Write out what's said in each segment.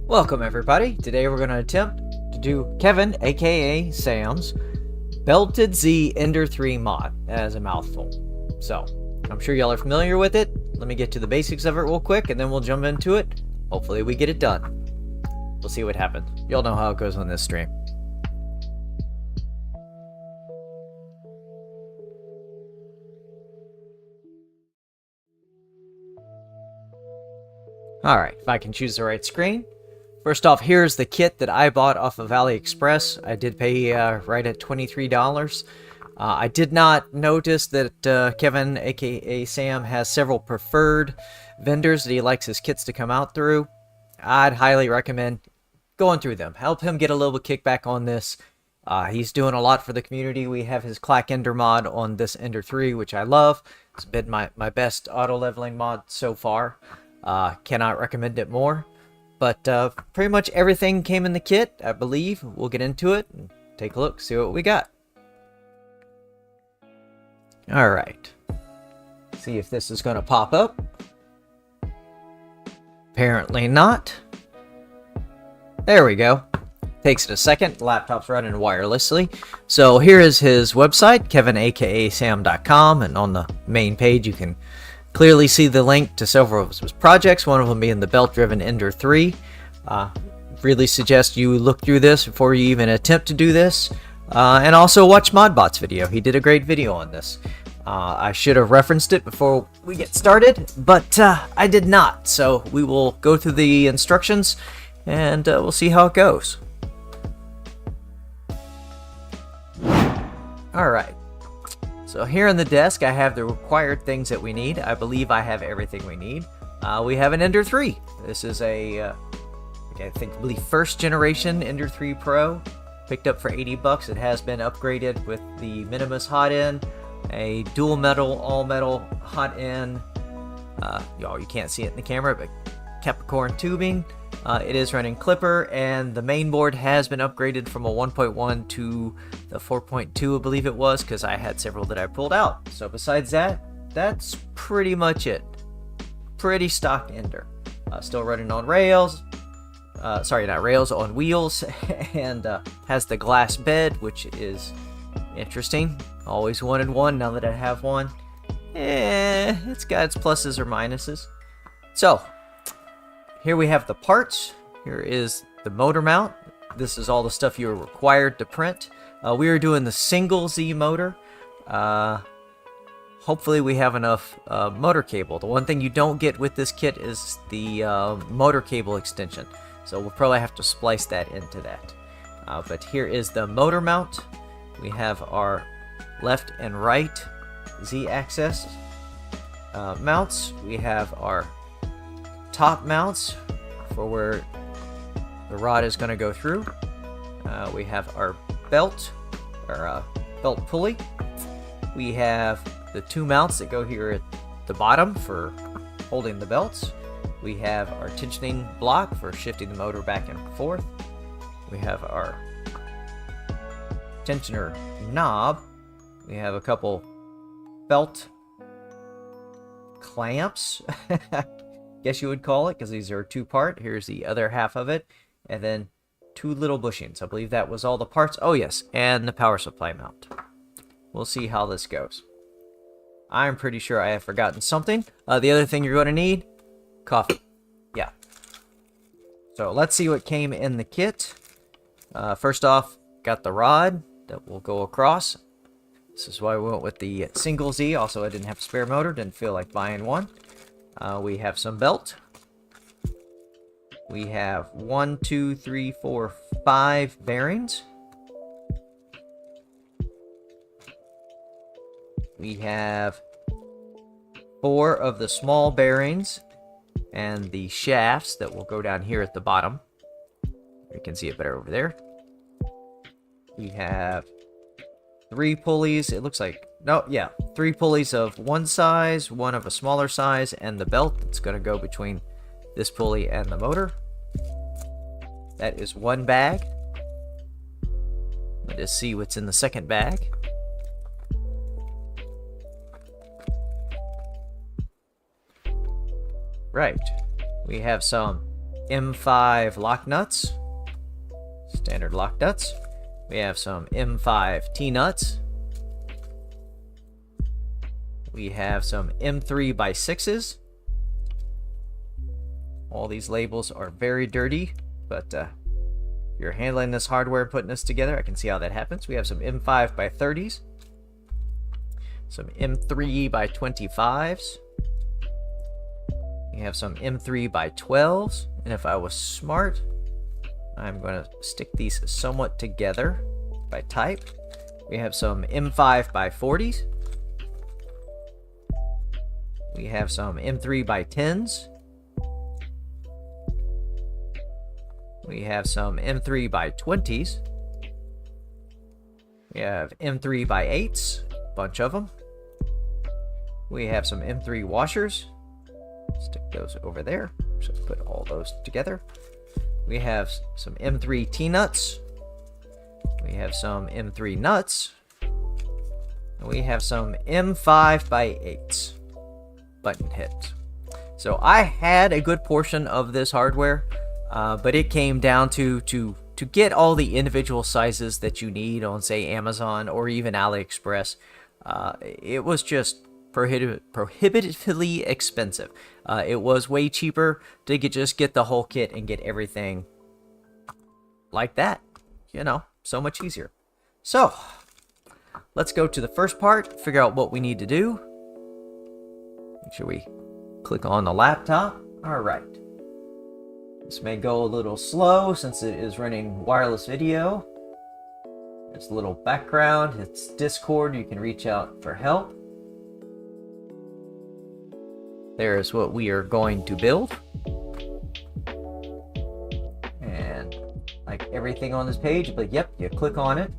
Welcome everybody. Today we're going to attempt to do Kevin aka Sam's Belted Z Ender 3 mod. As a mouthful. So, I'm sure y'all are familiar with it. Let me get to the basics of it real quick and then we'll jump into it. Hopefully we get it done. We'll see what happens. Y'all know how it goes on this stream. Alright, if I can choose the right screen. First off, here's the kit that I bought off of AliExpress. I did pay right at $23. I did not notice that Kevin, aka Sam, has several preferred vendors that he likes his kits to come out through. I'd highly recommend going through them. Help him get a little kickback on this. He's doing a lot for the community. We have his Clack Ender mod on this Ender 3, which I love. It's been my best auto leveling mod so far. Cannot recommend it more. But pretty much everything came in the kit, I believe. We'll get into it and take a look, see what we got. Alright. See if this is going to pop up. Apparently not. There we go. Takes it a second. The laptop's running wirelessly. So here is his website, KevinAkaSam's.com, and on the main page you can clearly see the link to several of his projects, one of them being the belt-driven Ender 3. Really suggest you look through this before you even attempt to do this. And also watch Modbot's video. He did a great video on this. I should have referenced it before we get started, but I did not. So we will go through the instructions and we'll see how it goes. Alright. So here on the desk, I have the required things that we need. I believe I have everything we need. We have an Ender 3. This is I believe first generation Ender 3 Pro. Picked up for 80 bucks. It has been upgraded with the Minimus hot end, a dual metal, all metal hot end. Y'all, you can't see it in the camera, but Capricorn tubing. It is running Clipper, and the main board has been upgraded from a 1.1 to the 4.2, I believe it was, because I had several that I pulled out. So besides that, that's pretty much it. Pretty stock Ender. Still running on rails. Sorry, not rails, on wheels, and has the glass bed, which is interesting. Always wanted one, now that I have one. It's got its pluses or minuses. So, here we have the parts. Here is the motor mount. This is all the stuff you are required to print. We are doing the single Z motor. Hopefully we have enough motor cable. The one thing you don't get with this kit is the motor cable extension. So we'll probably have to splice that into that. But here is the motor mount. We have our left and right Z-axis mounts. We have our top mounts for where the rod is going to go through. We have our belt, or belt pulley. We have the two mounts that go here at the bottom for holding the belts. We have our tensioning block for shifting the motor back and forth. We have our tensioner knob. We have a couple belt clamps, guess you would call it, because these are two-part. Here's the other half of it, and then two little bushings. I believe that was all the parts. Oh yes, and the power supply mount. We'll see how this goes. I'm pretty sure I have forgotten something. The other thing you're going to need, coffee. Yeah. So let's see what came in the kit. First off, got the rod that will go across. This is why we went with the single Z. Also, I didn't have a spare motor, didn't feel like buying one. We have some belt. We have 1, 2, 3, 4, 5 bearings. We have 4 of the small bearings and the shafts that will go down here at the bottom. You can see it better over there. We have 3 pulleys. It looks like, no, yeah, 3 pulleys of one size, 1 of a smaller size, and the belt that's going to go between this pulley and the motor. That is 1 bag. Let us see what's in the second bag. Right. We have some M5 lock nuts, standard lock nuts. We have some M5 T-nuts. We have some M3 by 6s. All these labels are very dirty, but if you're handling this hardware, putting this together, I can see how that happens. We have some M5 by 30s, some M3 by 25s. We have some M3 by 12s, and if I was smart, I'm going to stick these somewhat together by type. We have some M5 by 40s. We have some M3 by 10s. We have some M3 by 20s. We have M3 by 8s, a bunch of them. We have some M3 washers. Stick those over there. So put all those together. We have some M3 T-nuts. We have some M3 nuts. And we have some M5 by 8s button hits. So I had a good portion of this hardware, but it came down to get all the individual sizes that you need on, say, Amazon or even AliExpress. It was just prohibitively expensive. It was way cheaper to just get the whole kit and get everything like that. You know, so much easier. So, let's go to the first part, figure out what we need to do. Make sure we click on the laptop. All right. This may go a little slow since it is running wireless video. There's a little background. It's Discord. You can reach out for help. There's what we are going to build. And like everything on this page, but yep, you click on it.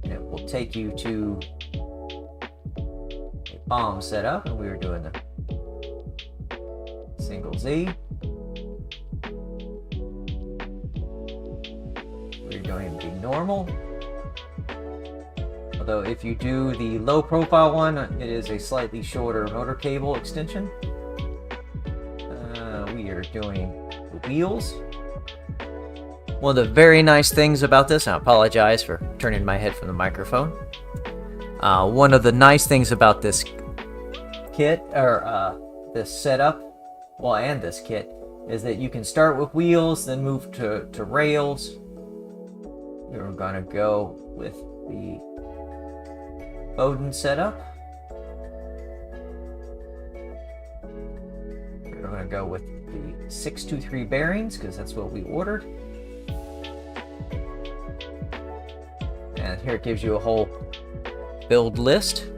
And it will take you to a bomb setup. And we were doing the single Z. We're going to be normal. Although if you do the low profile one, it is a slightly shorter motor cable extension. We are doing the wheels. One of the very nice things about this, and I apologize for turning my head from the microphone. One of the nice things about this kit, or this setup, well, and this kit, is that you can start with wheels, then move to rails. We're going to go with the Bowden setup. We're going to go with the 623 bearings because that's what we ordered. And here it gives you a whole build list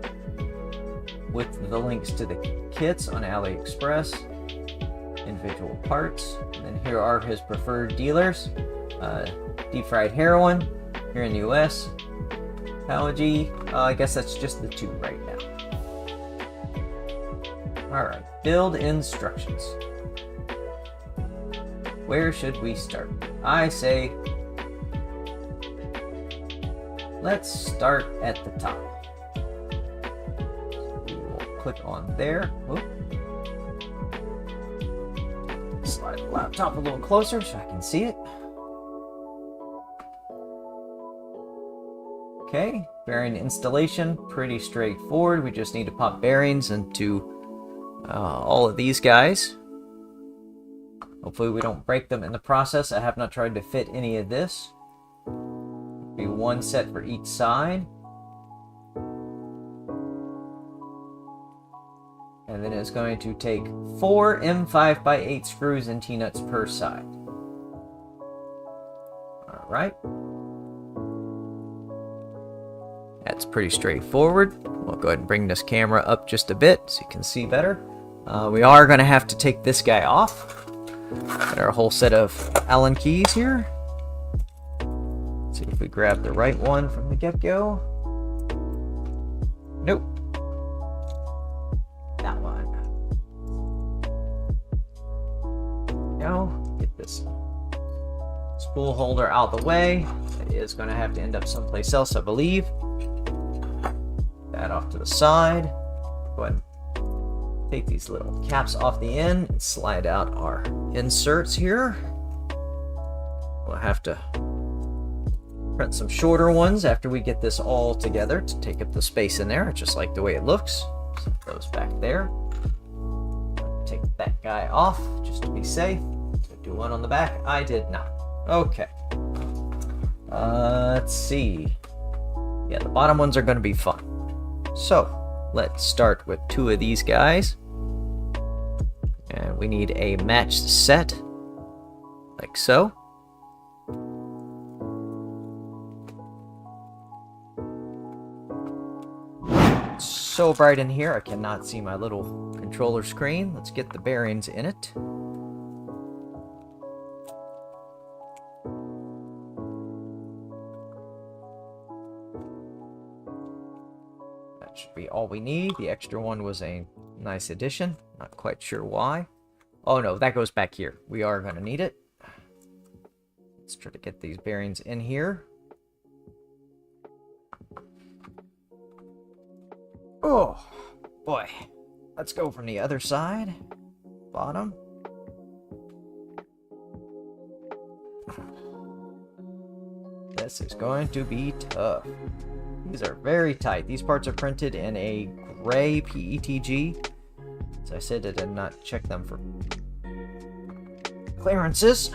with the links to the kits on AliExpress, individual parts. And then here are his preferred dealers. Deep Fried Heroin here in the US. Apology. I guess that's just the two right now. Alright, build instructions. Where should we start? I say, let's start at the top. We will click on there. Whoop. Slide the laptop a little closer so I can see it. Okay, bearing installation, pretty straightforward. We just need to pop bearings into all of these guys. Hopefully we don't break them in the process. I have not tried to fit any of this. Be one set for each side. And then it's going to take 4 M5 by 8 screws and T-nuts per side. All right. That's pretty straightforward. We'll go ahead and bring this camera up just a bit so you can see better. We are going to have to take this guy off. Got our whole set of Allen keys here. Let's see if we grab the right one from the get-go. Nope. That one. Now, get this spool holder out of the way. It is going to have to end up someplace else, I believe. That off to the side. Go ahead and take these little caps off the end and slide out our inserts here. We'll have to print some shorter ones after we get this all together to take up the space in there. I just like the way it looks. Set those back there. Take that guy off just to be safe. Do one on the back. I did not. Okay. Let's see. Yeah, the bottom ones are going to be fun. So, let's start with 2 of these guys. And we need a matched set. Like so. So bright in here, I cannot see my little controller screen. Let's get the bearings in it. That should be all we need. The extra one was a nice addition. Not quite sure why. Oh no, that goes back here. We are going to need it. Let's try to get these bearings in here. Oh, boy. Let's go from the other side. Bottom. This is going to be tough. These are very tight. These parts are printed in a gray PETG. As I said, I did not check them for clearances.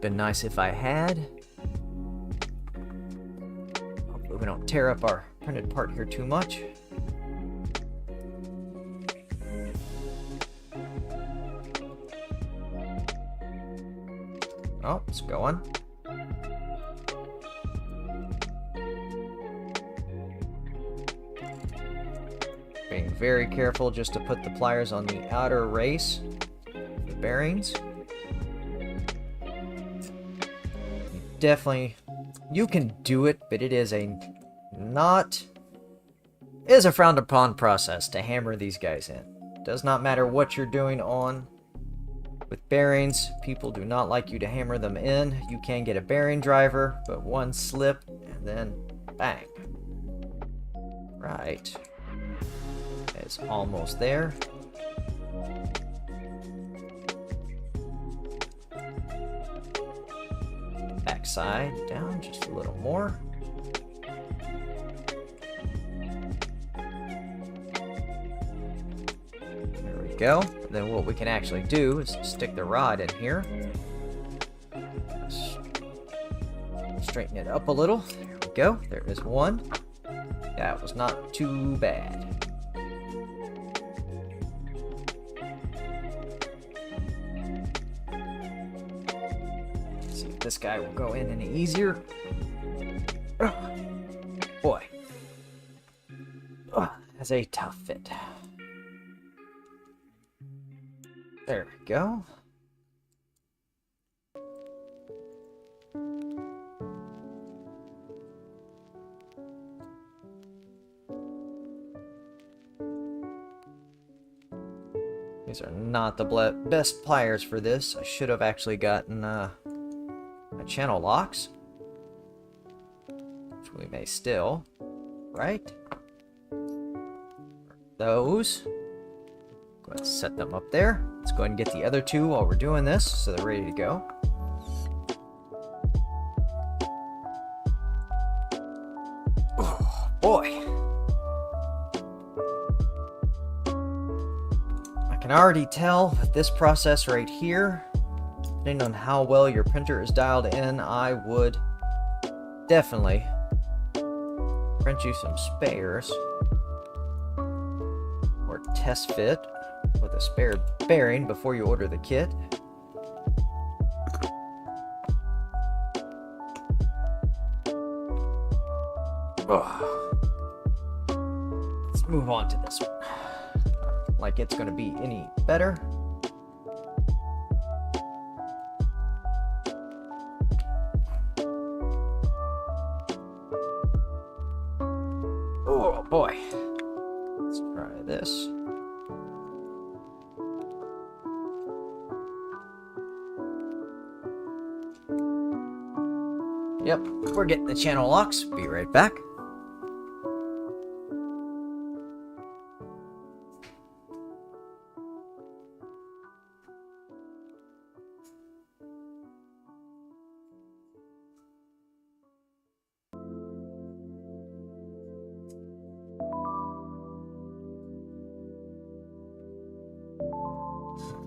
Been nice if I had. Hopefully we don't tear up our printed part here too much. Oh, it's going. Being very careful just to put the pliers on the outer race, the bearings. Definitely, you can do it, but it is a frowned upon process to hammer these guys in. Does not matter what you're doing on. With bearings, people do not like you to hammer them in. You can get a bearing driver, but one slip and then bang. Right. It's almost there. Back side down just a little more. There we go. Then what we can actually do is stick the rod in here. Straighten it up a little. There we go. There is one. That was not too bad. Let's see if this guy will go in any easier. Oh, boy. Oh, that's a tough fit. There we go. These are not the best pliers for this. I should have actually gotten my channel locks, which we may still, right? Those. Go ahead and set them up there. Let's go ahead and get the other 2 while we're doing this, so they're ready to go. Oh, boy. I can already tell that this process right here, depending on how well your printer is dialed in, I would definitely print you some spares or test fit with a spare bearing before you order the kit. Oh. Let's move on to this one. Like it's going to be any better. Oh boy. Let's try this. Yep, we're getting the channel locks. Be right back.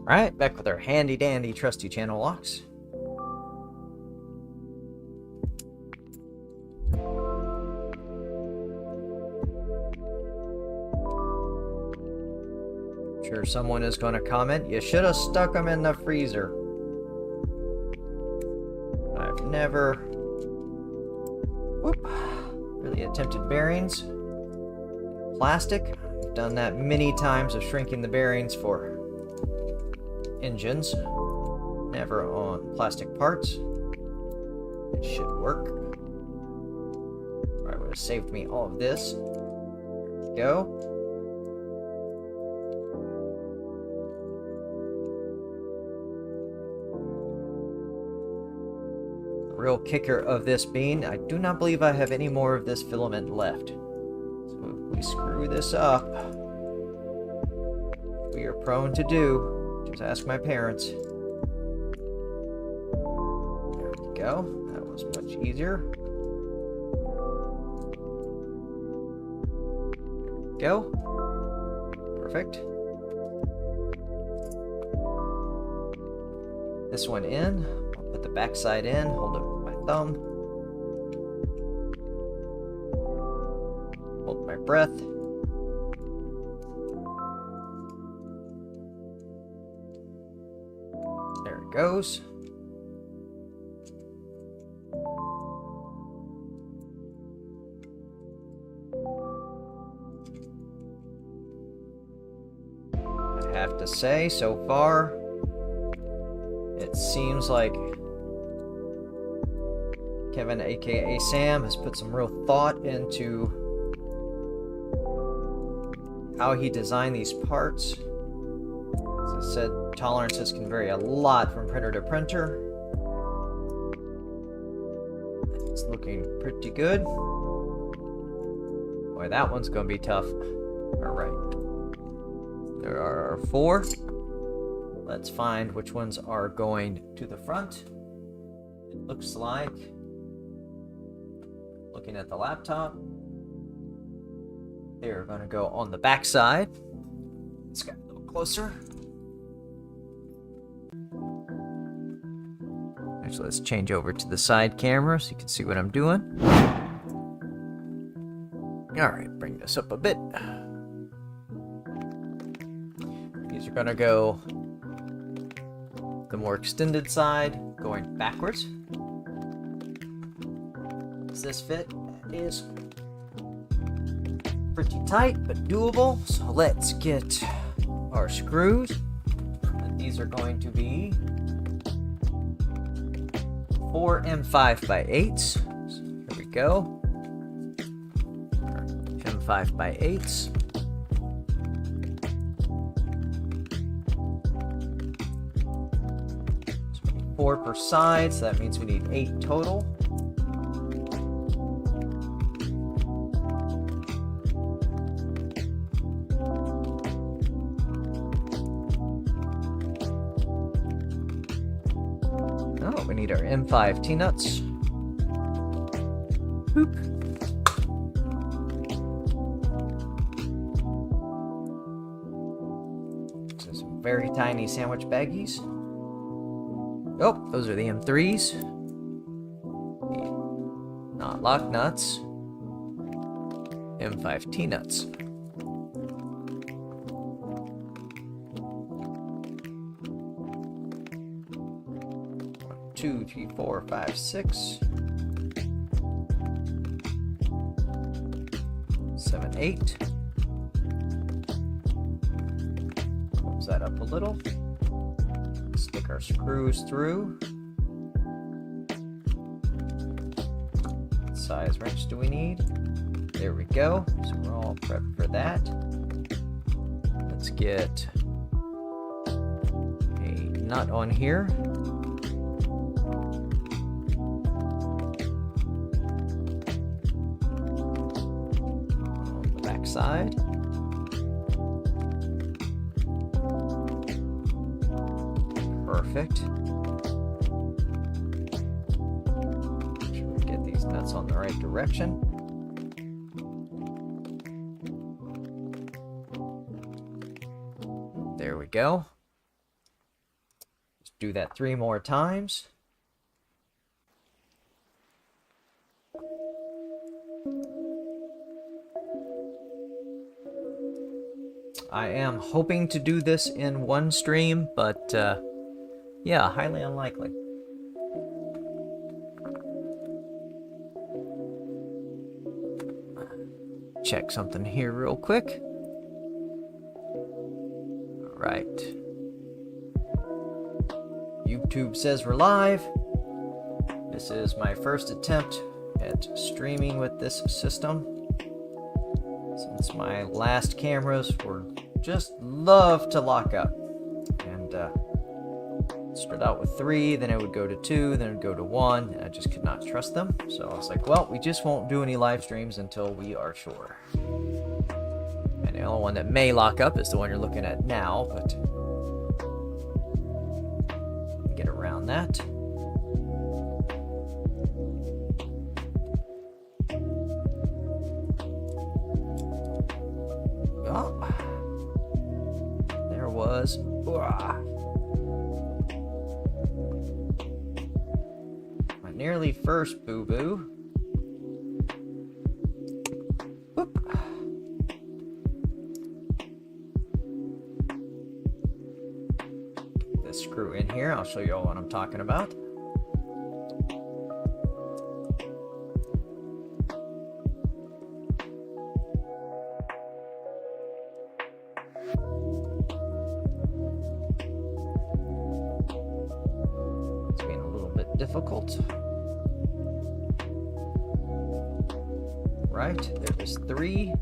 Alright, back with our handy dandy trusty channel locks. Sure, someone is going to comment, you should have stuck them in the freezer. I've never really attempted bearings. Plastic, I've done that many times of shrinking the bearings for engines. Never on plastic parts. It should work. Right, would have saved me all of this. There we go. Real kicker of this being, I do not believe I have any more of this filament left. So if we screw this up, we are prone to do, just ask my parents. There we go. That was much easier. There we go. Perfect. This one in. Put the back side in, hold it with my thumb. Hold my breath. There it goes. I have to say, so far, it seems like Kevin, aka Sam, has put some real thought into how he designed these parts. As I said, tolerances can vary a lot from printer to printer. It's looking pretty good. Boy, that one's going to be tough. Alright. There are 4. Let's find which ones are going to the front. It looks like, looking at the laptop, they're going to go on the back side. Let's get a little closer. Actually, let's change over to the side camera so you can see what I'm doing. Alright, bring this up a bit. These are going to go the more extended side, going backwards. Does this fit? It is pretty tight, but doable. So let's get our screws. And these are going to be 4 M5x8s. So here we go. M5x8s. 4 per side, so that means we need 8 total. Oh, we need our M5 T-nuts. Boop. So some very tiny sandwich baggies. Oh, those are the M3s. The not lock nuts. M5 T-nuts. 2, 3, 4, 5, 6, 7, 8. Close that up a little. Stick our screws through. What size wrench do we need? There we go. So we're all prepped for that. Let's get a nut on here. On the back side. Perfect. Make sure we get these nuts on the right direction. There we go. do that 3 more times. I am hoping to do this in one stream, but yeah, highly unlikely. Check something here real quick. All right. YouTube says we're live. This is my first attempt at streaming with this system. Since my last cameras were just love to lock up. And started out with 3, then it would go to 2, then it would go to 1, and I just could not trust them. So I was like, well, we just won't do any live streams until we are sure. And the only one that may lock up is the one you're looking at now, but get around that. Oh, there was. My nearly first boo-boo. This screw in here. I'll show you all what I'm talking about. Difficult. Right, there is 3.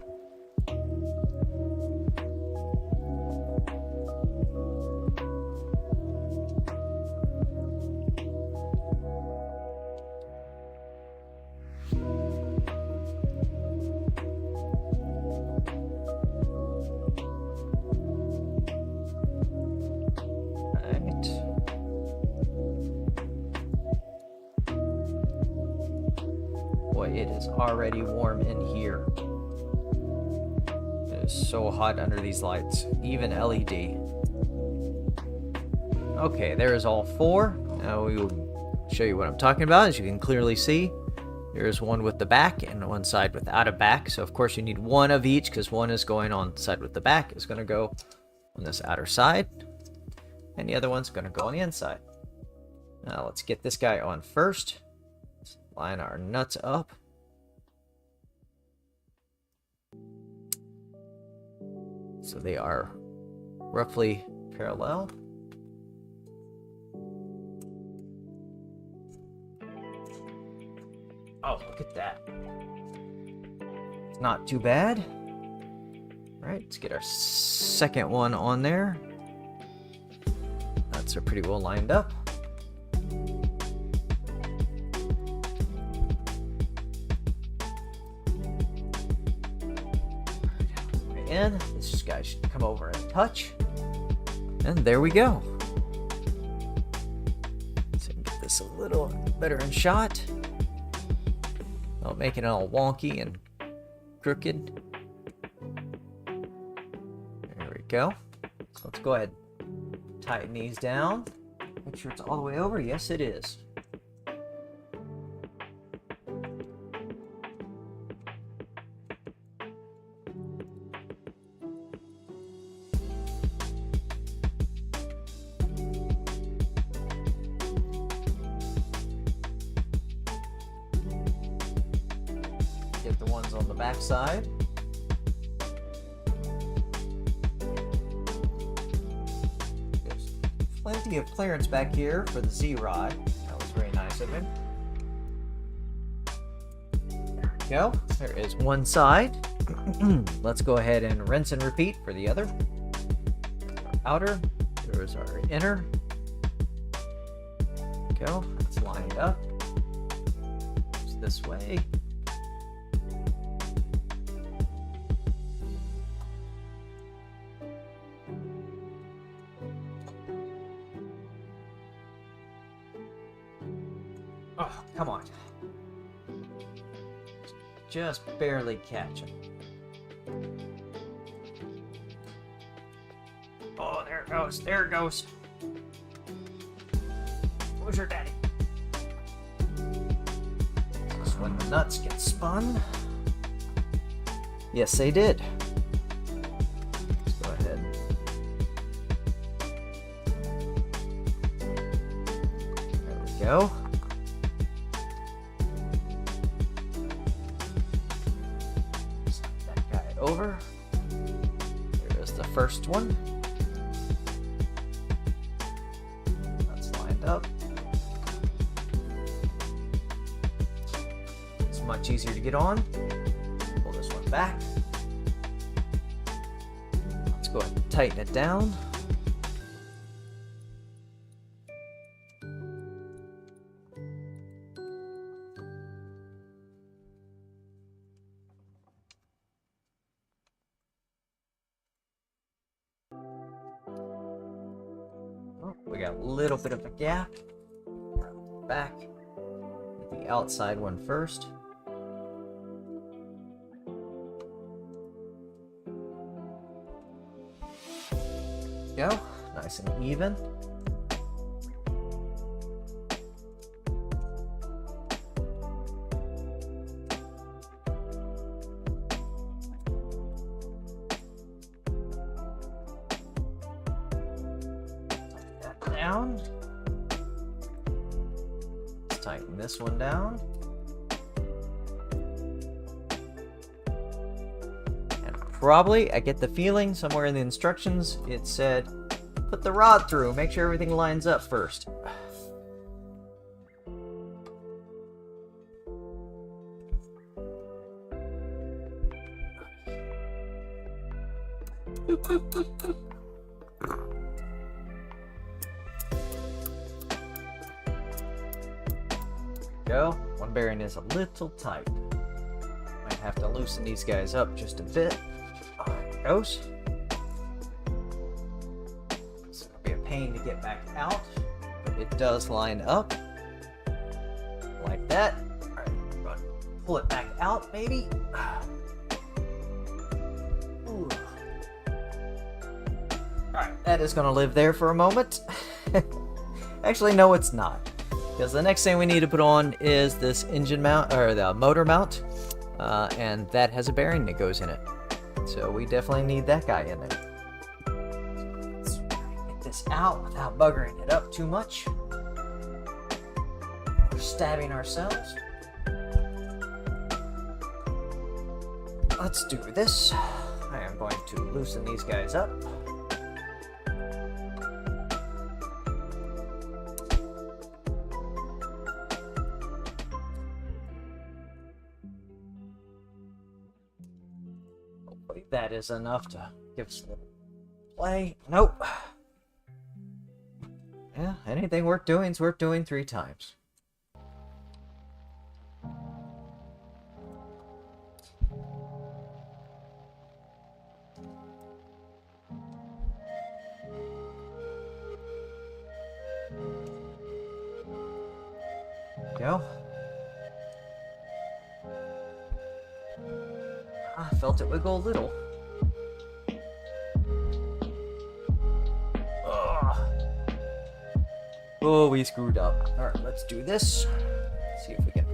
It is already warm in here. It is so hot under these lights, even LED. Okay, there is all 4. Now we will show you what I'm talking about. As you can clearly see, there is one with the back and one side without a back. So of course you need one of each, because one is going on the side with the back, is going to go on this outer side, and the other one's going to go on the inside. Now let's get this guy on first. Let's line our nuts up. So they are roughly parallel. Oh, look at that. It's not too bad. All right, let's get our second one on there. Nuts are pretty well lined up. In. This guy should come over and touch. And there we go. So we can get this a little better in shot. Not making it all wonky and crooked. There we go. So let's go ahead and tighten these down. Make sure it's all the way over. Yes, it is. Get the ones on the back side. There's plenty of clearance back here for the Z-Rod. That was very nice of him. There we go. There is one side. Let's go ahead and rinse and repeat for the other. Our outer. There is our inner. There we go. It's lined up. It's this way. Oh, come on. Just barely catching. Oh, there it goes. There it goes. Where's your daddy? That's when the nuts get spun. Yes, they did. Let's go ahead. There we go. Slide that guy over. There is the first one. That's lined up. It's much easier to get on. Pull this one back. Let's go ahead and tighten it down. Oh, we got a little bit of a gap. Back. Get the outside one first. Go. Nice and even. That down. Let's tighten this one down. Probably, I get the feeling somewhere in the instructions it said put the rod through, make sure everything lines up first. Go. One bearing is a little tight. Might have to loosen these guys up just a bit. There it goes. It's going to be a pain to get back out, but it does line up. Like that. Alright, pull it back out maybe. Alright, that is going to live there for a moment. Actually, no, it's not. Because the next thing we need to put on is this engine mount, or the motor mount. And that has a bearing that goes in it. So we definitely need that guy in there. Let's get this out without buggering it up too much. We're stabbing ourselves. Let's do this. I am going to loosen these guys up. That is enough to give us a little play. Nope. Yeah, anything worth doing is worth doing 3 times. Go. I felt it wiggle a little. Oh, we screwed up. Alright, let's do this. See if we can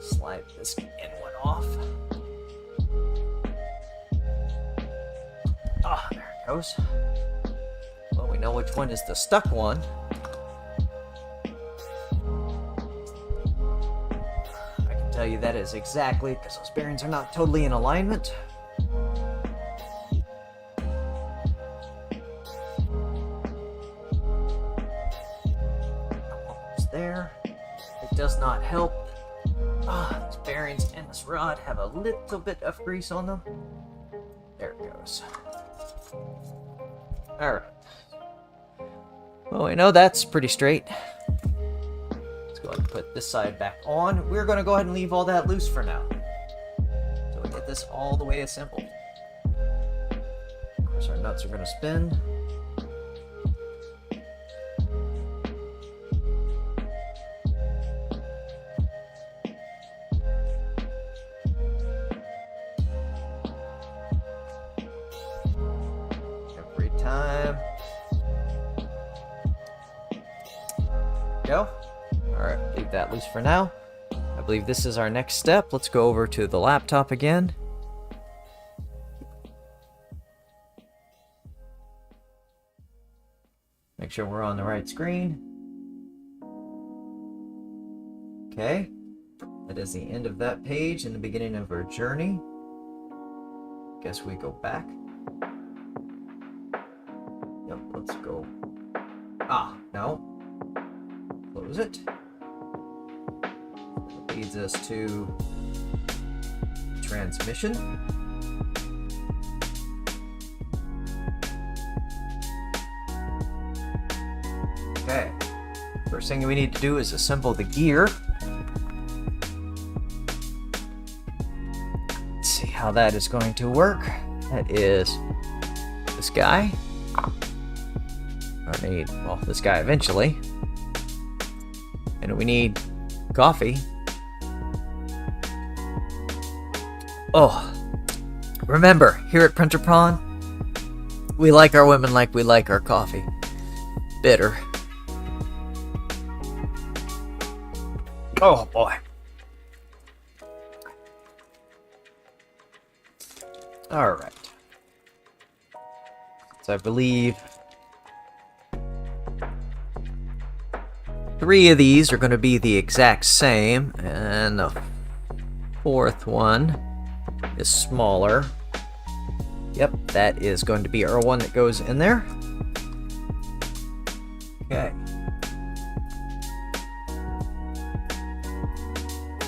slide this in one off. Ah, there it goes. Well, we know which one is the stuck one. I can tell you that is exactly because those bearings are not totally in alignment. There. It does not help. These bearings and this rod have a little bit of grease on them. There it goes. Alright. Well, we know that's pretty straight. Let's go ahead and put this side back on. We're going to go ahead and leave all that loose for now. So we get this all the way assembled. Of course, our nuts are going to spin. go. Alright, leave that loose for now. I believe this is our next step. Let's go over to the laptop again. Make sure we're on the right screen. Okay. That is the end of that page and the beginning of our journey. Guess we go back. Yep, let's go. Ah, no. Close it. That leads us to transmission. Okay. First thing we need to do is assemble the gear. Let's see how that is going to work. That is this guy. I need, well, this guy eventually. And we need coffee. Oh, remember, here at Printer Prawn, we like our women like we like our coffee. Bitter. Oh boy. Alright. So I believe 3 of these are going to be the exact same, and the 4th one is smaller. Yep, that is going to be our one that goes in there. Okay.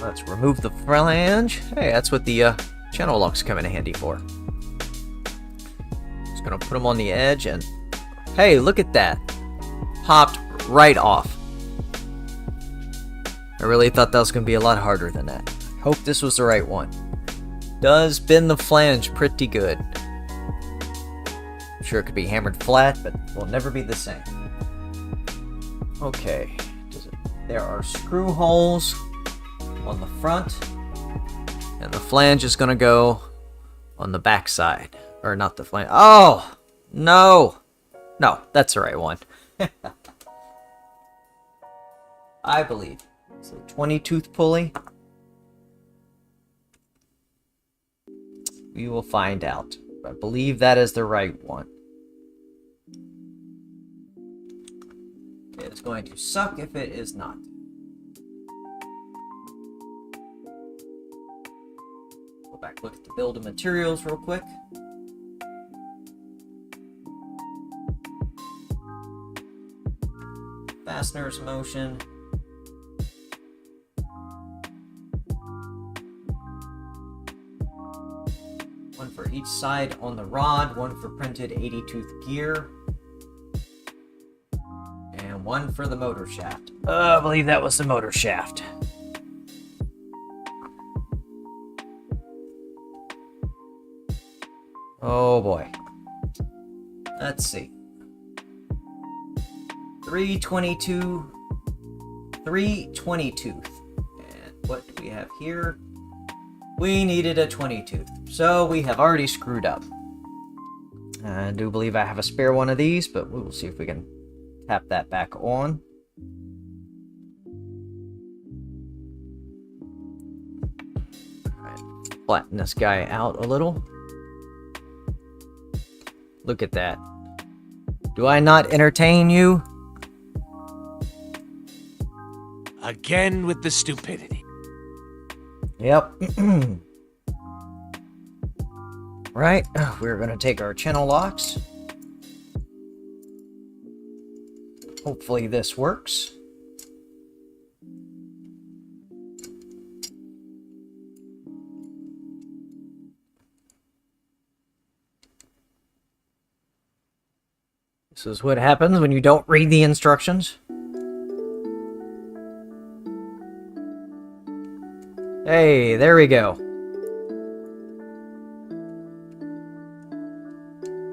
Let's remove the flange. Hey, that's what the channel locks come in handy for. Just gonna put them on the edge and... Hey, look at that. Popped right off. I really thought that was gonna be a lot harder than that. Hope this was the right one. Does bend the flange pretty good. I'm sure it could be hammered flat, but will never be the same. Okay. There are screw holes on the front, and the flange is gonna go on the back side, or not the flange. Oh no, that's the right one. I believe it's a 20-tooth pulley. We will find out. I believe that is the right one. It is going to suck if it is not. Back, look at the build of materials real quick. Fasteners motion. One for each side on the rod, one for printed 80-tooth gear, and one for the motor shaft. I believe that was the motor shaft. Oh boy. Let's see. 322. 320 tooth. And what do we have here? We needed a 20 tooth. So we have already screwed up. I do believe I have a spare one of these, but we will see if we can tap that back on. Alright, flatten this guy out a little. Look at that. Do I not entertain you? Again with the stupidity. Yep. Right, we're going to take our channel locks. Hopefully this works. This is what happens when you don't read the instructions. Hey, there we go.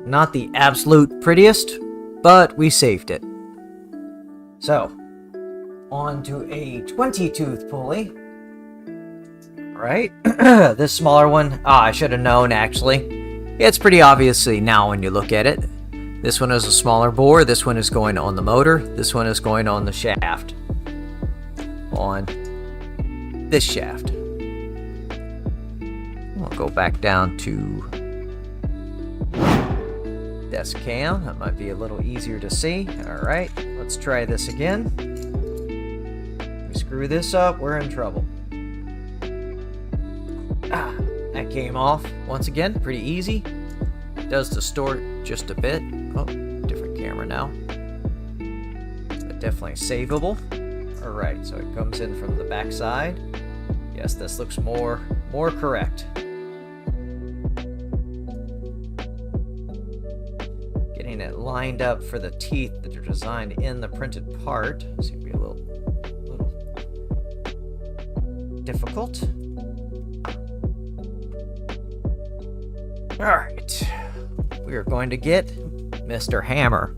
Not the absolute prettiest, but we saved it. So, on to a 20-tooth pulley. Right? This smaller one, I should have known actually. It's pretty obviously now when you look at it. This one is a smaller bore, this one is going on the motor, this one is going on the shaft. on this shaft. We'll go back down to desk cam. That might be a little easier to see. All right, let's try this again. We screw this up, we're in trouble. That came off once again, pretty easy. Does distort just a bit. Oh, different camera now. But definitely savable. All right, so it comes in from the back side. Yes, this looks more correct. Getting it lined up for the teeth that are designed in the printed part. Seems to be a little difficult. All right, we are going to get Mr. Hammer.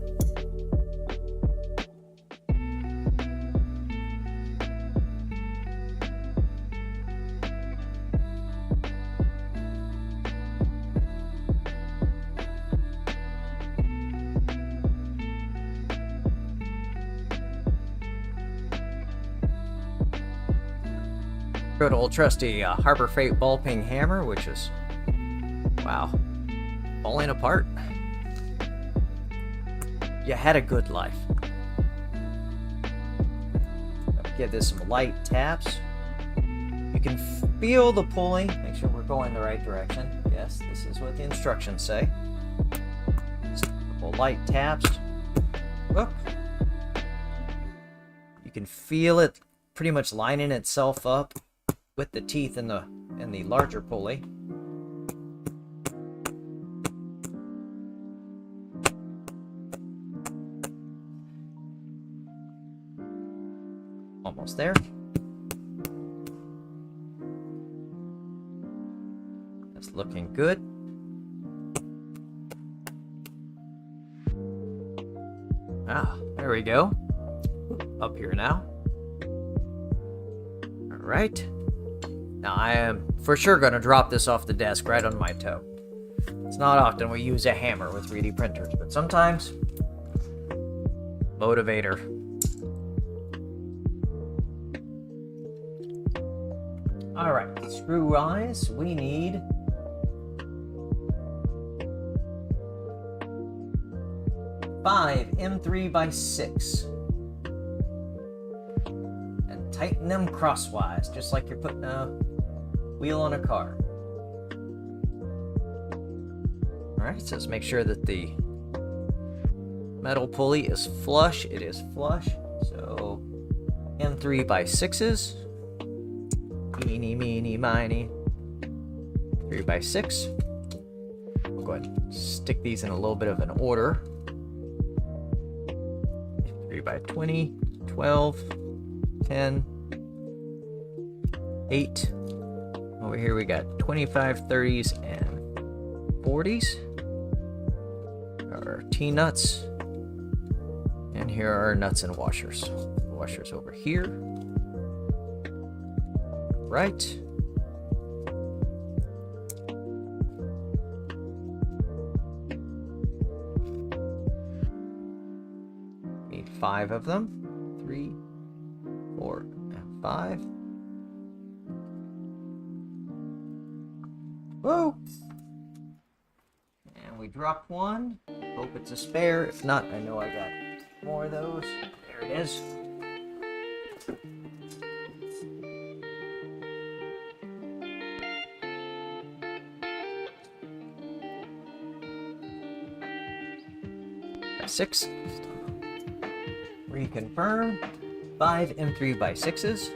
Good old trusty Harbor Freight ball peen hammer, which is, wow, falling apart. You had a good life. Give this some light taps. You can feel the pulley. Make sure we're going the right direction. Yes, this is what the instructions say. Just a couple light taps. Whoop. You can feel it pretty much lining itself up with the teeth in the larger pulley. Almost there. That's looking good. There we go. Up here now. All right. Now I am for sure going to drop this off the desk right on my toe. It's not often we use a hammer with 3D printers, but sometimes motivator. All right, screw wise, we need 5 M3x6. And tighten them crosswise, just like you're putting a wheel on a car. All right, so let's make sure that the metal pulley is flush. It is flush. So M3x6s. Eeny, meeny, miny. 3x6. We'll go ahead and stick these in a little bit of an order. 3x20, 12, 10, 8. Over here we got 25, 30s, and 40s. Our T-nuts. And here are our nuts and washers. Washers over here. Right. Need 5 of them. 3, 4, and 5. Whoa! And we dropped one. Hope it's a spare. If not, I know I got more of those. There it is. Six. Reconfirm. 5 M3x6s.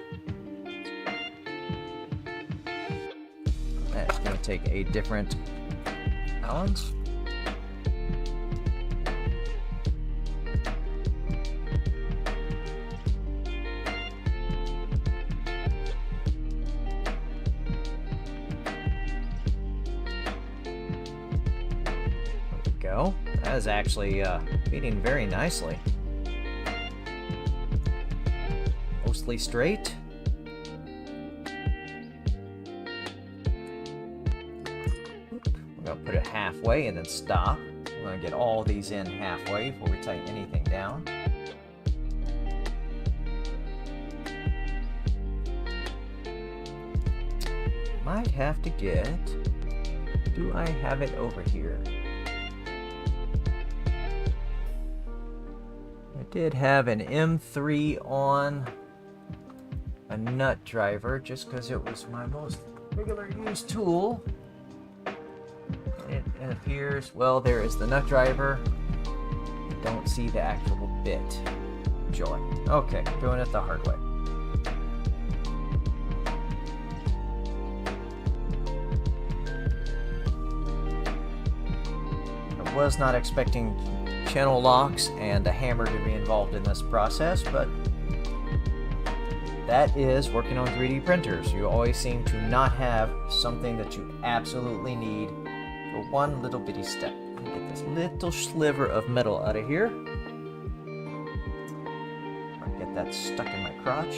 That's going to take a different balance. There we go. That is actually feeding very nicely. Mostly straight. We're going to put it halfway and then stop. We're going to get all these in halfway before we tighten anything down. might have to get... Do I have it over here? I did have an M3 on a nut driver just because it was my most regular used tool. It appears, well, there is the nut driver. Don't see the actual bit. Joy. Okay, doing it the hard way. I was not expecting channel locks and a hammer to be involved in this process, but that is working on 3D printers. You always seem to not have something that you absolutely need for one little bitty step. Let me get this little sliver of metal out of here. I'll get that stuck in my crotch.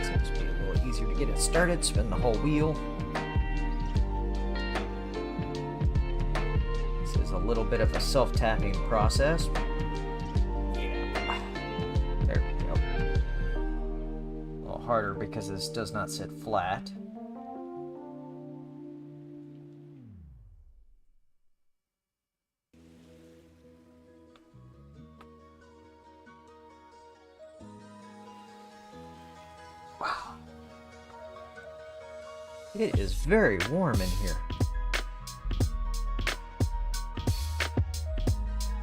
Seems to be a little easier to get it started. Spin the whole wheel. A little bit of a self-tapping process. Yeah. There we go. A little harder because this does not sit flat. Wow. It is very warm in here.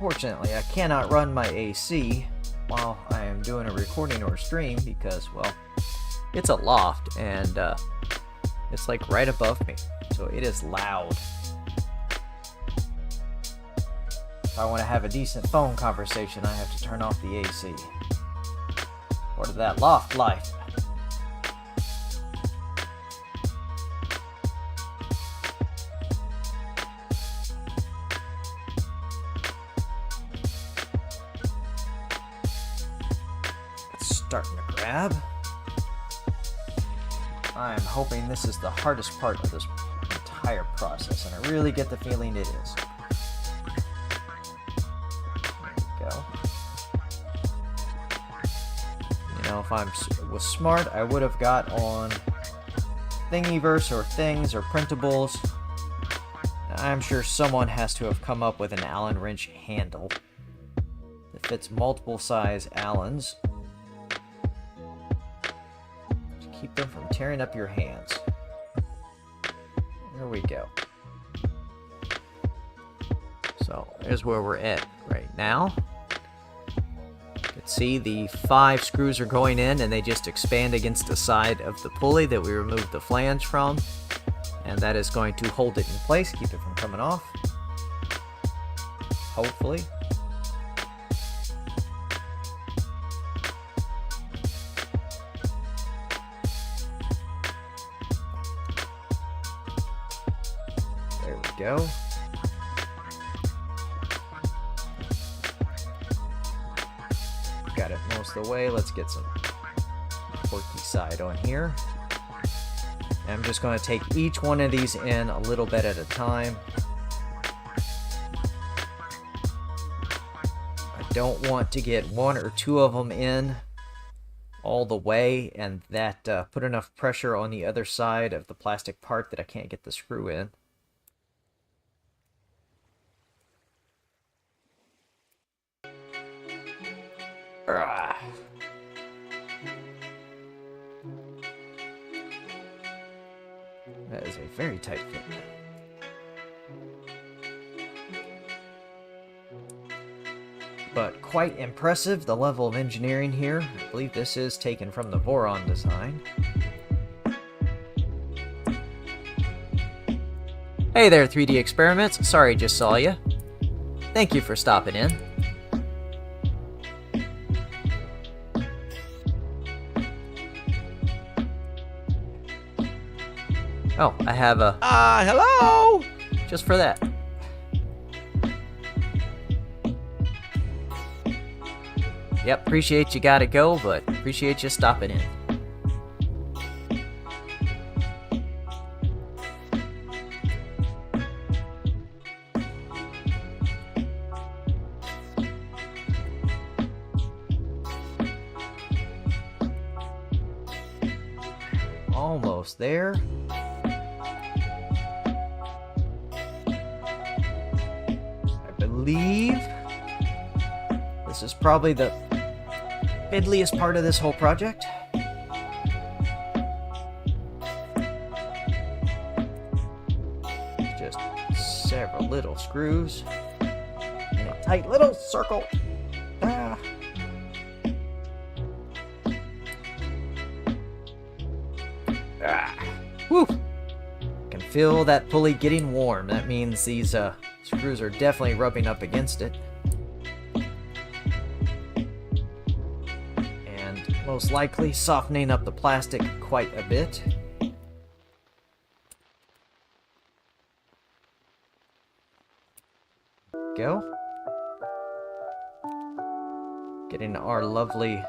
Fortunately, I cannot run my AC while I am doing a recording or a stream because, well, it's a loft and it's like right above me, so it is loud. If I want to have a decent phone conversation, I have to turn off the AC. What of that loft life? Starting to grab. I'm hoping this is the hardest part of this entire process, and I really get the feeling it is. There we go. You know, if I was smart, I would have got on Thingiverse or Things or Printables. I'm sure someone has to have come up with an Allen wrench handle that fits multiple size Allens. Keep them from tearing up your hands. There we go. So there's where we're at right now. You can see the 5 screws are going in and they just expand against the side of the pulley that we removed the flange from. And that is going to hold it in place, keep it from coming off. Hopefully. Go. Got it most of the way. Let's get some quirky side on here. And I'm just going to take each one of these in a little bit at a time. I don't want to get 1 or 2 of them in all the way and that put enough pressure on the other side of the plastic part that I can't get the screw in. That is a very tight fit. But quite impressive, the level of engineering here. I believe this is taken from the Voron design. Hey there, 3D Experiments. Sorry, just saw you. Thank you for stopping in. Oh, I have a... hello! Just for that. Yep, appreciate you gotta go, but appreciate you stopping in. almost there. I believe this is probably the fiddliest part of this whole project. Just several little screws in a tight little circle. Ah. Whew. Can feel that pulley getting warm. That means these screws are definitely rubbing up against it. And most likely softening up the plastic quite a bit. Go. Getting our lovely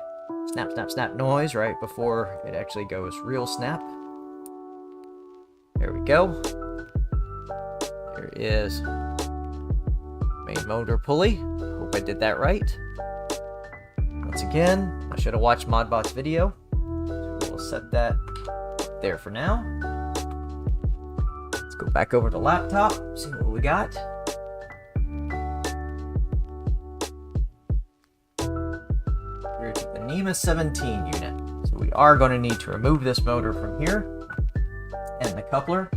snap, snap, snap noise right before it actually goes real snap. There we go. There is main motor pulley. Hope I did that right. Once again, I should have watched Modbot's video. So we'll set that there for now. Let's go back over to laptop, see what we got. We're to the NEMA 17 unit. So we are going to need to remove this motor from here. And the coupler.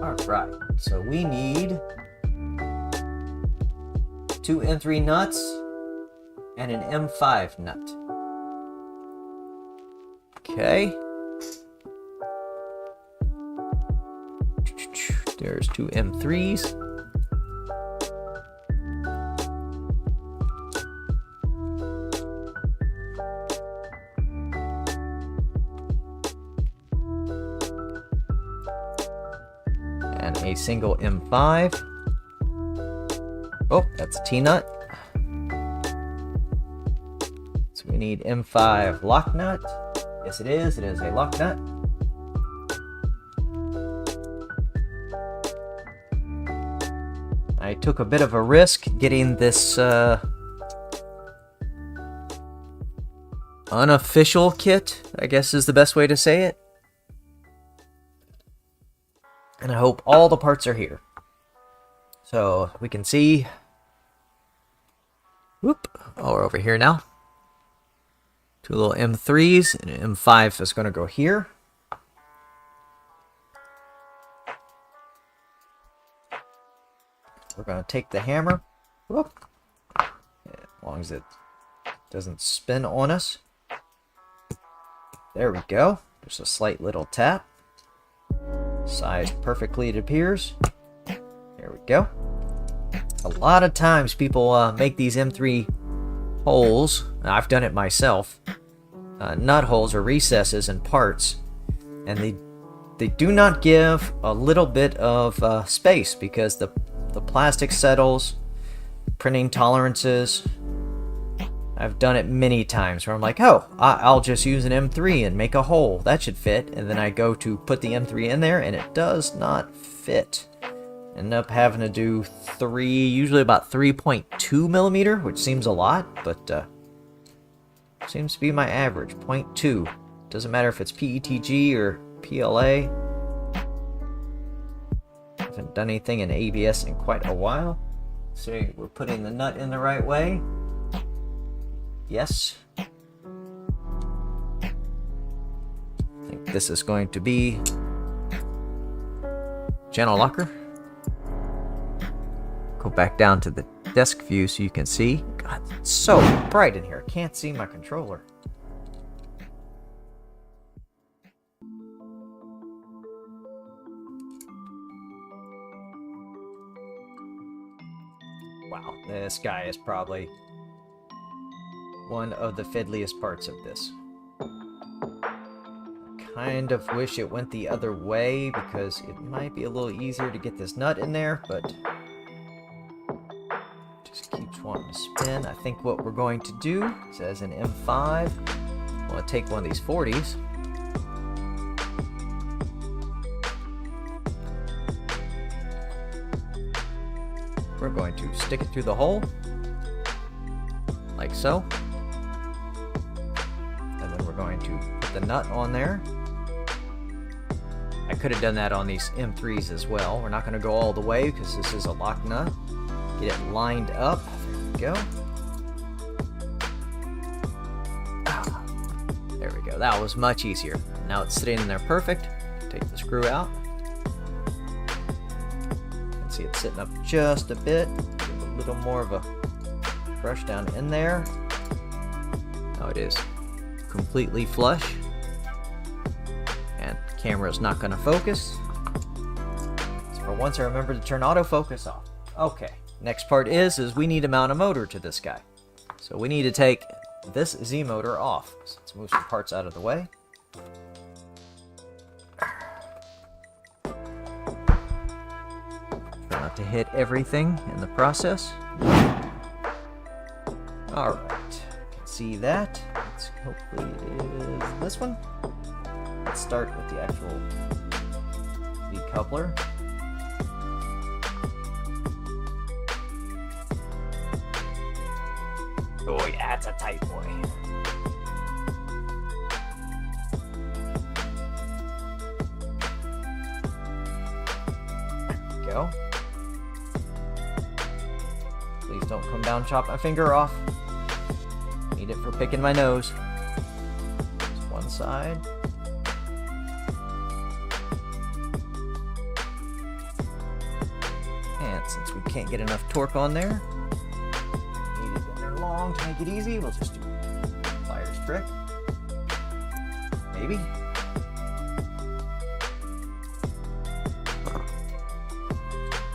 Alright, so we need 2 M3 nuts and an M5 nut. Okay. There's 2 M3s. And a single M5. Oh, that's a T-nut. So we need M5 lock nut. Yes, it is. It is a lock nut. I took a bit of a risk getting this unofficial kit, I guess is the best way to say it. And I hope all the parts are here. So we can see. Whoop. Oh, we're over here now. 2 little M3s and an M5 is going to go here. We're going to take the hammer. Whoop. As long as it doesn't spin on us. There we go. Just a slight little tap. Sized perfectly, it appears. There we go. A lot of times people make these M3 holes. I've done it myself. Nut holes or recesses in parts. And they do not give a little bit of space because the plastic settles, printing tolerances. I've done it many times where I'm like, oh, I'll just use an M3 and make a hole. That should fit. And then I go to put the M3 in there and it does not fit. End up having to do usually about 3.2 millimeter, which seems a lot, but seems to be my average, 0.2. Doesn't matter if it's PETG or PLA. Haven't done anything in ABS in quite a while. So we're putting the nut in the right way. Yes. I think this is going to be channel locker. Go back down to the desk view so you can see. God, it's so bright in here. I can't see my controller. Wow, this guy is probably one of the fiddliest parts of this. Kind of wish it went the other way because it might be a little easier to get this nut in there, but just keeps wanting to spin. I think what we're going to do is, as an M5, I want to take one of these 40s. we're going to stick it through the hole, like so. And then we're going to put the nut on there. I could have done that on these M3s as well. We're not going to go all the way because this is a lock nut. Get it lined up. There we go. There we go. That was much easier. Now it's sitting in there perfect. Take the screw out. You can see it's sitting up just a bit. Give a little more of a brush down in there. Now it is completely flush. And the camera's not going to focus. So for once I remember to turn autofocus off. Okay. Next part is we need to mount a motor to this guy. So we need to take this Z motor off. So let's move some parts out of the way. Try not to hit everything in the process. Alright, you can see that. Hopefully it is this one. Let's start with the actual decoupler. Oh yeah, it's a tight boy. There we go. Please don't come down, chop my finger off. Need it for picking my nose. Just one side. And since we can't get enough torque on there, long to make it easy, we'll just do pliers trick. Maybe.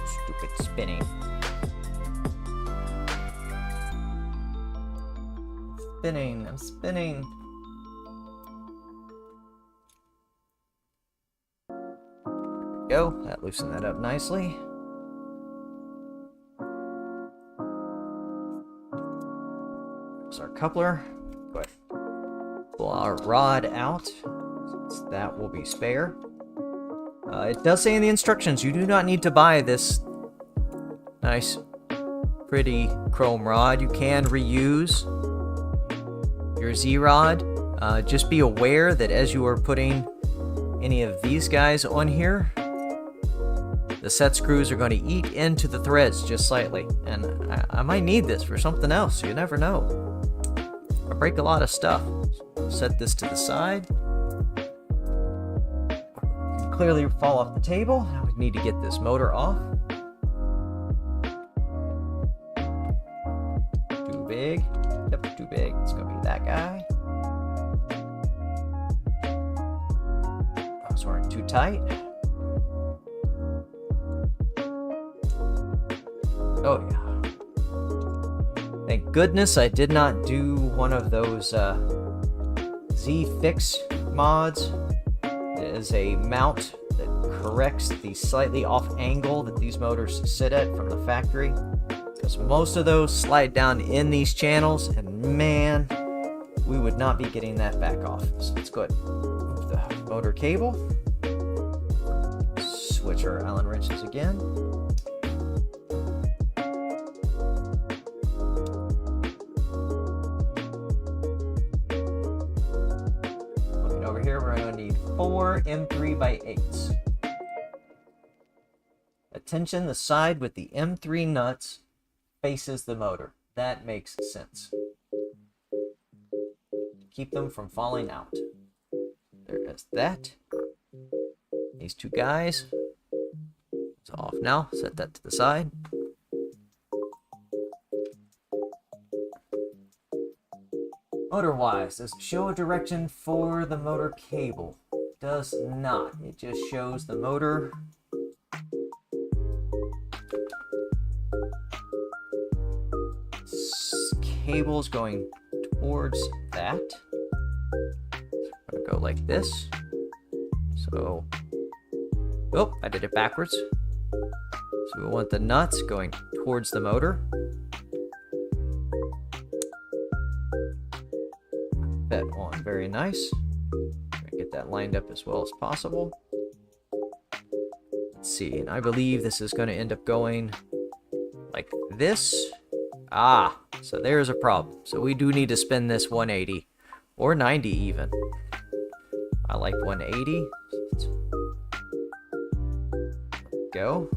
Stupid spinning. I'm spinning. There we go. That loosened that up nicely. Our coupler. Go ahead. Pull our rod out. Since that will be spare. It does say in the instructions you do not need to buy this nice, pretty chrome rod. You can reuse your Z rod. Just be aware that as you are putting any of these guys on here, the set screws are going to eat into the threads just slightly. And I might need this for something else. You never know. I break a lot of stuff. Set this to the side. Can clearly fall off the table. Now we need to get this motor off. Too big. Yep, too big. It's gonna be that guy. Those weren't too tight. Oh yeah. Thank goodness I did not do one of those Z-Fix mods. It is a mount that corrects the slightly off angle that these motors sit at from the factory. Because most of those slide down in these channels, and man, we would not be getting that back off. So let's go ahead and move the motor cable. Switch our Allen wrenches again. Here we're going to need 4 M3x8s. Attention, the side with the M3 nuts faces the motor. That makes sense. Keep them from falling out. There is that. These two guys. It's off now. Set that to the side. Motor-wise, does it show a direction for the motor cable? Does not. It just shows the motor. Cable's going towards that. I'm gonna go like this. So, oh, I did it backwards. So we want the nuts going towards the motor. That on very nice. Get that lined up as well as possible. Let's see, and I believe this is going to end up going like this. Ah, so there's a problem. So we do need to spin this 180 or 90 even. I like 180. Go.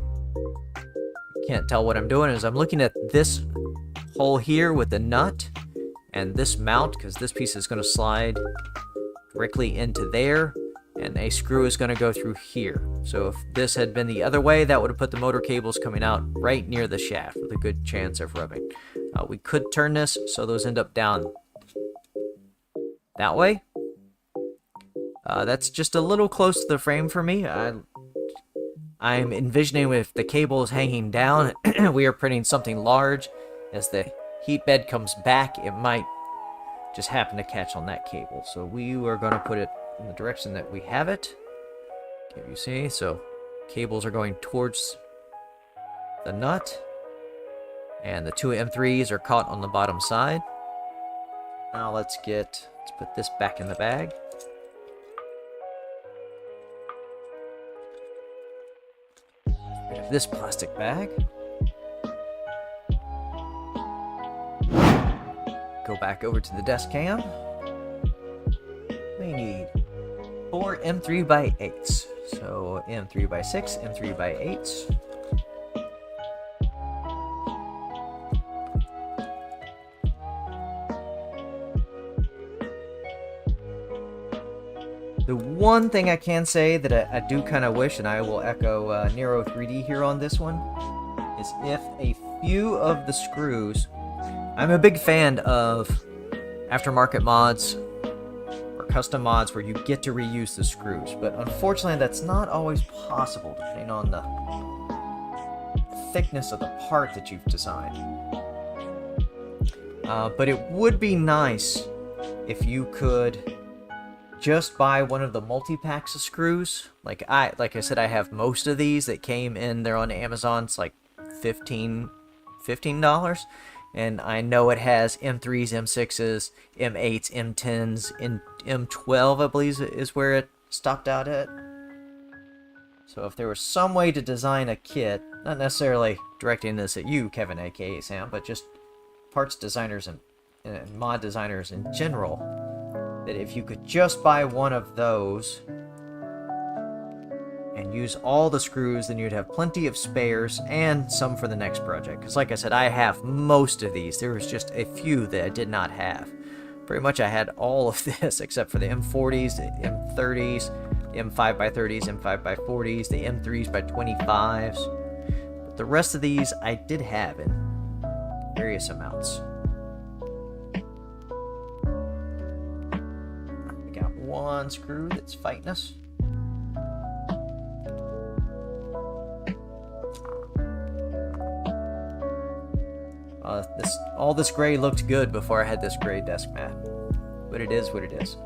Can't tell what I'm doing is I'm looking at this hole here with the nut and this mount, because this piece is going to slide directly into there, and a screw is going to go through here. So if this had been the other way, that would have put the motor cables coming out right near the shaft with a good chance of rubbing. We could turn this so those end up down that way. That's just a little close to the frame for me. I'm envisioning with the cables hanging down, we are printing something large. As the heat bed comes back, it might just happen to catch on that cable. So we are going to put it in the direction that we have it. Can you see? So cables are going towards the nut, and the two M3s are caught on the bottom side. Now let's put this back in the bag. Rid of this plastic bag. Go back over to the desk cam. We need 4 M3x8s. So M3x6, M3x8s. The one thing I can say that I do kind of wish, and I will echo Nero 3D here on this one, is if a few of the screws... I'm a big fan of aftermarket mods or custom mods where you get to reuse the screws, but unfortunately that's not always possible depending on the thickness of the part that you've designed. But it would be nice if you could just buy one of the multi-packs of screws. Like I said, I have most of these that came in. They're on Amazon. It's like $15. And I know it has M3s, M6s, M8s, M10s, and M12, I believe, is where it stopped out at. So if there was some way to design a kit, not necessarily directing this at you, KevinAkaSam, but just parts designers and mod designers in general, that if you could just buy one of those and use all the screws, then you'd have plenty of spares and some for the next project. Because like I said, I have most of these. There was just a few that I did not have. Pretty much I had all of this except for the M40s, the M30s, the M5x30s, M5x40s, the M3s by 25s. But the rest of these I did have in various amounts. We got one screw that's fighting us. All this gray looked good before I had this gray desk mat, but it is what it is.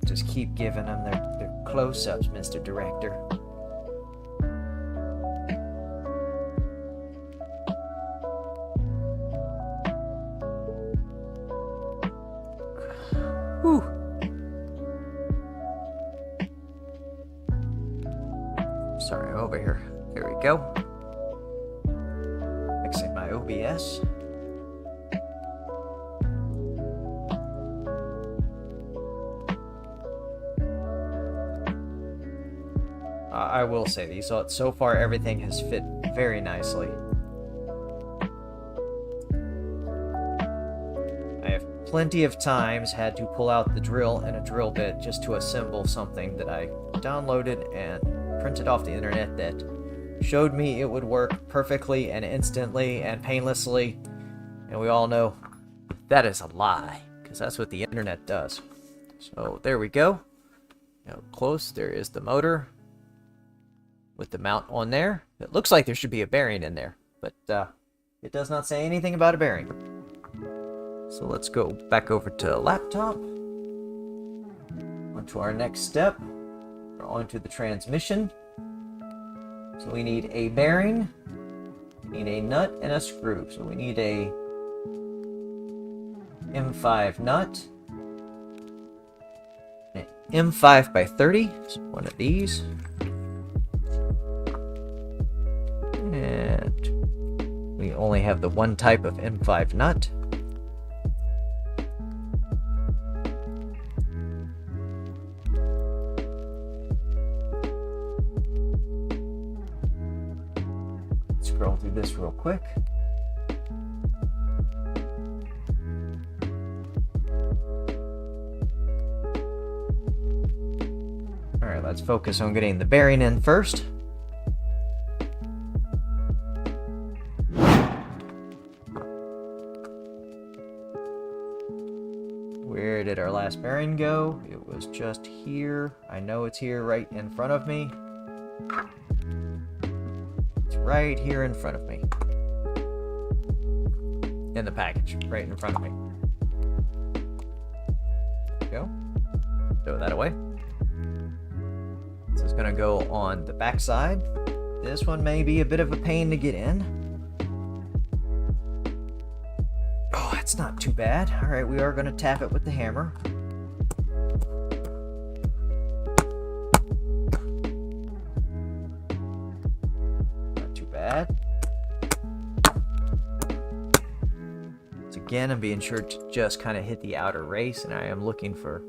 Just keep giving them their close-ups, Mr. Director. Whew. Sorry, over here. There we go. Fixing my OBS. I will say these, so far everything has fit very nicely. I have plenty of times had to pull out the drill and a drill bit just to assemble something that I downloaded and printed off the internet that showed me it would work perfectly and instantly and painlessly, and we all know that is a lie, because that's what the internet does. So there we go. Now close, there is the motor with the mount on there. It looks like there should be a bearing in there, but it does not say anything about a bearing. So let's go back over to laptop, onto our next step, or onto the transmission. So we need a bearing, we need a nut, and a screw. So we need a M5 nut, an M5x30, so one of these, only have the one type of M5 nut. Scroll through this real quick. Alright, let's focus on getting the bearing in first. Where did our last bearing go? It was just here. I know it's here right in front of me. It's right here in front of me. In the package, right in front of me. There we go. Throw that away. This is going to go on the back side. This one may be a bit of a pain to get in. Oh, that's not too bad. All right, we are going to tap it with the hammer. Not too bad. So again, I'm being sure to just kind of hit the outer race, and I am looking for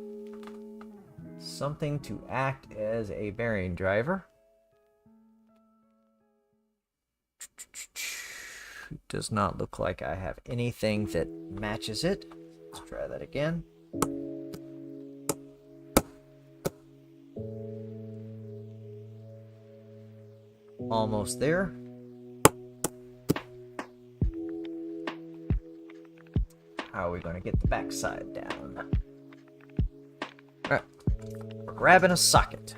something to act as a bearing driver. It does not look like I have anything that matches it. Let's try that again. Almost there. How are we going to get the backside down? Alright, we're grabbing a socket.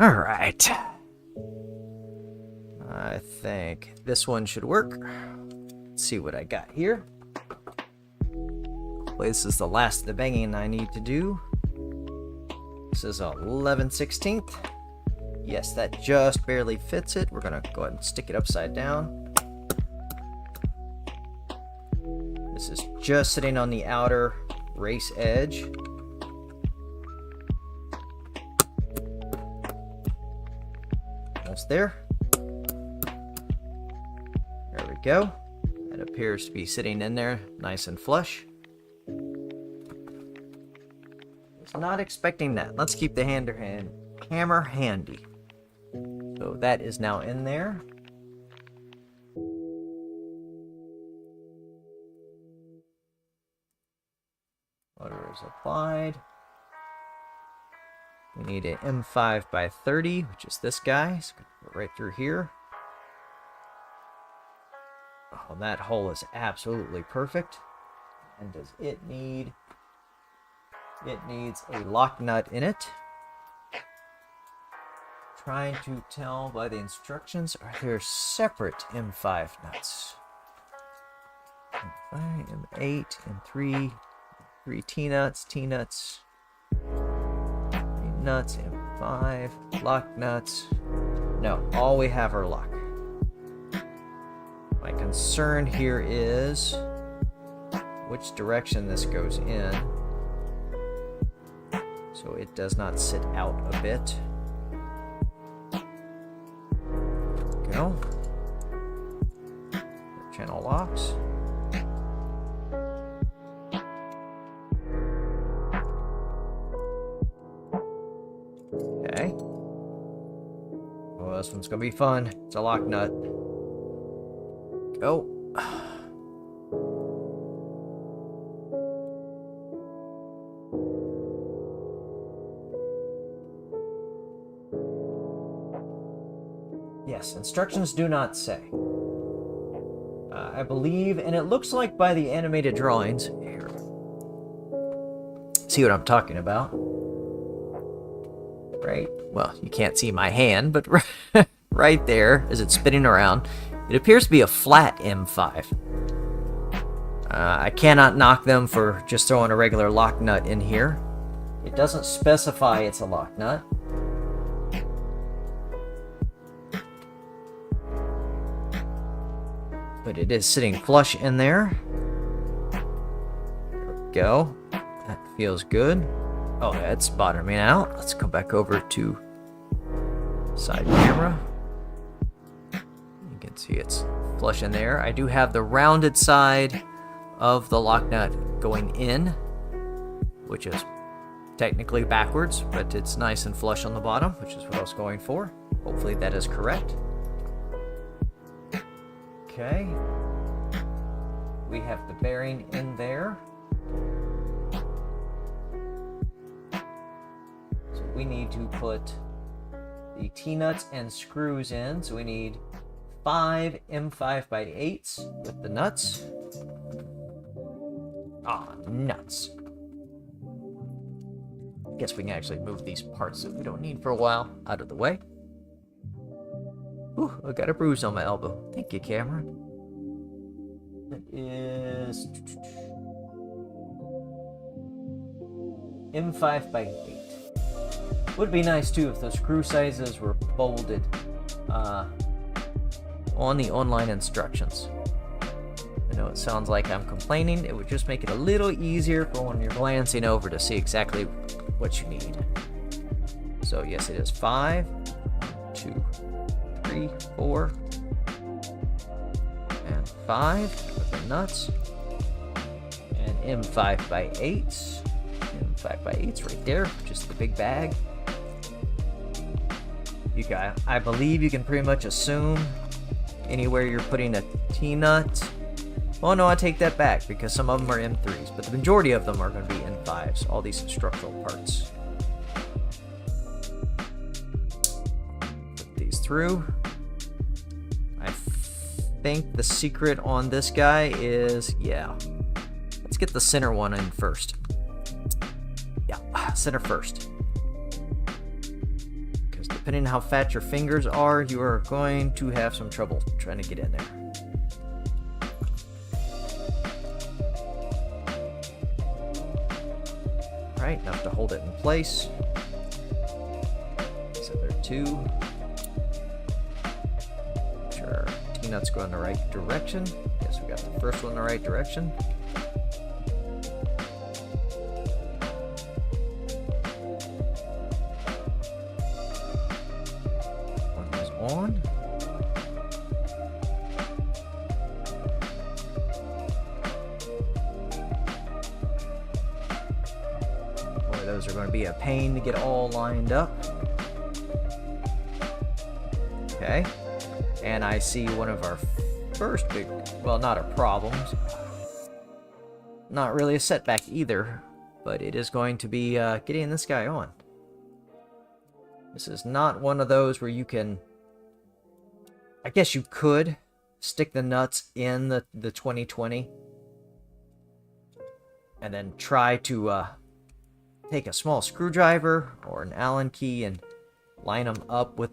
All right. I think this one should work. Let's see what I got here. Well, this is the last of the banging I need to do. This is 11/16. Yes, that just barely fits it. We're gonna go ahead and stick it upside down. This is just sitting on the outer race edge. Almost there. There we go. It appears to be sitting in there nice and flush. Was not expecting that. Let's keep the hammer handy. So that is now in there. Motor is applied. We need an M5 by 30, which is this guy. So go right through here. Oh, that hole is absolutely perfect. And does it need... It needs a lock nut in it. Trying to tell by the instructions, are there separate M5 nuts? M5, M8, M3, 3 T-nuts, T-nuts. Nuts, M5, lock nuts. No, all we have are lock. My concern here is which direction this goes in, so it does not sit out a bit. Go. Channel locks. Okay. Well, this one's gonna be fun. It's a lock nut. Go. Yes, instructions do not say. I believe, and it looks like by the animated drawings. Here. See what I'm talking about? right, well, you can't see my hand, but right there, as it's spinning around, it appears to be a flat M5. I cannot knock them for just throwing a regular lock nut in here. It doesn't specify it's a lock nut. But it is sitting flush in there. There we go. That feels good. Oh, that's bottoming out. Let's go back over to side camera. You can see it's flush in there. I do have the rounded side of the lock nut going in, which is technically backwards, but it's nice and flush on the bottom, which is what I was going for. Hopefully that is correct. Okay. We have the bearing in there. So we need to put the T-nuts and screws in. So we need 5 M5x8s with the nuts. Nuts. Guess we can actually move these parts that we don't need for a while out of the way. Ooh, I got a bruise on my elbow. Thank you, camera. That is M5x8. Would be nice too if the screw sizes were bolded on the online instructions. I know it sounds like I'm complaining. It would just make it a little easier for when you're glancing over to see exactly what you need. So yes, it is 5, 2, 3, 4, and 5 with the nuts, and M5x8s. M5x8s right there, just the big bag. I believe you can pretty much assume anywhere you're putting a T-nut. Well, no, I take that back because some of them are M3s, but the majority of them are going to be M5s, all these structural parts. Put these through. I think the secret on this guy is, let's get the center one in first. Yeah, center first. Because depending on how fat your fingers are, you are going to have some trouble trying to get in there. Right, enough to hold it in place. So there are 2. Make sure our T-nuts go in the right direction. Yes, we got the first one in the right direction. One is on. Those are going to be a pain to get all lined up. Okay. And I see one of our first big, well, not a problem. Not really a setback either, but it is going to be getting this guy on. This is not one of those where you can, I guess you could stick the nuts in the 2020 and then try to take a small screwdriver or an Allen key and line them up with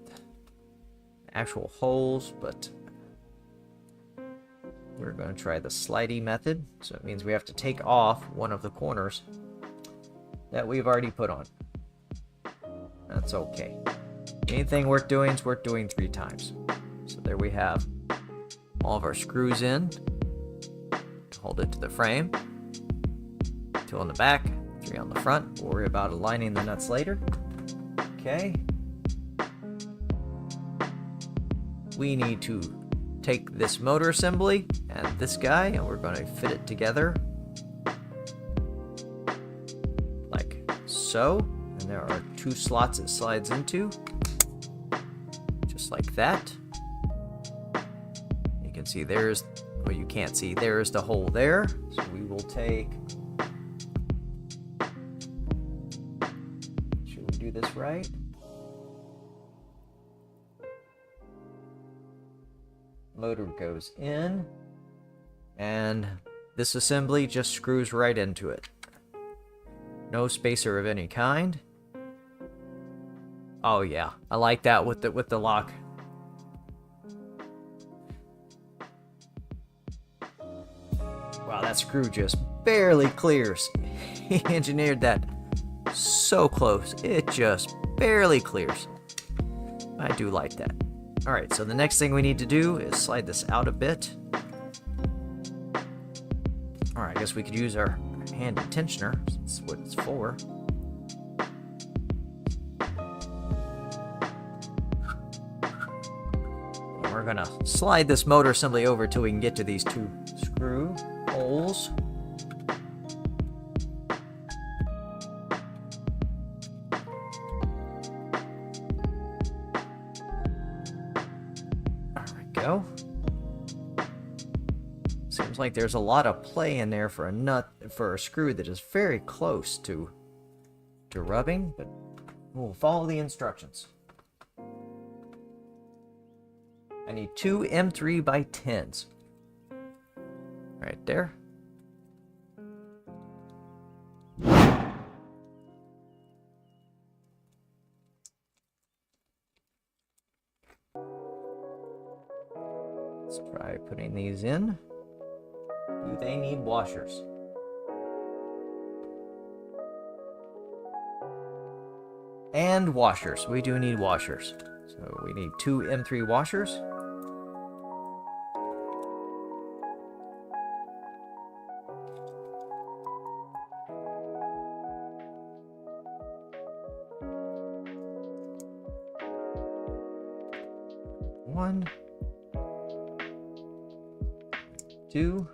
actual holes, but we're going to try the slidey method. So it means we have to take off one of the corners that we've already put on. That's okay. Anything worth doing is worth doing 3 times. So there we have all of our screws in. Hold it to the frame. 2 on the back. 3 on the front. We'll worry about aligning the nuts later. Okay. We need to take this motor assembly and this guy, and we're going to fit it together like so. And there are 2 slots it slides into, just like that. You can see there's, well, you can't see, there's the hole there. So we will take, this right. Motor goes in, and this assembly just screws right into it. No spacer of any kind. Oh yeah, I like that with the lock. Wow, that screw just barely clears. He engineered that so close. It just barely clears. I do like that. All right, so the next thing we need to do is slide this out a bit. All right, I guess we could use our hand tensioner. That's what it's for. And we're gonna slide this motor assembly over till we can get to these two screw holes. Go. Seems like there's a lot of play in there for a screw that is very close to rubbing, but we'll follow the instructions. I need two M3 by 10s. Right there. Let's try putting these in. Do they need washers? And washers. We do need washers. So we need two M3 washers. One. Two.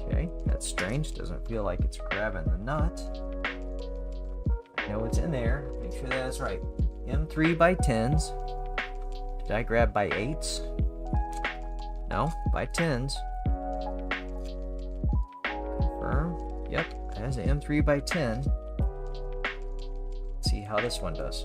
Okay, that's strange. Doesn't feel like it's grabbing the nut. I know it's in there. Make sure that's right. M3 by 10s. Did I grab by 8s? No, by 10s. Confirm. Yep, that's an M3 by 10. See how this one does.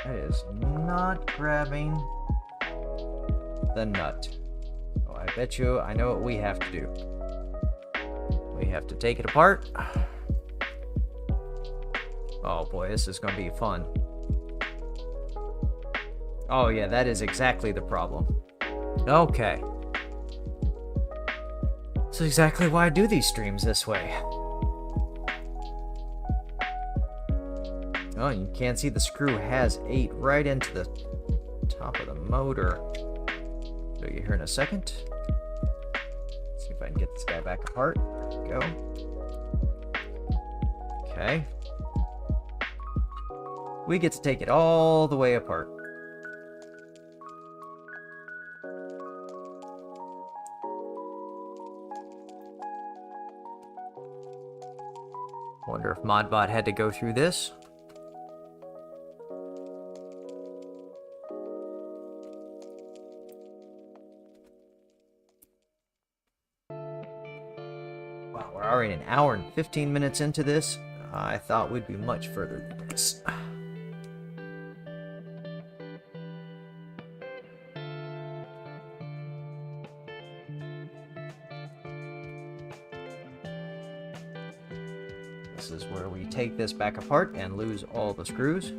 That is not grabbing the nut. Oh, I bet you I know what we have to do. We have to take it apart. Oh boy, this is going to be fun. Oh yeah, that is exactly the problem. Okay. That's exactly why I do these streams this way. Oh, you can't see the screw has 8 right into the top of the motor. Show you here in a second. See if I can get this guy back apart. Go. Okay. We get to take it all the way apart. Wonder if Modbot had to go through this. Wow, we're already an hour and 15 minutes into this. I thought we'd be much further than this. This is where we take this back apart and lose all the screws.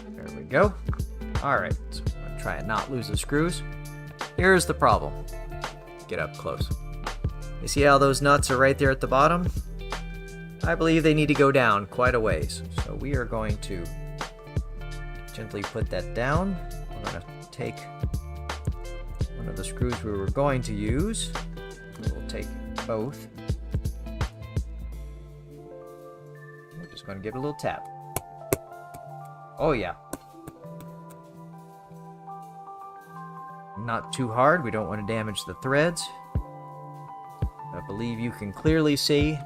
There we go. All right, so I'm gonna try and not lose the screws. Here's the problem. Get up close. You see how those nuts are right there at the bottom? I believe they need to go down quite a ways. So we are going to gently put that down. We're going to take one of the screws we were going to use. We'll take both. We're just going to give it a little tap. Oh yeah. Not too hard, we don't want to damage the threads. I believe you can clearly see.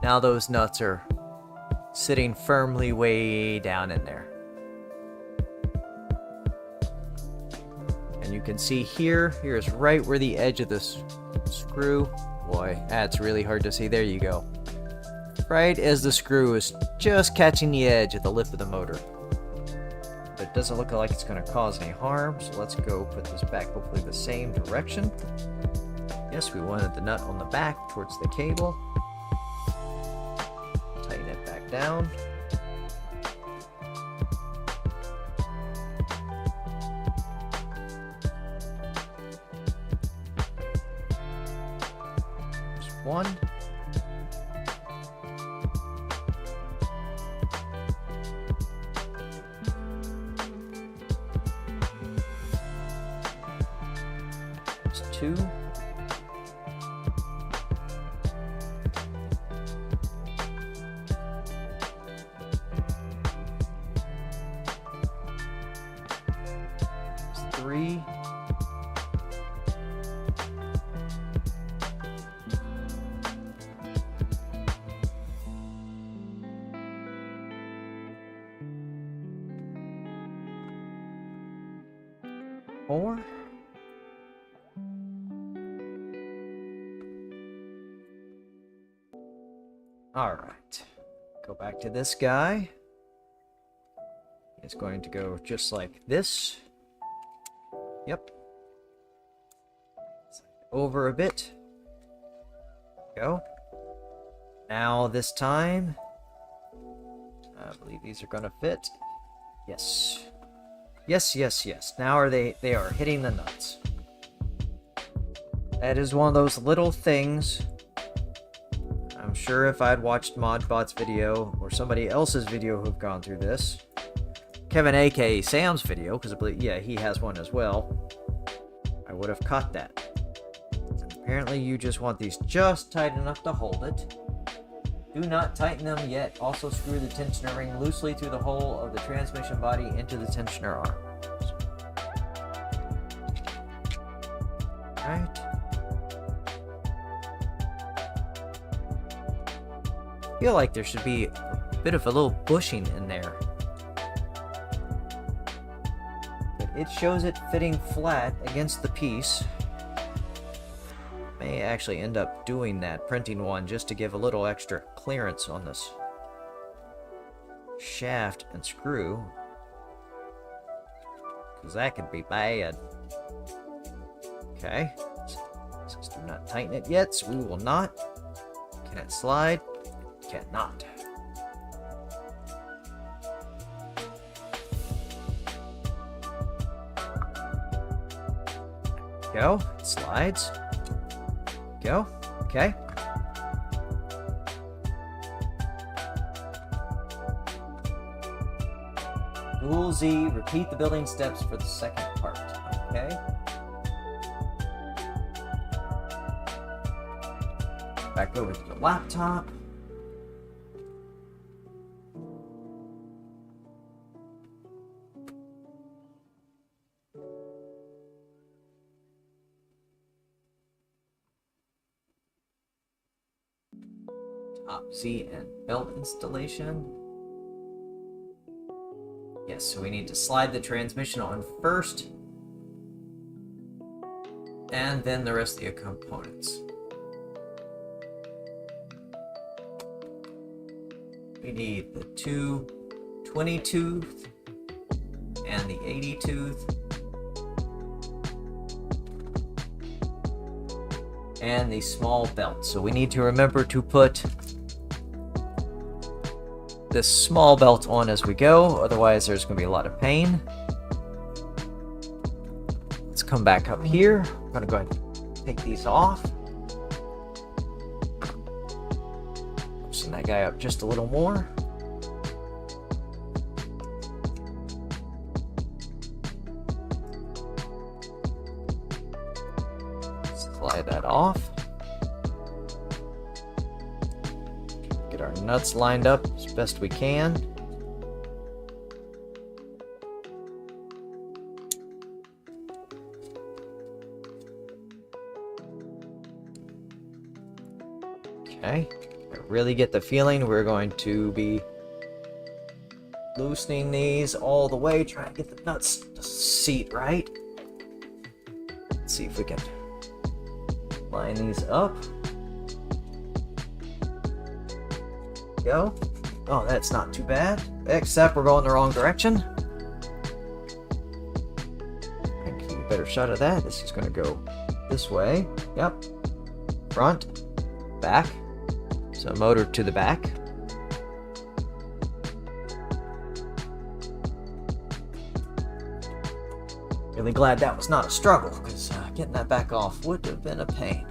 Now those nuts are sitting firmly way down in there. And you can see here is right where the edge of this screw, boy, that's really hard to see, there you go. Right as the screw is just catching the edge of the lip of the motor. But it doesn't look like it's going to cause any harm, so let's go put this back hopefully the same direction. Yes, we wanted the nut on the back towards the cable. Tighten it back down. There's one. There's two. Three. Four. All right. Go back to this guy. It's going to go just like this. Yep. Over a bit. Go. Now this time, I believe these are gonna fit. Yes. Yes, yes, yes. Now they are hitting the nuts. That is one of those little things. I'm sure if I'd watched ModBot's video or somebody else's video who've gone through this, KevinAkaSam's video, because I believe, yeah, he has one as well, I would have caught that. Apparently you just want these just tight enough to hold it. Do not tighten them yet. Also screw the tensioner ring loosely through the hole of the transmission body into the tensioner arm. Alright. I feel like there should be a bit of a little bushing in there. But it shows it fitting flat against the piece. May actually end up doing that, printing one just to give a little extra clearance on this shaft and screw, because that could be bad. Okay, says do not tighten it yet, so we will not. Can it slide? Cannot. Go, it slides. Go. Okay. Dual Z, repeat the building steps for the second part. Okay. Back over to the laptop. Top Z and belt installation. Yes, so we need to slide the transmission on first, and then the rest of the components. We need the two 20 tooth and the 80 tooth. And the small belt. So we need to remember to put this small belt on as we go, otherwise there's going to be a lot of pain. Let's come back up here. I'm going to go ahead and take these off. Loosen that guy up just a little more. Slide that off. Get our nuts lined up as best we can. Okay. I really get the feeling we're going to be loosening these all the way, trying to get the nuts to seat right. Let's see if we can line these up. Go. Oh, that's not too bad. Except we're going the wrong direction. I can get a better shot of that. This is going to go this way. Yep. Front. Back. So motor to the back. Really glad that was not a struggle, because getting that back off would have been a pain.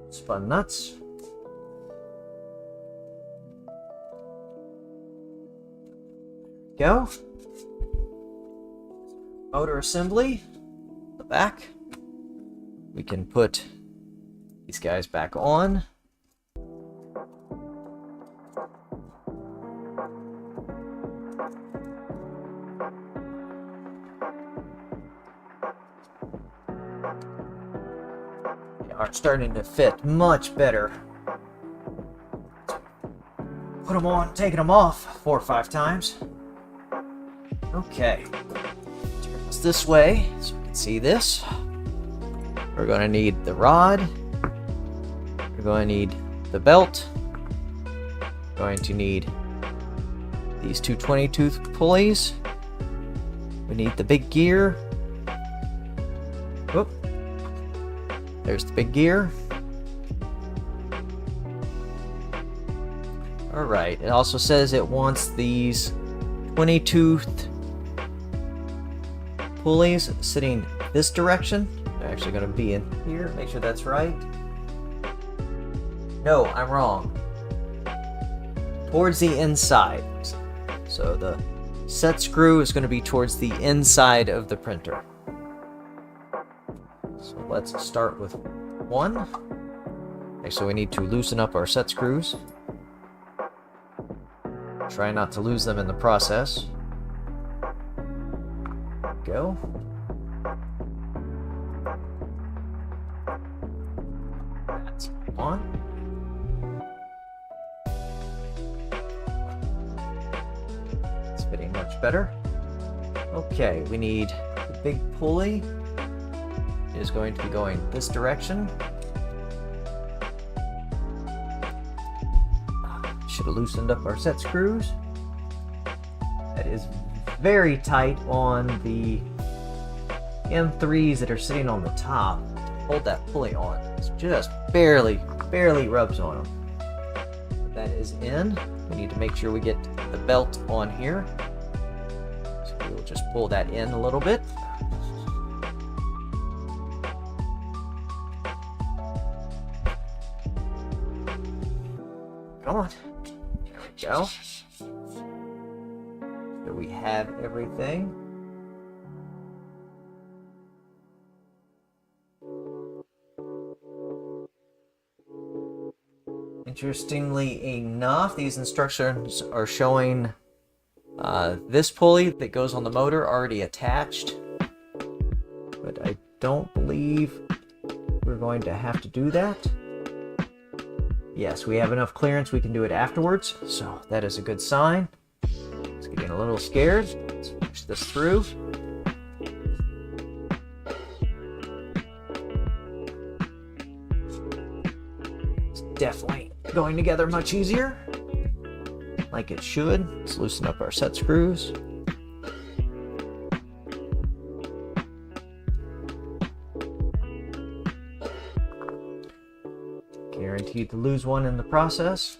Spun nuts. Go. Motor assembly. The back. We can put these guys back on. They are starting to fit much better. Put them on, taking them off 4 or 5 times. Okay. Turn this this way so we can see this. We're going to need the rod. We're going to need the belt. We're going to need these two 20-tooth pulleys. We need the big gear. Whoop. There's the big gear. Alright, it also says it wants these 20-tooth pulleys sitting this direction. They're actually going to be in here. Make sure that's right. No, I'm wrong. Towards the inside. So the set screw is going to be towards the inside of the printer. So let's start with one. Okay, so we need to loosen up our set screws. Try not to lose them in the process. Go. That's one. It's fitting much better. Okay, we need the big pulley. It is going to be going this direction. Should have loosened up our set screws. That is very tight on the M3s that are sitting on the top. Hold that pulley on. It's just barely rubs on them. That is in. We need to make sure we get the belt on here. So we'll just pull that in a little bit. Come on. There we go. So we have everything. Interestingly enough, these instructions are showing this pulley that goes on the motor already attached. But I don't believe we're going to have to do that. Yes, we have enough clearance, we can do it afterwards, so that is a good sign. It's getting a little scared. Let's push this through. It's definitely going together much easier, like it should. Let's loosen up our set screws. Guaranteed to lose one in the process.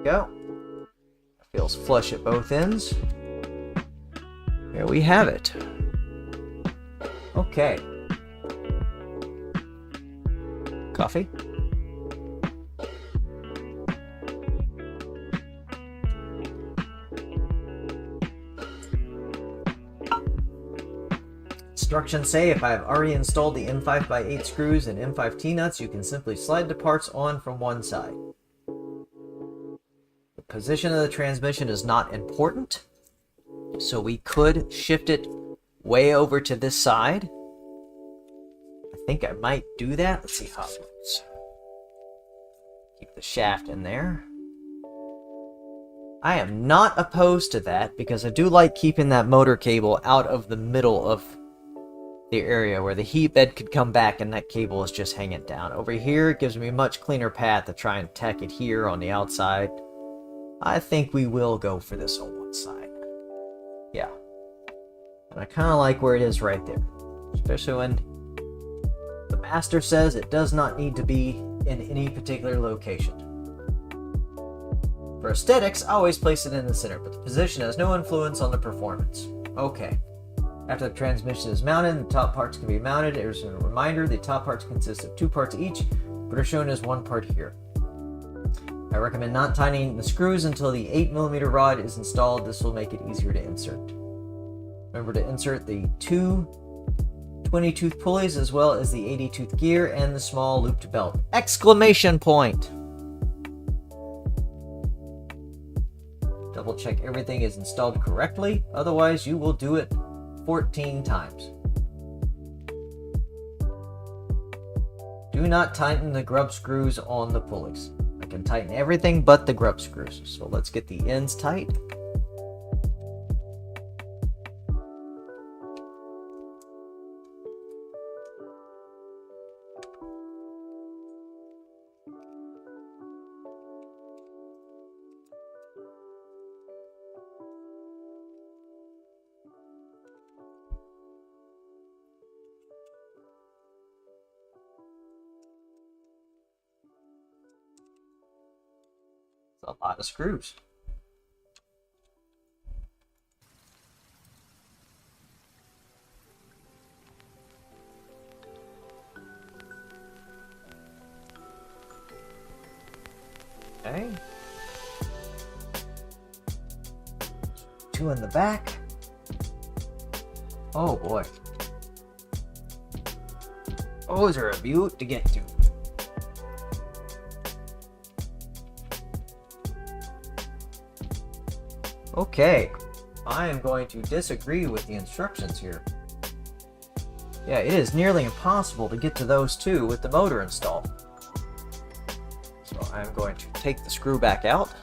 Go. Feels flush at both ends. There we have it. Okay. Coffee. Instructions say if I have already installed the M5x8 screws and M5 T-nuts, you can simply slide the parts on from one side. The position of the transmission is not important, so we could shift it way over to this side. I think I might do that. Let's see how it looks. Keep the shaft in there. I am not opposed to that because I do like keeping that motor cable out of the middle of the area where the heat bed could come back and that cable is just hanging down. Over here, it gives me a much cleaner path to try and tack it here on the outside. I think we will go for this on one side. Yeah. And I kind of like where it is right there. Especially when the master says it does not need to be in any particular location. For aesthetics, I always place it in the center, but the position has no influence on the performance. Okay. After the transmission is mounted, the top parts can be mounted. As a reminder, the top parts consist of 2 parts each, but are shown as 1 part here. I recommend not tightening the screws until the 8mm rod is installed. This will make it easier to insert. Remember to insert the 2 20-tooth pulleys as well as the 80-tooth gear and the small looped belt! Exclamation point! Double check everything is installed correctly, otherwise you will do it 14 times. Do not tighten the grub screws on the pulleys. I can tighten everything but the grub screws. So let's get the ends tight. A lot of screws. Okay. 2 in the back. Oh boy. Oh, is there a beaut to get to? Okay, I am going to disagree with the instructions here. Yeah, it is nearly impossible to get to those 2 with the motor installed. So I'm going to take the screw back out.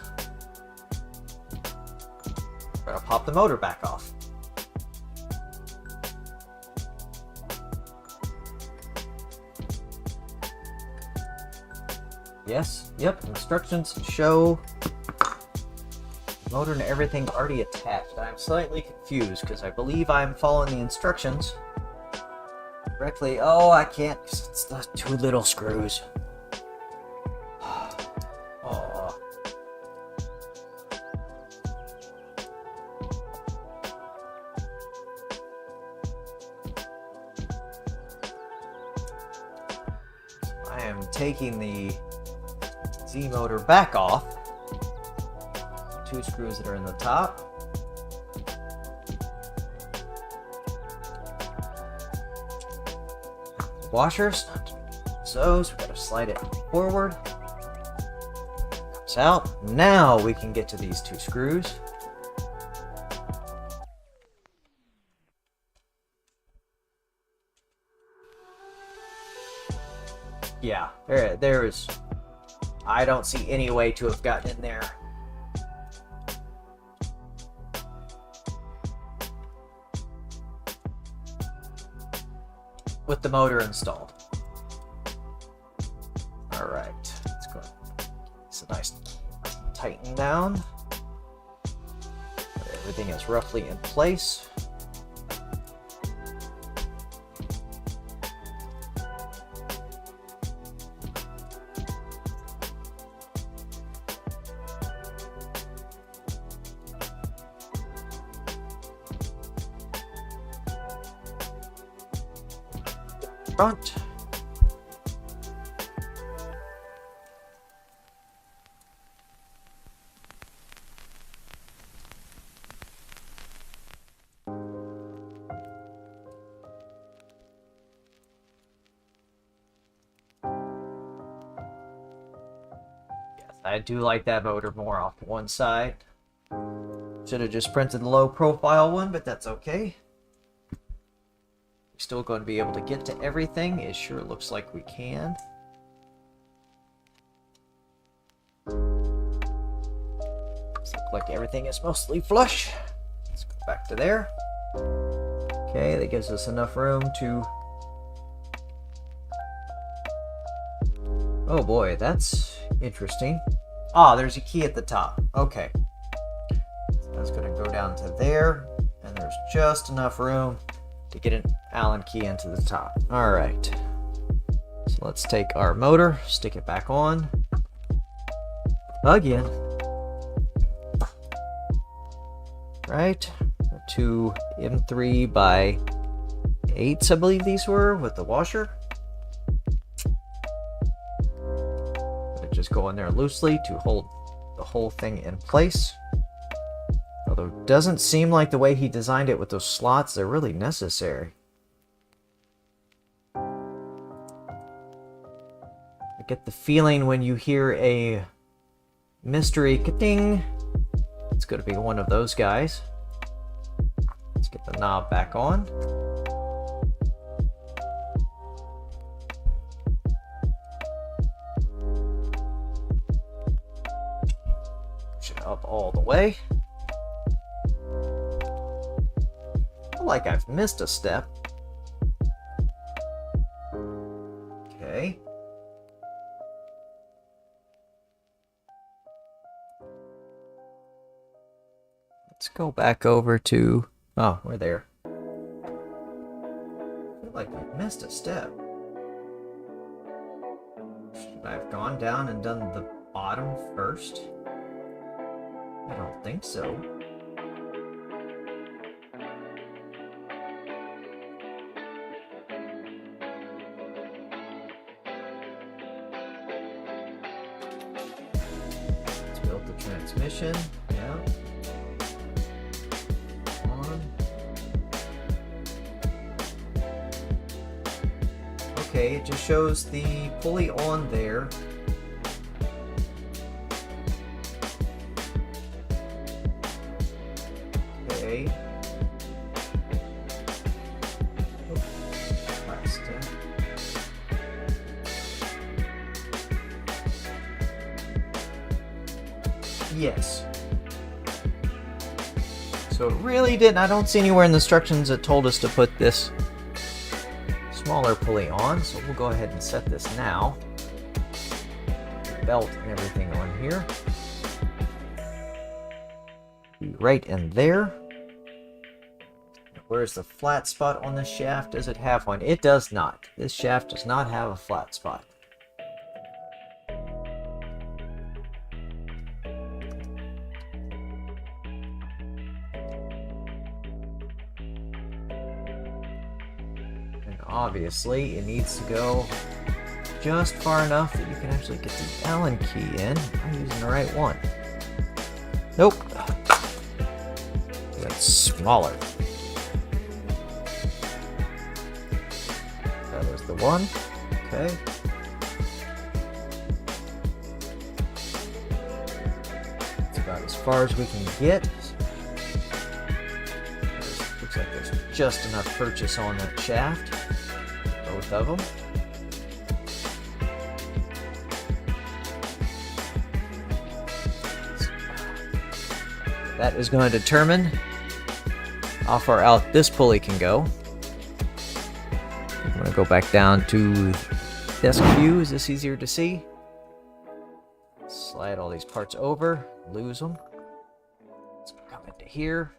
I'm going to pop the motor back off. Yes, yep, instructions show motor and everything already attached. I'm slightly confused because I believe I'm following the instructions correctly. Oh, I can't because it's the 2 little screws. Oh. I am taking the Z motor back off. 2 screws that are in the top. Washers, so we gotta slide it forward. Comes out. Now we can get to these 2 screws. Yeah, there is. I don't see any way to have gotten in there. With the motor installed. Alright, let's go. It's a nice tighten down. Everything is roughly in place. Front. I do like that motor more off to one side. Should have just printed the low profile one, but that's okay. We're still going to be able to get to everything. It sure looks like we can. Looks like everything is mostly flush. Let's go back to there. Okay, that gives us enough room to... Oh boy, that's interesting. Ah, there's a key at the top. Okay. So that's going to go down to there, and there's just enough room to get an Allen key into the top. All right. So let's take our motor, stick it back on. Again. Right. 2 M3 by 8s, I believe these were, with the washer. Just go in there loosely to hold the whole thing in place. Although it doesn't seem like the way he designed it with those slots, they're really necessary. I get the feeling when you hear a mystery ka-ding, it's going to be one of those guys. Let's get the knob back on. Up all the way. I feel like I've missed a step. Okay. Let's go back over to... Oh, we're there. I feel like I've missed a step. Should I have gone down and done the bottom first? I don't think so. Let's build the transmission. Yeah. On. Okay, it just shows the pulley on there. Yes. So it really didn't. I don't see anywhere in the instructions that told us to put this smaller pulley on. So we'll go ahead and set this now. Belt and everything on here. Be right in there. Where's the flat spot on this shaft? Does it have one? It does not. This shaft does not have a flat spot. Obviously, it needs to go just far enough that you can actually get the Allen key in. I'm using the right one. Nope. That's smaller. That is the one. Okay. That's about as far as we can get. Looks like there's just enough purchase on that shaft. Both of them. That is going to determine how far out this pulley can go. I'm going to go back down to desk view. Is this easier to see? Slide all these parts over, lose them. Let's come into here.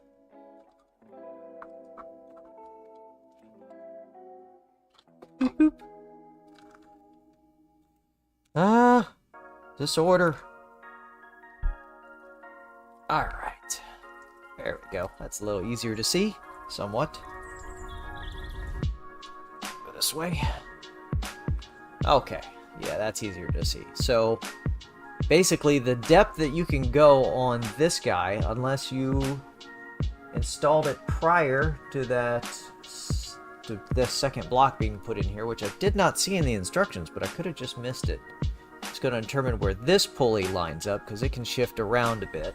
Boop, boop. Disorder. Alright. There we go. That's a little easier to see, somewhat. Go this way. Okay. Yeah, that's easier to see. So, basically, the depth that you can go on this guy, unless you installed it prior to that... to the second block being put in here, which I did not see in the instructions, but I could have just missed it. It's going to determine where this pulley lines up because it can shift around a bit.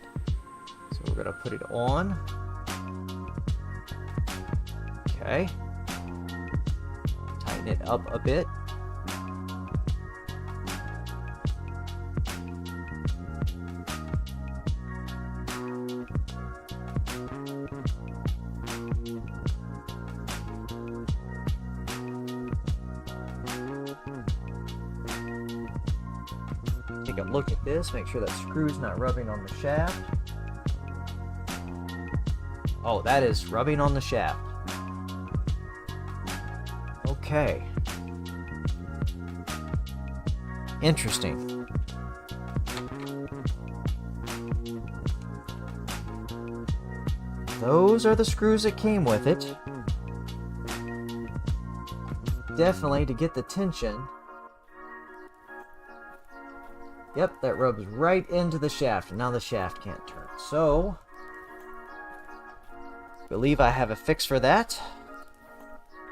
So we're going to put it on. Okay. Tighten it up a bit. Take a look at this, make sure that screw's not rubbing on the shaft. Oh, that is rubbing on the shaft. Okay. Interesting. Those are the screws that came with it. Definitely to get the tension. Yep, that rubs right into the shaft, and now the shaft can't turn. So, I believe I have a fix for that.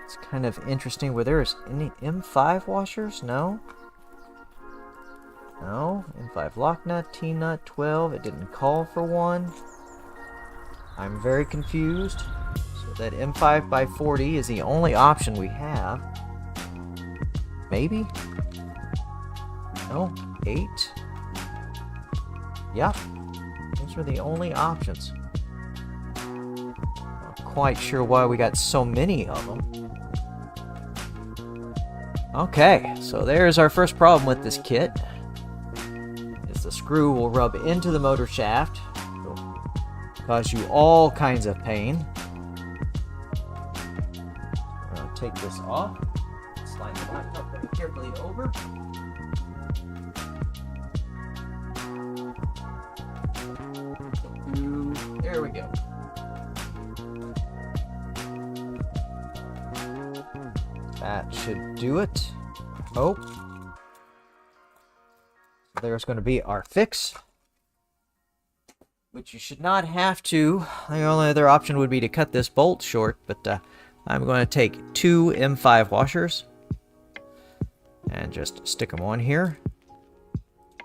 It's kind of interesting. Were there any M5 washers? No. No. M5 lock nut, T-nut, 12. It didn't call for one. I'm very confused. So that M5 by 40 is the only option we have. Maybe? No. 8. Yeah. Those are the only options. Not quite sure why we got so many of them. Okay, so there's our first problem with this kit. Is the screw will rub into the motor shaft. It'll cause you all kinds of pain. I'm going to take this off. Slide the laptop very carefully over. There we go. That should do it. Oh. There's going to be our fix. Which you should not have to. The only other option would be to cut this bolt short, but I'm going to take 2 M5 washers and just stick them on here.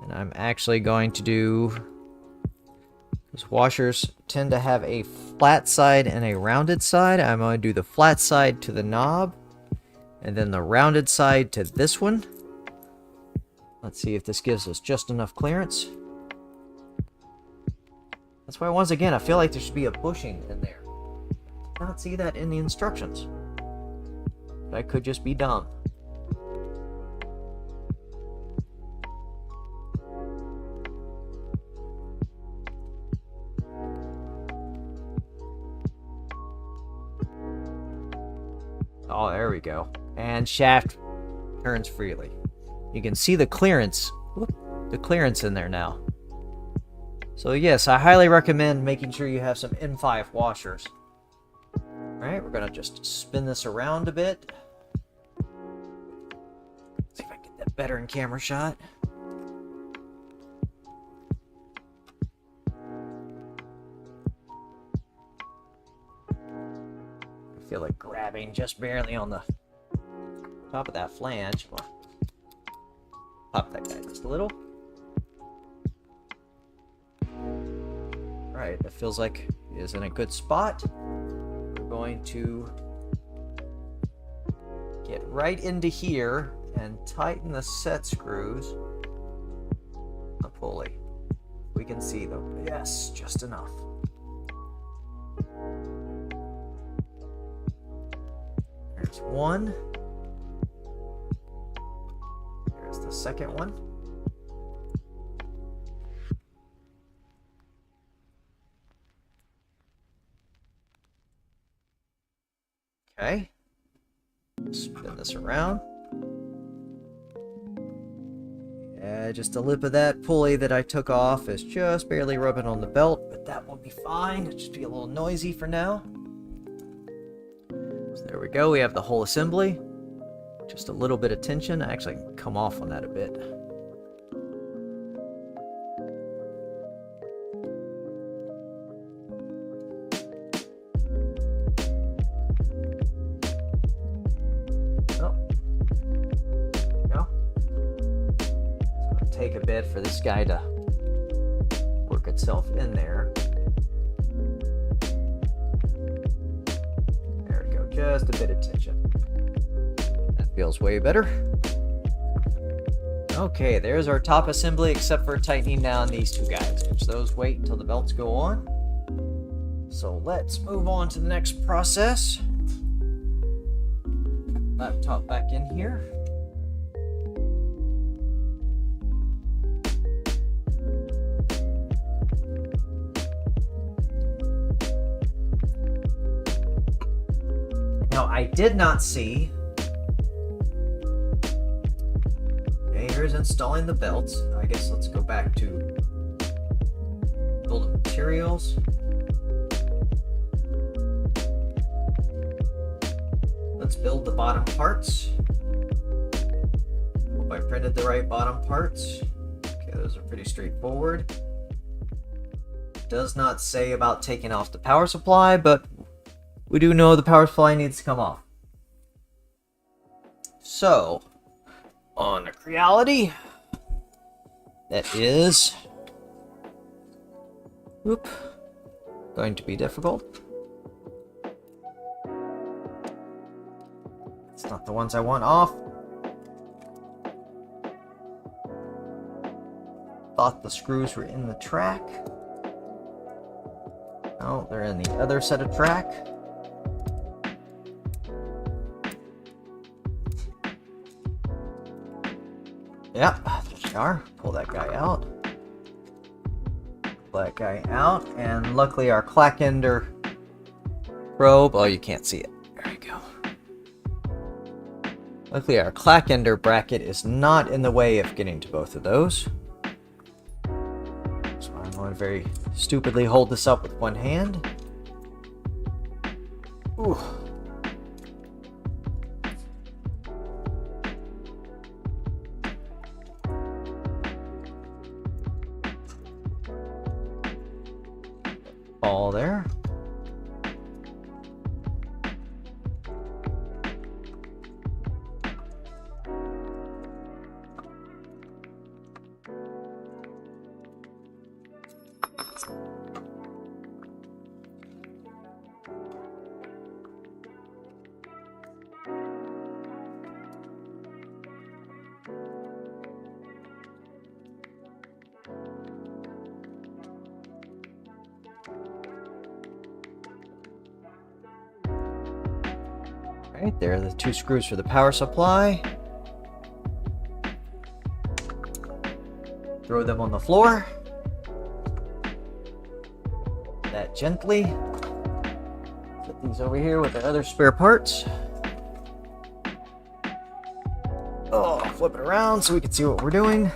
And I'm actually going to do... Those washers tend to have a flat side and a rounded side. I'm going to do the flat side to the knob, and then the rounded side to this one. Let's see if this gives us just enough clearance. That's why, once again, I feel like there should be a bushing in there. I did not see that in the instructions. But I could just be dumb. Oh, there we go. And shaft turns freely. You can see the clearance. Whoop, the clearance in there now. So yes, I highly recommend making sure you have some M5 washers. Alright, we're going to just spin this around a bit. See if I can get that better in camera shot. I feel like grabbing just barely on the top of that flange. Well, pop that guy just a little. Alright, that feels like it is in a good spot. We're going to get right into here and tighten the set screws. The pulley. We can see them. Yes, just enough. There's one. There's the second one. Okay. Spin this around. Yeah, just the lip of that pulley that I took off is just barely rubbing on the belt, but that will be fine. It'll just be a little noisy for now. So there we go. We have the whole assembly. Just a little bit of tension. I actually can come off on that a bit. take a bit for this guy to work itself in there. There we go, just a bit of tension. That feels way better. Okay, there's our top assembly, except for tightening down these two guys, which those wait until the belts go on. So let's move on to the next process. Laptop back in here. Now, I did not see. Okay, here's installing the belts. I guess let's go back to building materials. Let's build the bottom parts. Hope I printed the right bottom parts. Okay, those are pretty straightforward. Does not say about taking off the power supply, but we do know the power supply needs to come off. So, on the reality, that is going to be difficult. It's not the ones I want off. Thought the screws were in the track. No, they're in the other set of track. Yep, there they are. Pull that guy out. Pull that guy out, and luckily our clack ender probe. Oh, you can't see it. There you go. Luckily our clack ender bracket is not in the way of getting to both of those. So I'm going to very stupidly hold this up with one hand. Ooh. All there. Right, there are the two screws for the power supply. Throw them on the floor. That gently. Put these over here with the other spare parts. Oh, flip it around so we can see what we're doing.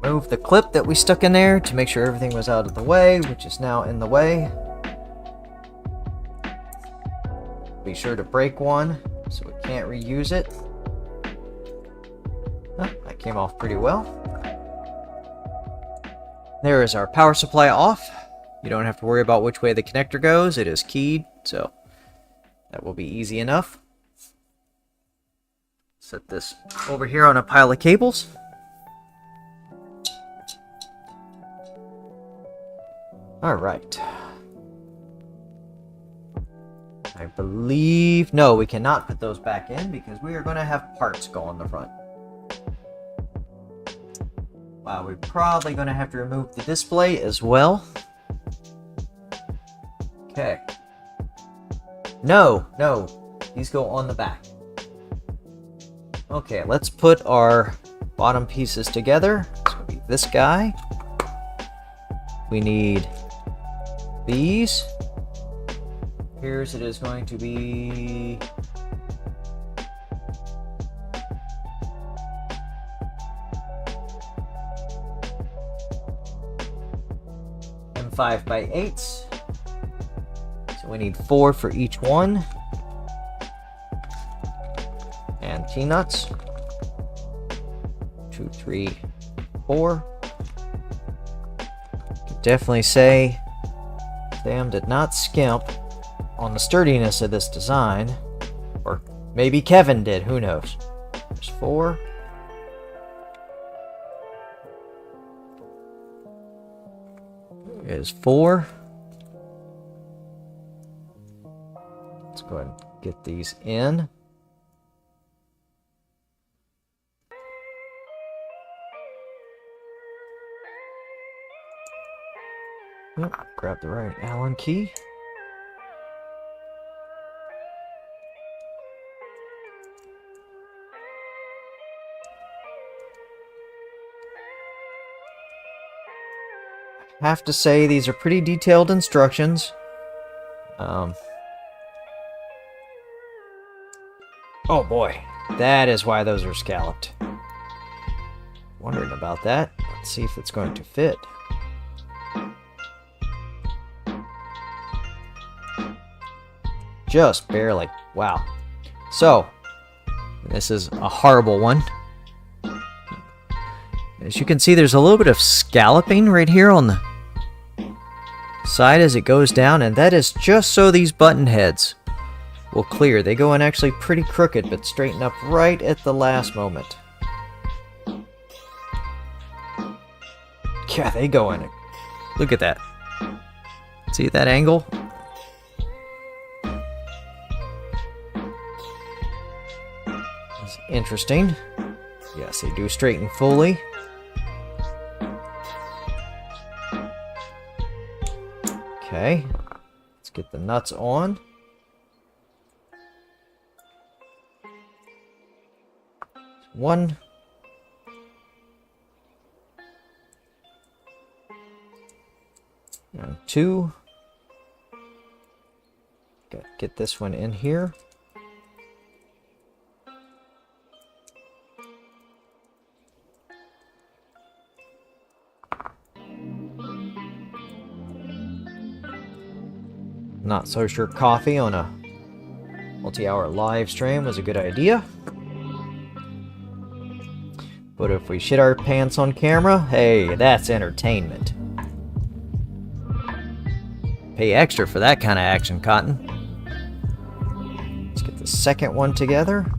Move the clip that we stuck in there to make sure everything was out of the way, which is now in the way. Be sure to break one so we can't reuse it. Oh, that came off pretty well. There is our power supply off. You don't have to worry about which way the connector goes. It is keyed, so that will be easy enough. Set this over here on a pile of cables. All right. I believe... No, we cannot put those back in because we are going to have parts go on the front. Wow, we're probably going to have to remove the display as well. Okay. No, these go on the back. Okay, let's put our bottom pieces together. It's going to be this guy. We need these. Here's it is going to be M5 by 8s. So we need 4 for each one. And T-nuts. 2, 3, 4. Can definitely say Sam did not skimp on the sturdiness of this design. Or maybe Kevin did, who knows. There's 4. is 4. Let's go ahead and get these in. Yep, grab the right Allen key. Have to say these are pretty detailed instructions. Oh boy, that is why those are scalloped. Wondering about that. Let's see if it's going to fit. Just barely. Wow. So, this is a horrible one. As you can see, there's a little bit of scalloping right here on the side as it goes down, and that is just so these button heads will clear. They go in actually pretty crooked, but straighten up right at the last moment. Yeah, they go in. Look at that. See that angle? It's interesting. Yes, they do straighten fully. Okay, let's get the nuts on. One. And 2. Get this one in here. Not so sure coffee on a multi-hour live stream was a good idea. But if we shit our pants on camera, hey, that's entertainment. Pay extra for that kind of action, Cotton. Let's get the second one together.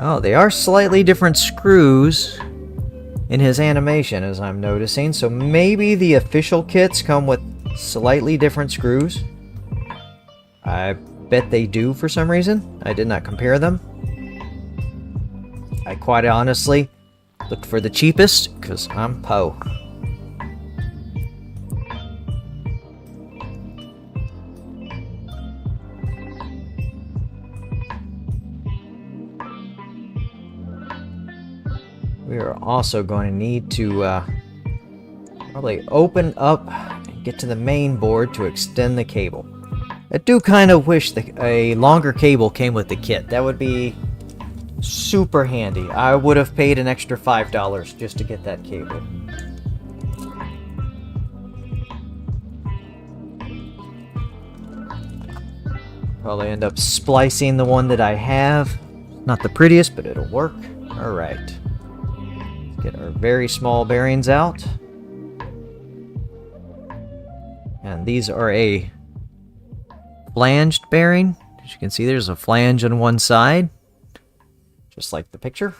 Oh, they are slightly different screws in his animation, as I'm noticing. So maybe the official kits come with slightly different screws. I bet they do for some reason. I did not compare them. I quite honestly looked for the cheapest, because I'm po. We are also going to need to probably open up and get to the main board to extend the cable. I do kind of wish a longer cable came with the kit. That would be super handy. I would have paid an extra $5 just to get that cable. Probably end up splicing the one that I have. Not the prettiest, but it'll work. Alright. Get our very small bearings out. And these are a flanged bearing. As you can see, there's a flange on one side, just like the picture,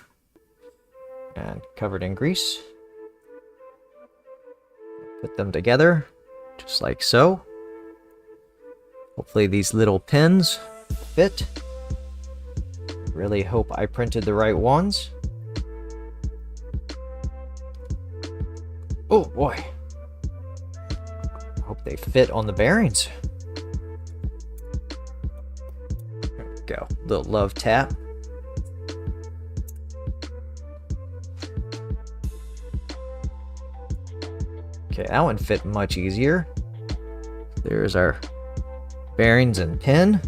and covered in grease. Put them together, just like so. Hopefully these little pins fit. Really hope I printed the right ones. Oh boy. I hope they fit on the bearings. There we go. Little love tap. Okay, that one fit much easier. There's our bearings and pin.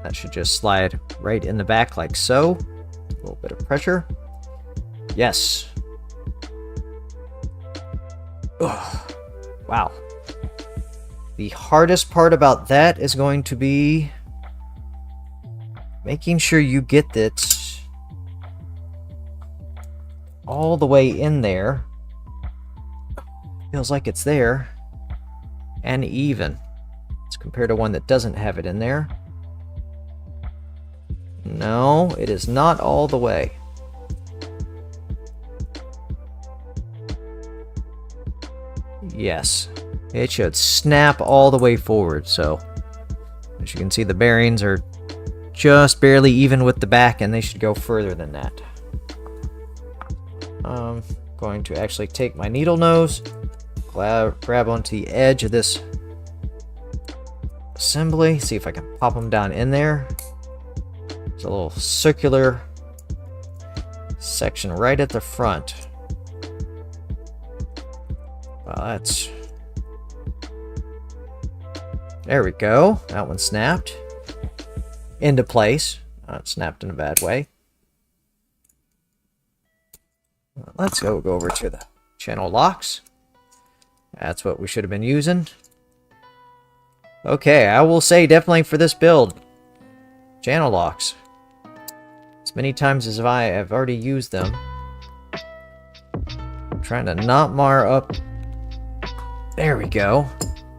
That should just slide right in the back like so. A little bit of pressure. Yes. Ugh. Wow. The hardest part about that is going to be making sure you get it all the way in there. Feels like it's there. And even. Let's compare to one that doesn't have it in there. No, it is not all the way. Yes, it should snap all the way forward. So, as you can see, the bearings are just barely even with the back, and they should go further than that. I'm going to actually take my needle nose, grab onto the edge of this assembly, see if I can pop them down in there. There's a little circular section right at the front. Well, that's... There we go. That one snapped into place. It snapped in a bad way. Let's go over to the channel locks. That's what we should have been using. Okay, I will say definitely for this build, channel locks. As many times as I have already used them. I'm trying to not mar up. There we go.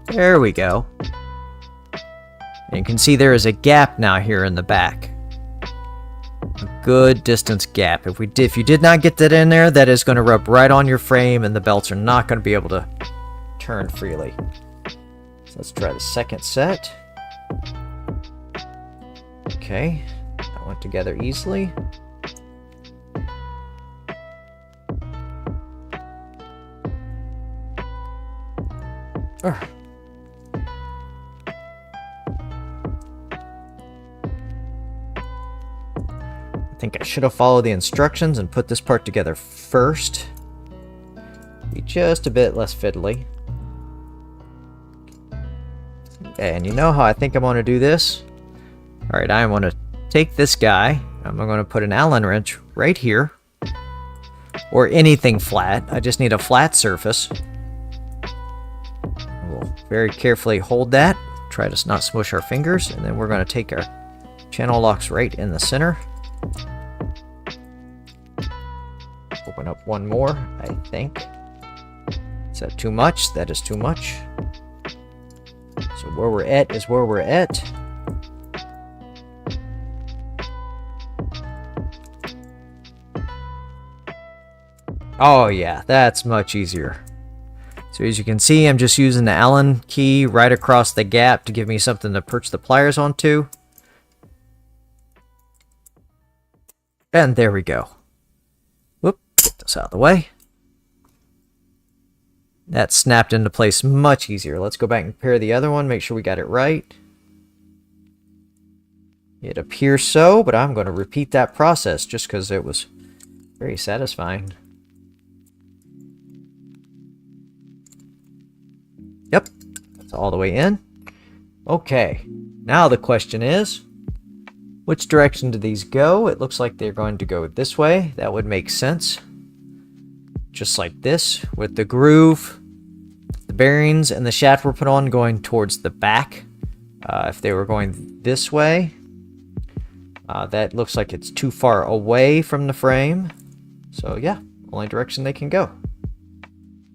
There we go. And you can see there is a gap now here in the back. A good distance gap. If you did not get that in there, that is going to rub right on your frame, and the belts are not going to be able to turn freely. So let's try the second set. Okay, that went together easily. I think I should have followed the instructions and put this part together first. Be just a bit less fiddly. And you know how I think I'm going to do this? Alright, I want to take this guy. I'm going to put an Allen wrench right here. Or anything flat. I just need a flat surface. We'll very carefully hold that. Try to not smush our fingers. And then we're going to take our channel locks right in the center. Open up one more, I think. Is that too much? That is too much. So where we're at is where we're at. Oh yeah, that's much easier. So as you can see, I'm just using the Allen key right across the gap to give me something to perch the pliers onto. And there we go. Whoop, get this out of the way. That snapped into place much easier. Let's go back and compare the other one, make sure we got it right. It appears so, but I'm going to repeat that process just because it was very satisfying. Yep, that's all the way in. Okay, now the question is, which direction do these go? It looks like they're going to go this way. That would make sense. Just like this, with the groove, the bearings, and the shaft were put on going towards the back. If they were going this way, that looks like it's too far away from the frame. So yeah, only direction they can go.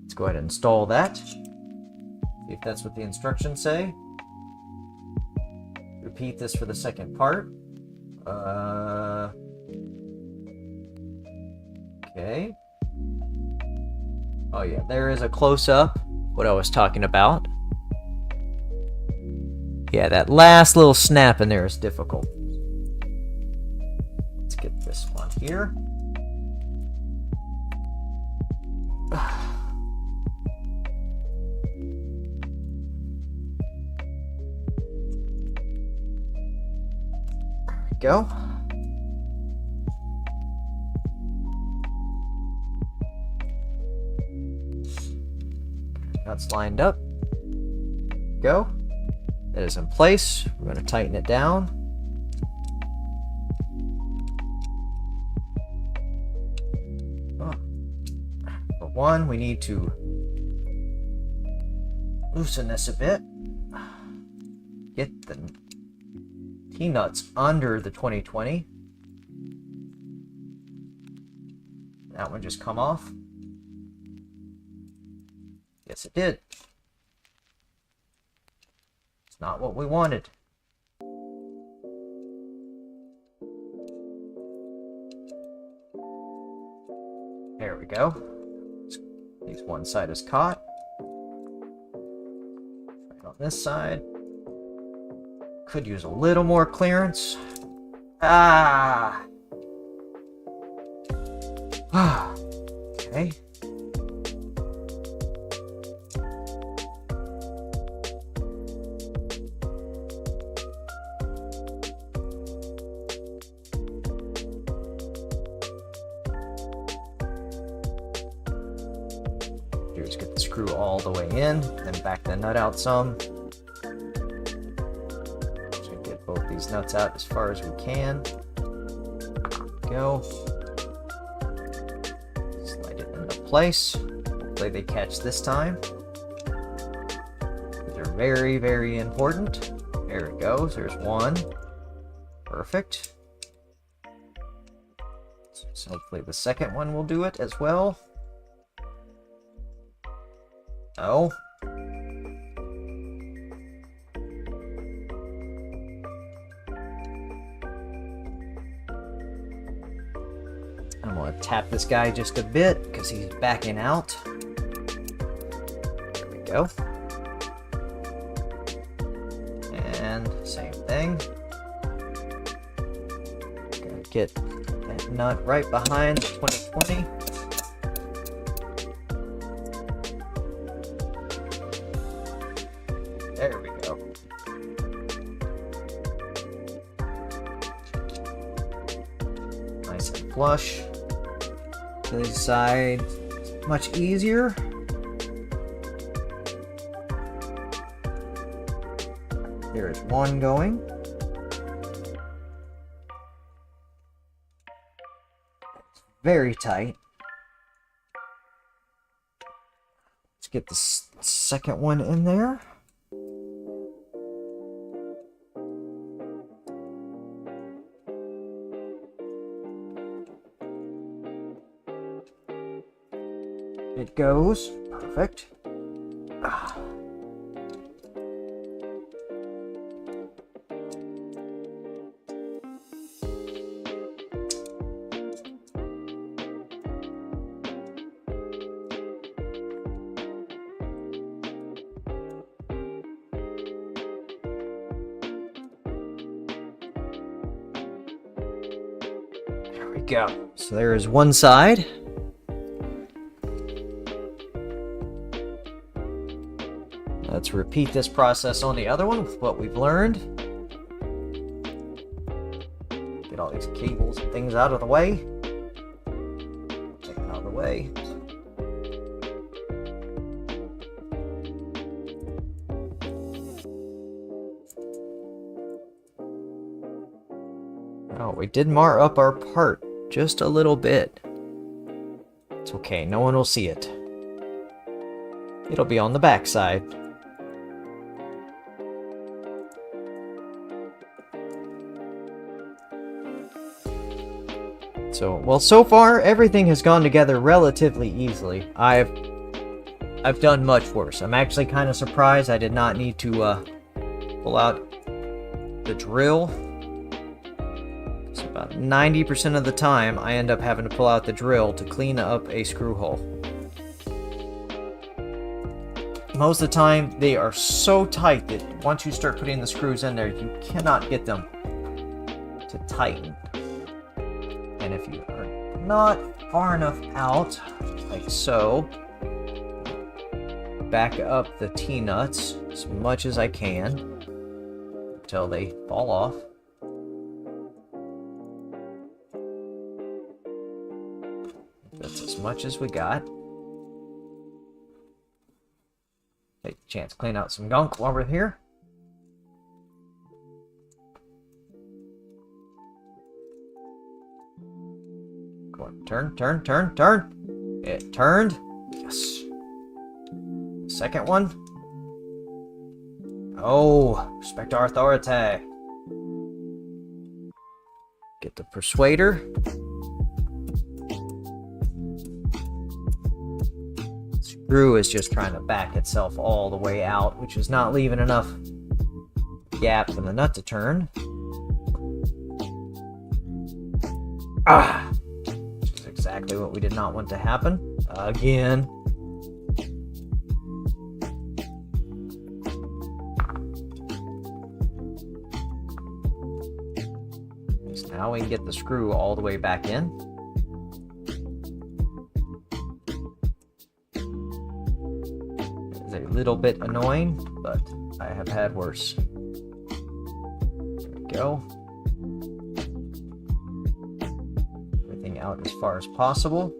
Let's go ahead and install that. See if that's what the instructions say. Repeat this for the second part. Okay. Oh yeah, there is a close-up, what I was talking about. Yeah, that last little snap in there is difficult. Let's get this one here. There we go. Nuts lined up. Go. That is in place. We're going to tighten it down. For one, we need to loosen this a bit. Get the T-nuts under the 2020. that one just come off? Yes, it did. It's not what we wanted. There we go. At least one side is caught. Right on this side. Could use a little more clearance. Ah! Okay. Just get the screw all the way in, then back the nut out some. So get both these nuts out as far as we can. Go. Slide it into place. Hopefully they catch this time. They're very, very important. There it goes. There's one. Perfect. So hopefully the second one will do it as well. Oh. I'm going to tap this guy just a bit because he's backing out. There we go. And same thing. Gonna get that nut right behind the 2020. There we go. Nice and flush. This side, much easier. There is one going. It's very tight. Let's get the second one in there. It goes. Perfect. There we go. So there is one side. Let's repeat this process on the other one with what we've learned. Get all these cables and things out of the way. Take them out of the way. Oh, we did mar up our part just a little bit. It's okay, no one will see it. It'll be on the back side. So far everything has gone together relatively easily. I've done much worse. I'm actually kind of surprised I did not need to pull out the drill. So about 90% of the time I end up having to pull out the drill to clean up a screw hole. Most of the time they are so tight that once you start putting the screws in there, you cannot get them to tighten. And if you are not far enough out, like so, back up the T-nuts as much as I can until they fall off. That's as much as we got. Take a chance to clean out some gunk while we're here. Go on, turn, turn, turn, turn. It turned. Yes. Second one. Oh, respect our authority. Get the persuader. screw is just trying to back itself all the way out, which is not leaving enough gap for the nut to turn. Which is exactly what we did not want to happen. Again. So now we can get the screw all the way back in. It's a little bit annoying, but I have had worse. There we go. Everything out as far as possible.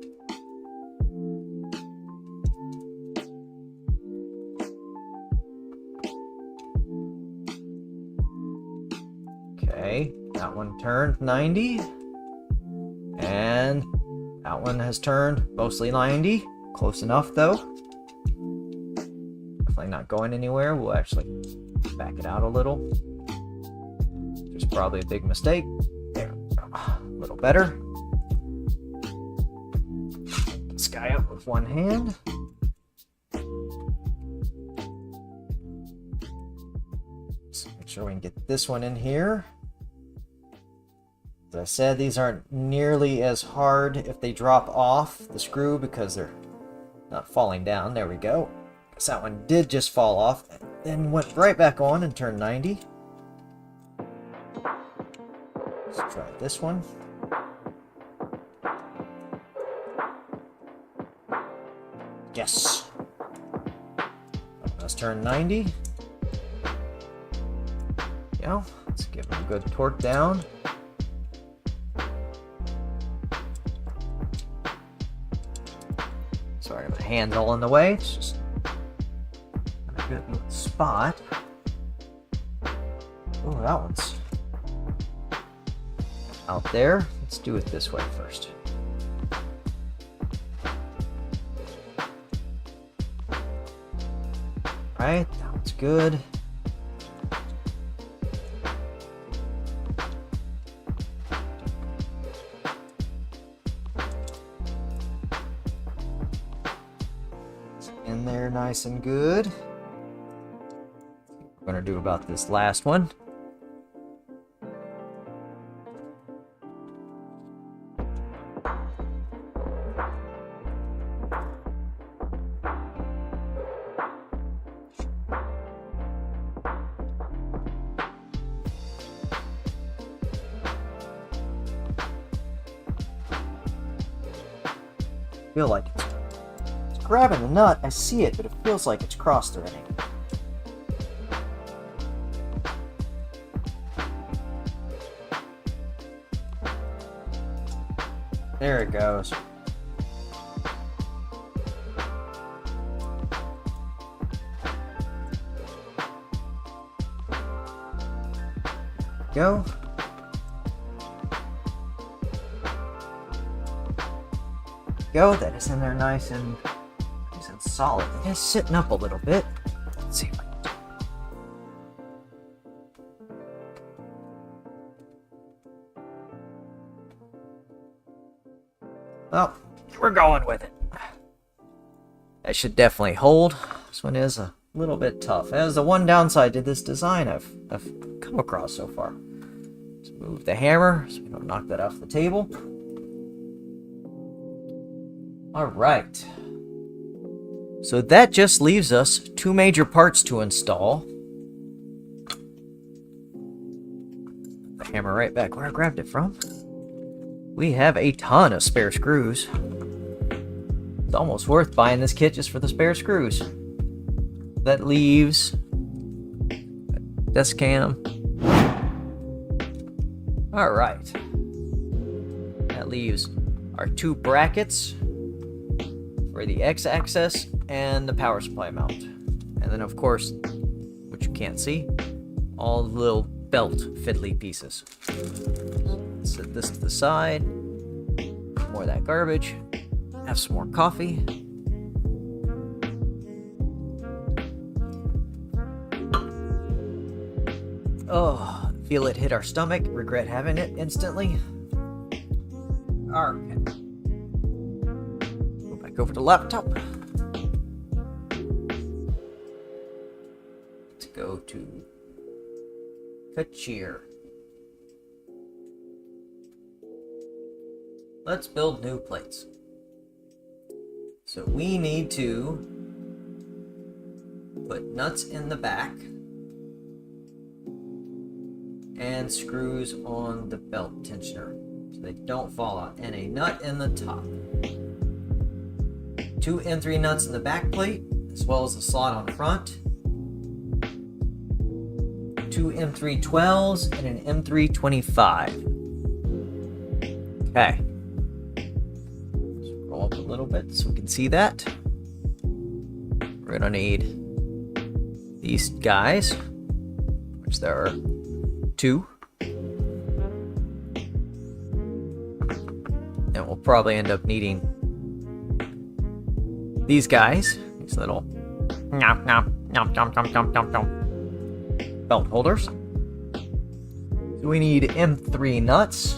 Okay, that one turned 90. And that one has turned mostly 90. Close enough though. Definitely not going anywhere. We'll actually back it out a little. Which is probably a big mistake. There we go. A little better. This guy up with one hand. So make sure we can get this one in here. As I said, these aren't nearly as hard if they drop off the screw because they're not falling down. There we go. Because that one did just fall off and then went right back on and turned 90. Let's try this one. Yes. Let's turn 90. Yeah, let's give it a good torque down. Sorry, my hand's all in the way. It's just a good little spot. Oh, that one's out there. Let's do it this way first. Alright, that one's good. In there nice and good. What we're going to do about this last one. I feel like it's grabbing the nut. I see it, but it feels like it's cross-threading. There it goes. Go. Go. That is in there nice and solid. It is sitting up a little bit. Let's see if I can do it. Well, we're going with it. That should definitely hold. This one is a little bit tough. That is the one downside to this design I've come across so far. Let's move the hammer so we don't knock that off the table. Alright. So that just leaves us two major parts to install. The hammer right back where I grabbed it from. We have a ton of spare screws. It's almost worth buying this kit just for the spare screws. That leaves a desk cam. Alright. That leaves our two brackets for the X-axis and the power supply mount. And then of course, which you can't see, all the little belt fiddly pieces. Set this to the side. More of that garbage. Have some more coffee. Oh, feel it hit our stomach. Regret having it instantly. Alright. Go back over to the laptop. go to Kachir. Let's build new plates. So we need to put nuts in the back and screws on the belt tensioner so they don't fall out, and a nut in the top. 2 M3 nuts in the back plate as well as the slot on front. 2 M3 12s and an M3 25. Okay. Scroll up a little bit so we can see that. We're gonna need these guys, which there are 2. And we'll probably end up needing these guys, these little belt holders. So we need M3 nuts.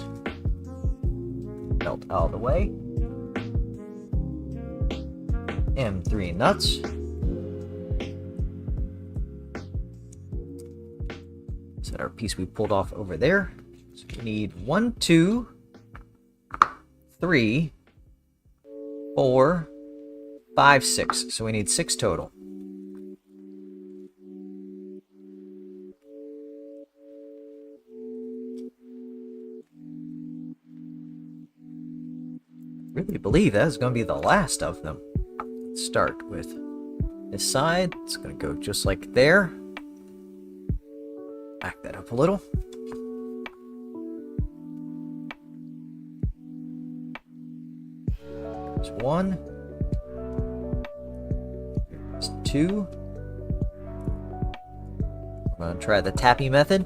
Belt out of the way. M3 nuts. Is that our piece we pulled off over there? So we need 1, 2, 3, 4, 5, 6. So we need 6 total. I really believe that is going to be the last of them. Let's start with this side. It's going to go just like there. Back that up a little. There's 1. There's 2. I'm going to try the tappy method.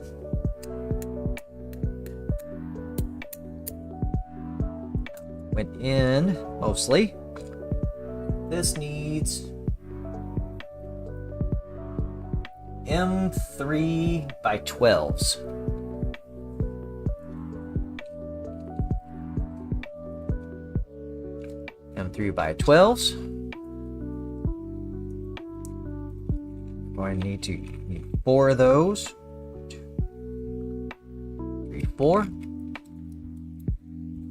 Went in mostly. This needs M3 by 12s. M3 by 12s. Going to need 4 of those. 3, 4.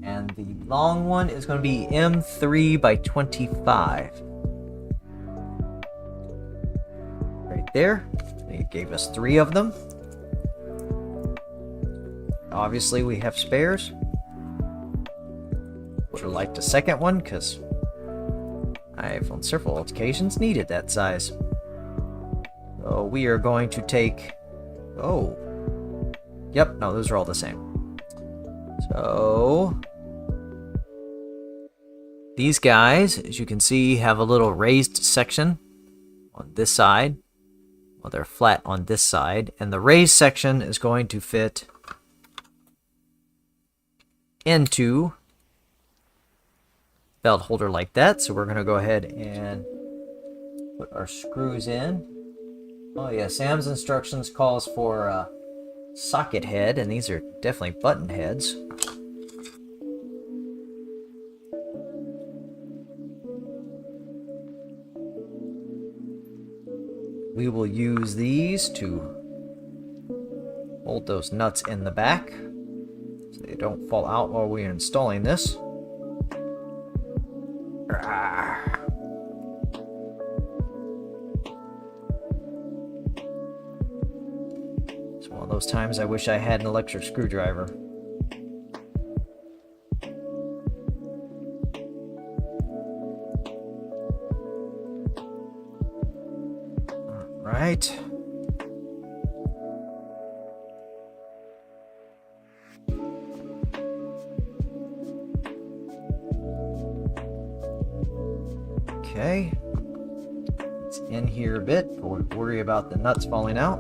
And the long one is going to be M3 by 25. Right there. It gave us 3 of them. Obviously, we have spares. Would have liked a second one because I've on several occasions needed that size. So we are going to take. Oh. Yep, no, those are all the same. So these guys, as you can see, have a little raised section on this side. Well, they're flat on this side, and the raised section is going to fit into belt holder like that. So we're going to go ahead and put our screws in. Oh yeah, Sam's instructions calls for a socket head, and these are definitely button heads. We will use these to hold those nuts in the back so they don't fall out while we're installing this. It's one of those times I wish I had an electric screwdriver. Right. Okay. It's in here a bit. Don't worry about the nuts falling out.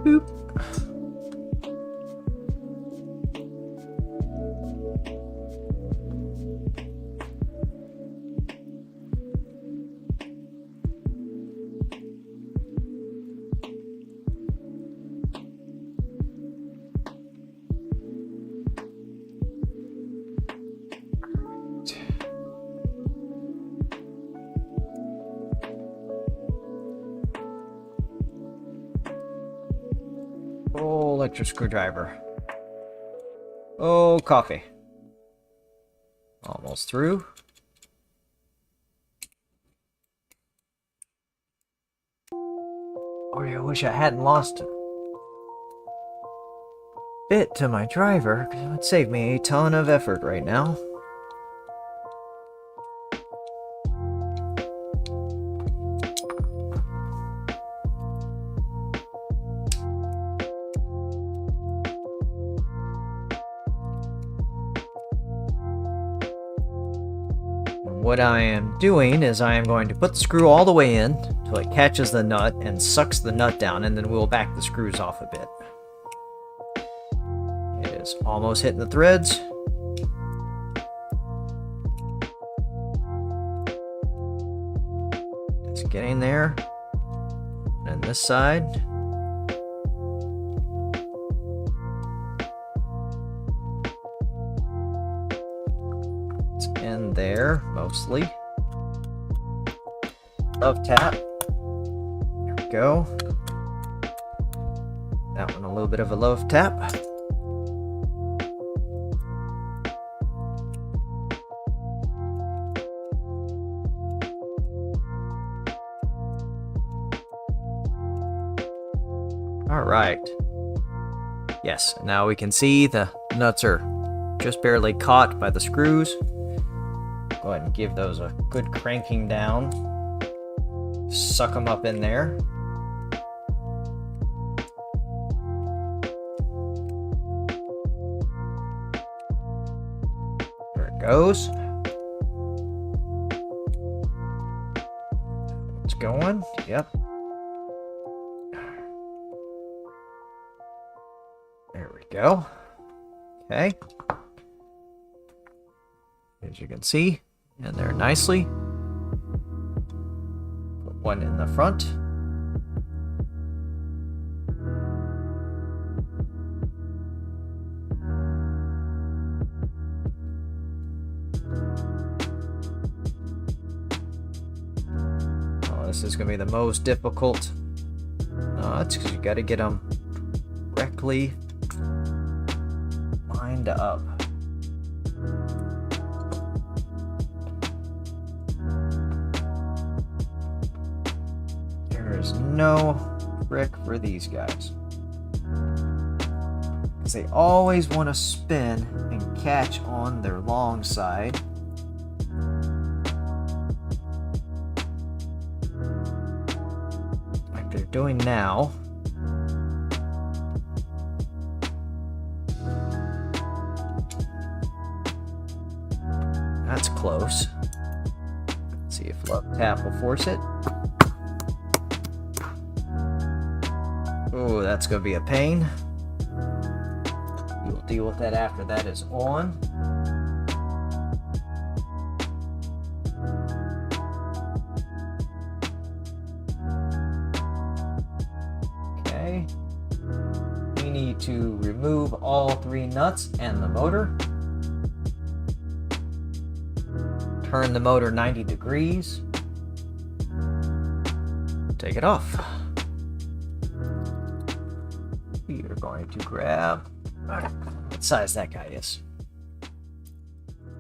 Boop. Oh, electric screwdriver. Oh, coffee. Almost through. Oh, I wish I hadn't lost a bit to my driver, because it would save me a ton of effort right now. What I am doing is I am going to put the screw all the way in until it catches the nut and sucks the nut down, and then we'll back the screws off a bit. It is almost hitting the threads. It's getting there. And this side. It's in there, mostly. Love tap. There we go. That one a little bit of a love tap. Alright. Yes, now we can see the nuts are just barely caught by the screws. Go ahead and give those a good cranking down. Suck them up in there. There it goes. It's going. Yep. There we go. Okay. As you can see, in there nicely. Put one in the front. Oh, this is going to be the most difficult. No, it's because you got to get them correctly lined up. There's no trick for these guys, because they always want to spin and catch on their long side. Like they're doing now. That's close. Let's see if love tap will force it. Oh, that's going to be a pain. We'll deal with that after that is on. Okay. We need to remove all 3 nuts and the motor. Turn the motor 90 degrees. Take it off. We are going to grab what size that guy is.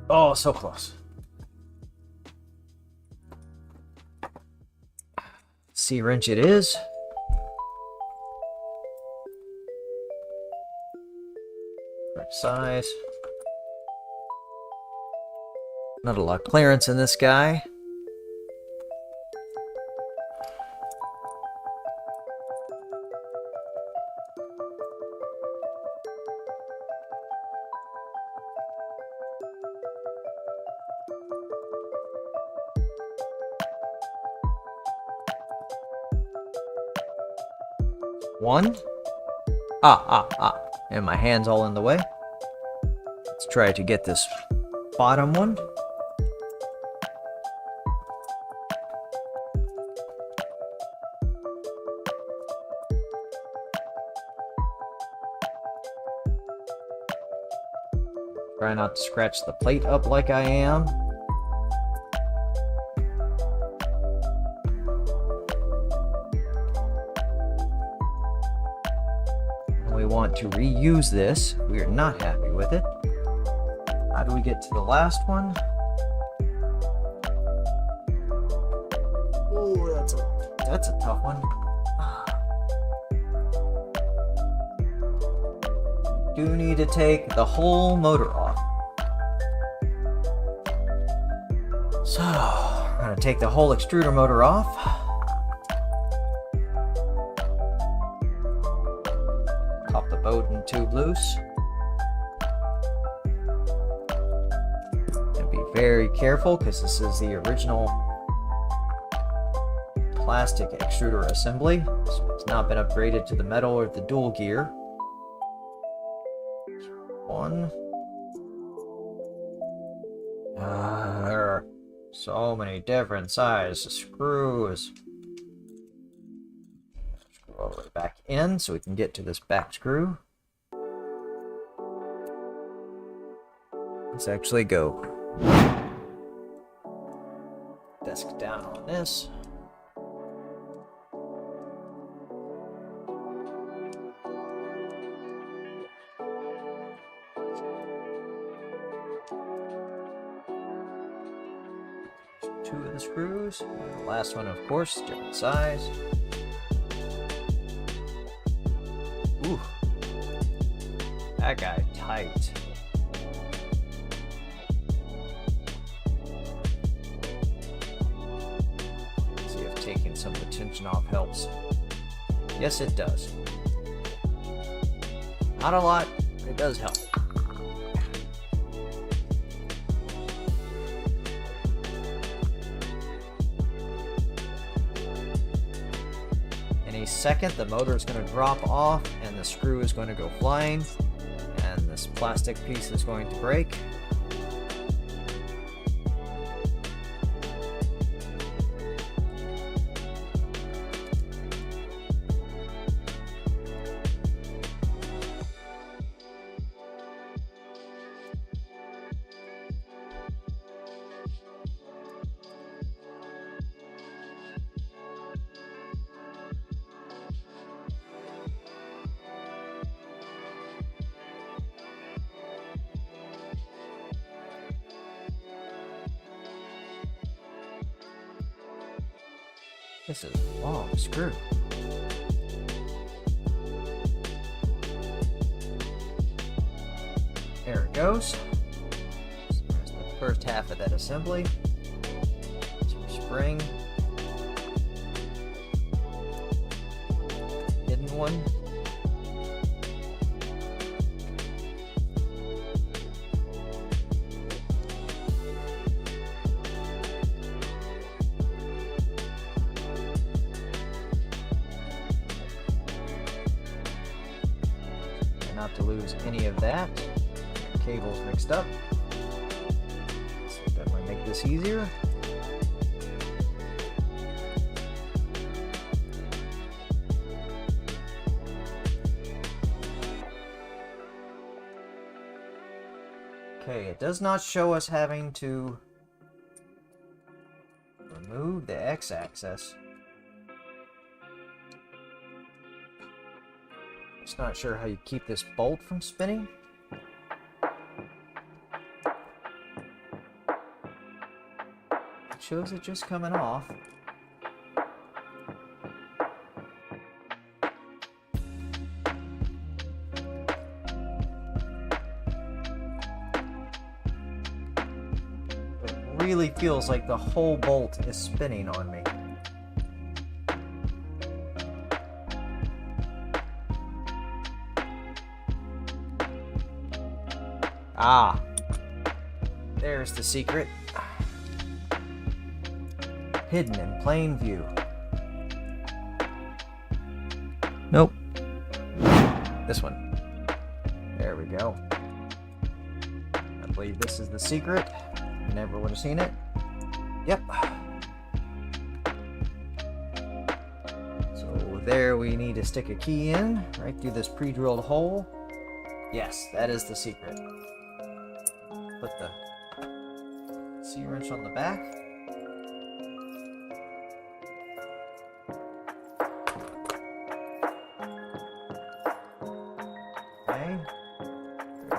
Oh, so close. C-wrench it is. Correct size. Not a lot of clearance in this guy. One. And my hand's all in the way. Let's try to get this bottom one. Try not to scratch the plate up like I am. and we want to reuse this. We are not happy with it. How do we get to the last one? Ooh, that's a tough one. Do need to take the whole motor off. So, I'm going to take the whole extruder motor off. Pop the Bowden tube loose. And be very careful because this is the original plastic extruder assembly. So it's not been upgraded to the metal or the dual gear. One. There are so many different sizes of screws. Screw all the way back in so we can get to this back screw. Let's actually go. Desk down on this. Two of the screws. And the last one, of course, different size. Ooh. That guy tight. Let's see if taking some of the tension off helps. Yes, it does. Not a lot, but it does help. Second, the motor is going to drop off and the screw is going to go flying and this plastic piece is going to break. This is a long screw. There it goes. So there's the first half of that assembly. Some spring. Hidden one. Not to lose any of that. Cables mixed up. So definitely make this easier. Okay, it does not show us having to remove the X-axis. Just not sure how you keep this bolt from spinning. It shows it just coming off. It really feels like the whole bolt is spinning on me. Ah, there's the secret. Hidden in plain view. Nope. This one. There we go. I believe this is the secret. Never would have seen it. Yep. So there we need to stick a key in, right through this pre-drilled hole. Yes, that is the secret. Put the C-wrench on the back.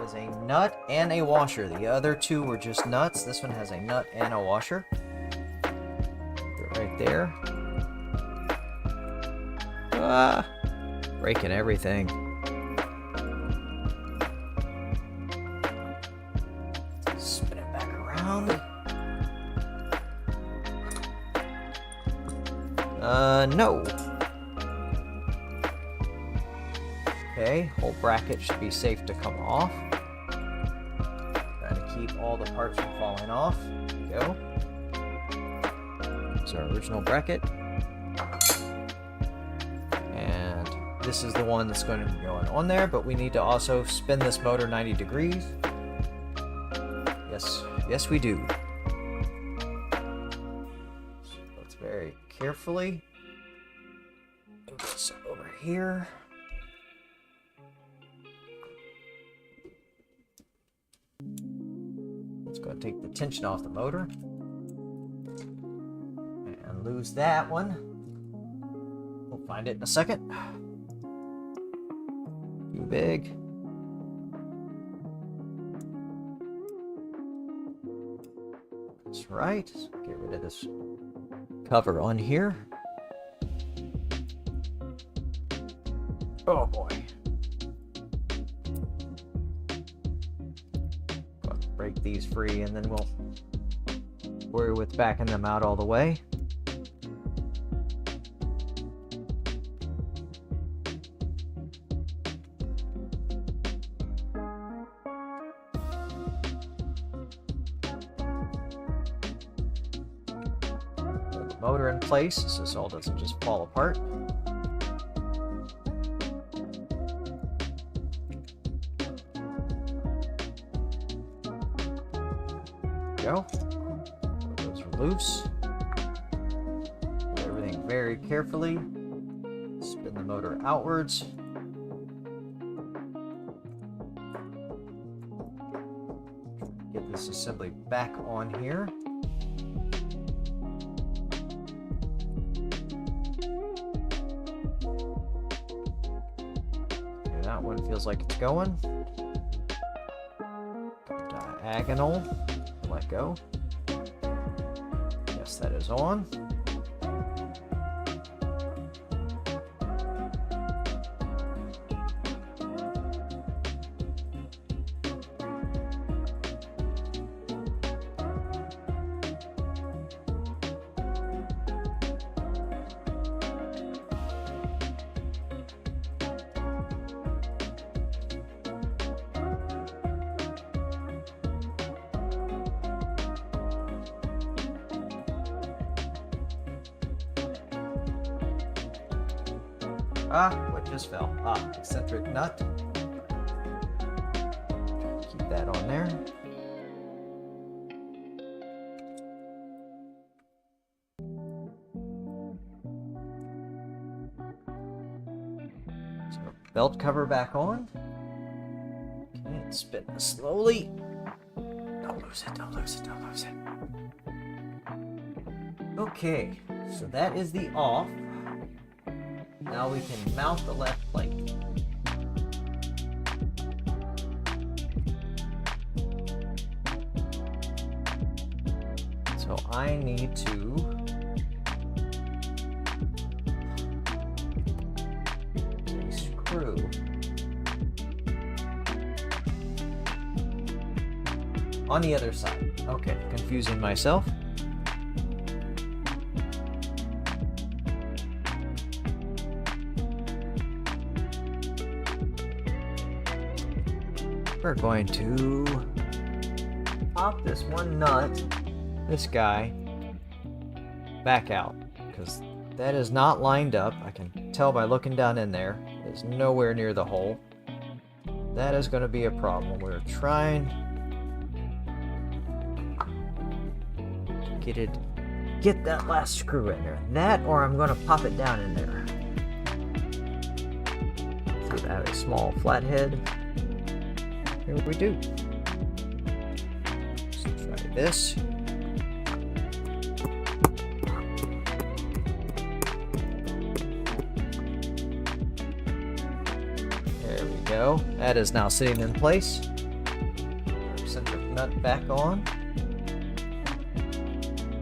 has a nut and a washer. The other two were just nuts. This one has a nut and a washer. Put it right there. Ah, breaking everything. Spin it back around. No. Okay, whole bracket should be safe to come off. Trying to keep all the parts from falling off. There we go. It's our original bracket. And this is the one that's going to be going on there, but we need to also spin this motor 90 degrees. Yes we do. So let's very carefully move this over here. Let's go and take the tension off the motor and lose that one. We'll find it in a second. Too big. That's right. Get rid of this cover on here. Oh boy. Break these free and then we'll worry with backing them out all the way. Put the motor in place so this all doesn't just fall apart. Go. Those are loose. Do everything very carefully. Spin the motor outwards. Get this assembly back on here. Okay, that one feels like it's going. Diagonal. Let go. Yes, that is on. Ah, what just fell? Ah, eccentric nut. Keep that on there. So, belt cover back on. Okay, spin this slowly. Don't lose it, don't lose it, don't lose it. Okay, so that is the off. Now we can mount the left plate. So I need to get a screw. On the other side. Okay, confusing myself. We're going to pop this one nut, this guy, back out, because that is not lined up. I can tell by looking down in there. It's nowhere near the hole. That is going to be a problem. We're trying to get that last screw in there. That, or I'm going to pop it down in there. So I have a small flathead. Here we do. Let's try this. There we go. That is now sitting in place. nut back on.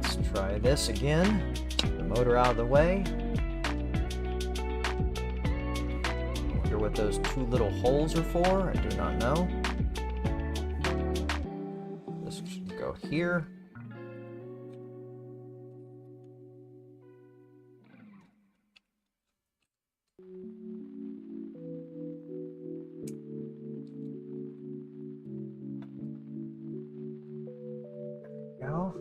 Let's try this again. Get the motor out of the way. I wonder what those two little holes are for. I do not know. This should go here. Go.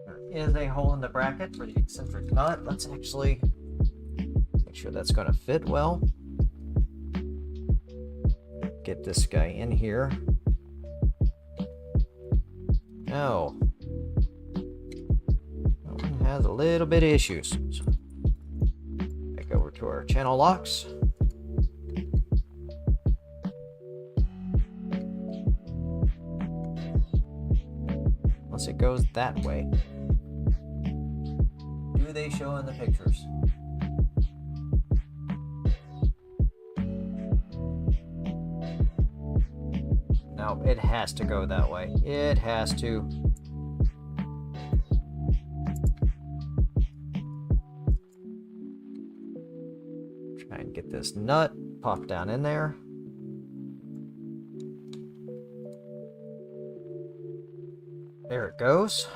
There is a hole in the bracket for the eccentric nut. Let's actually make sure that's going to fit well. Get this guy in here. No. That one has a little bit of issues. So, back over to our channel locks. It goes that way. Do they show in the pictures? No, it has to go that way. It has to. Try and get this nut popped down in there. There it goes.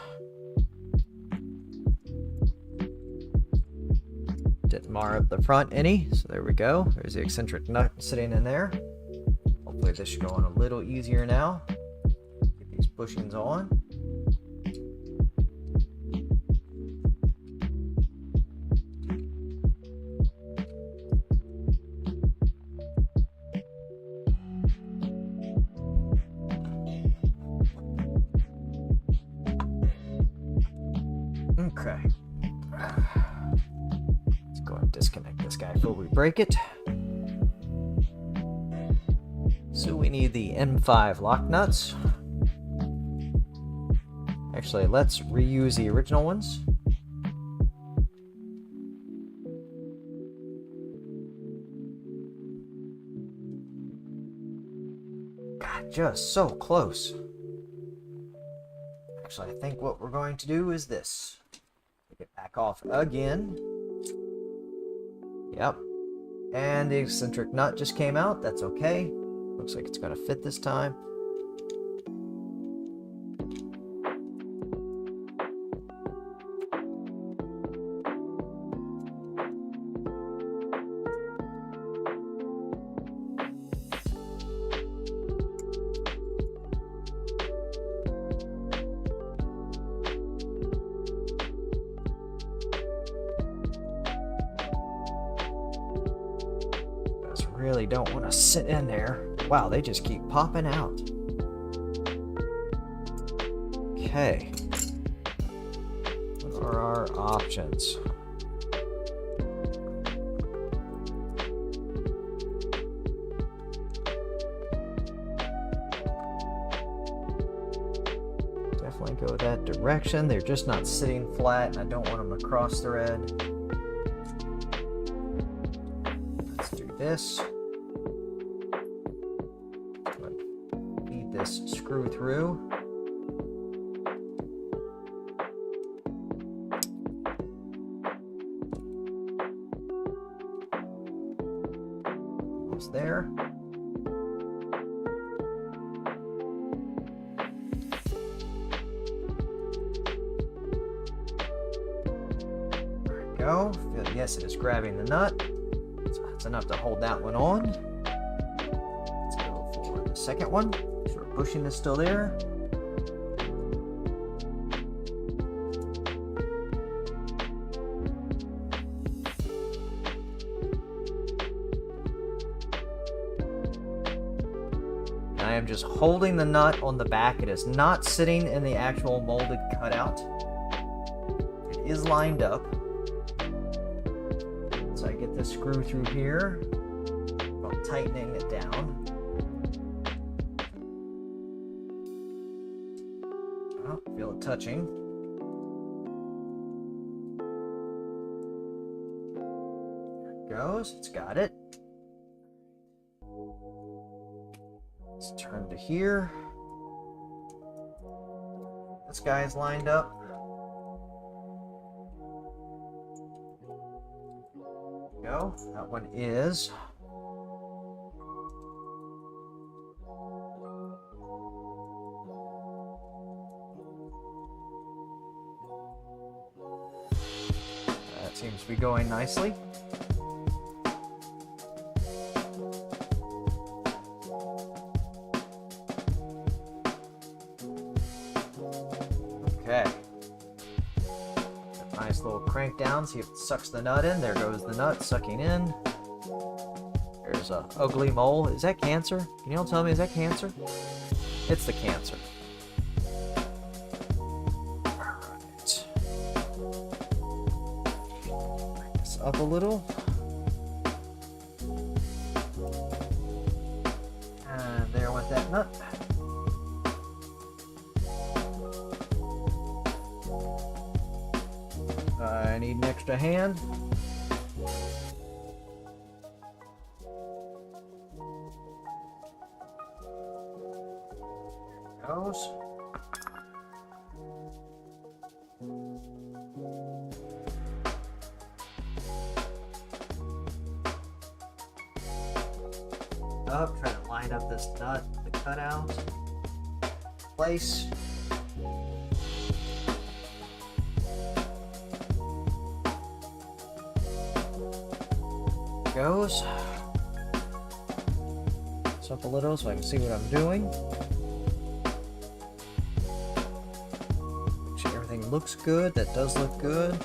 Didn't mar up the front any, so there we go. There's the eccentric nut sitting in there. Hopefully this should go on a little easier now. Get these bushings on. Okay. Let's go and disconnect this guy before we break it. So we need the M5 lock nuts. Actually, let's reuse the original ones. God, just so close. Actually, I think what we're going to do is this. Take it back off again. Yep. And the eccentric nut just came out. That's okay. Looks like it's going to fit this time. Really don't want to sit in there. Wow, they just keep popping out. Okay. What are our options? Definitely go that direction. They're just not sitting flat, and I don't want them to cross thread. Let's do this. This screw through. Almost there. There we go. Yes, it is grabbing the nut. So that's enough to hold that one on. Let's go for the second one. Bushing is still there. I am just holding the nut on the back. It is not sitting in the actual molded cutout. It is lined up. So I get the screw through here. I'm tightening it down. Feel it touching. There it goes. It's got it. Let's turn to here. This guy is lined up. Go. That one is. That seems to be going nicely. Okay. Nice little crank down, see if it sucks the nut in. There goes the nut sucking in. There's a ugly mole. Is that cancer? Can you all tell me, is that cancer? It's the cancer. Alright. Bring this up a little. And there went that nut. I need an extra hand. There goes. Up, trying to line up this nut, the cutout. Place. Goes. It's up a little so I can see what I'm doing. Make sure everything looks good. That does look good.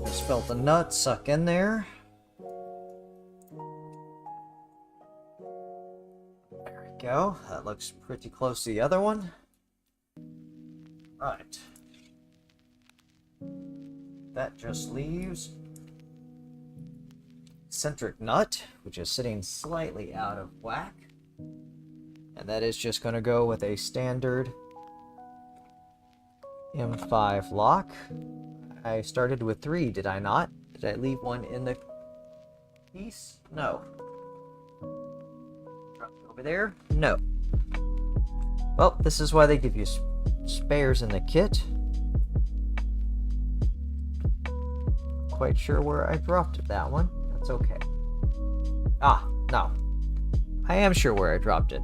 Just felt the nut suck in there. There we go. That looks pretty close to the other one. Right. That just leaves centric nut, which is sitting slightly out of whack. And that is just going to go with a standard M5 lock. I started with 3, did I not? Did I leave one in the piece? No. Drop it over there? No. Well, this is why they give you spares in the kit. Quite sure where I dropped that one. That's okay. Ah, no. I am sure where I dropped it.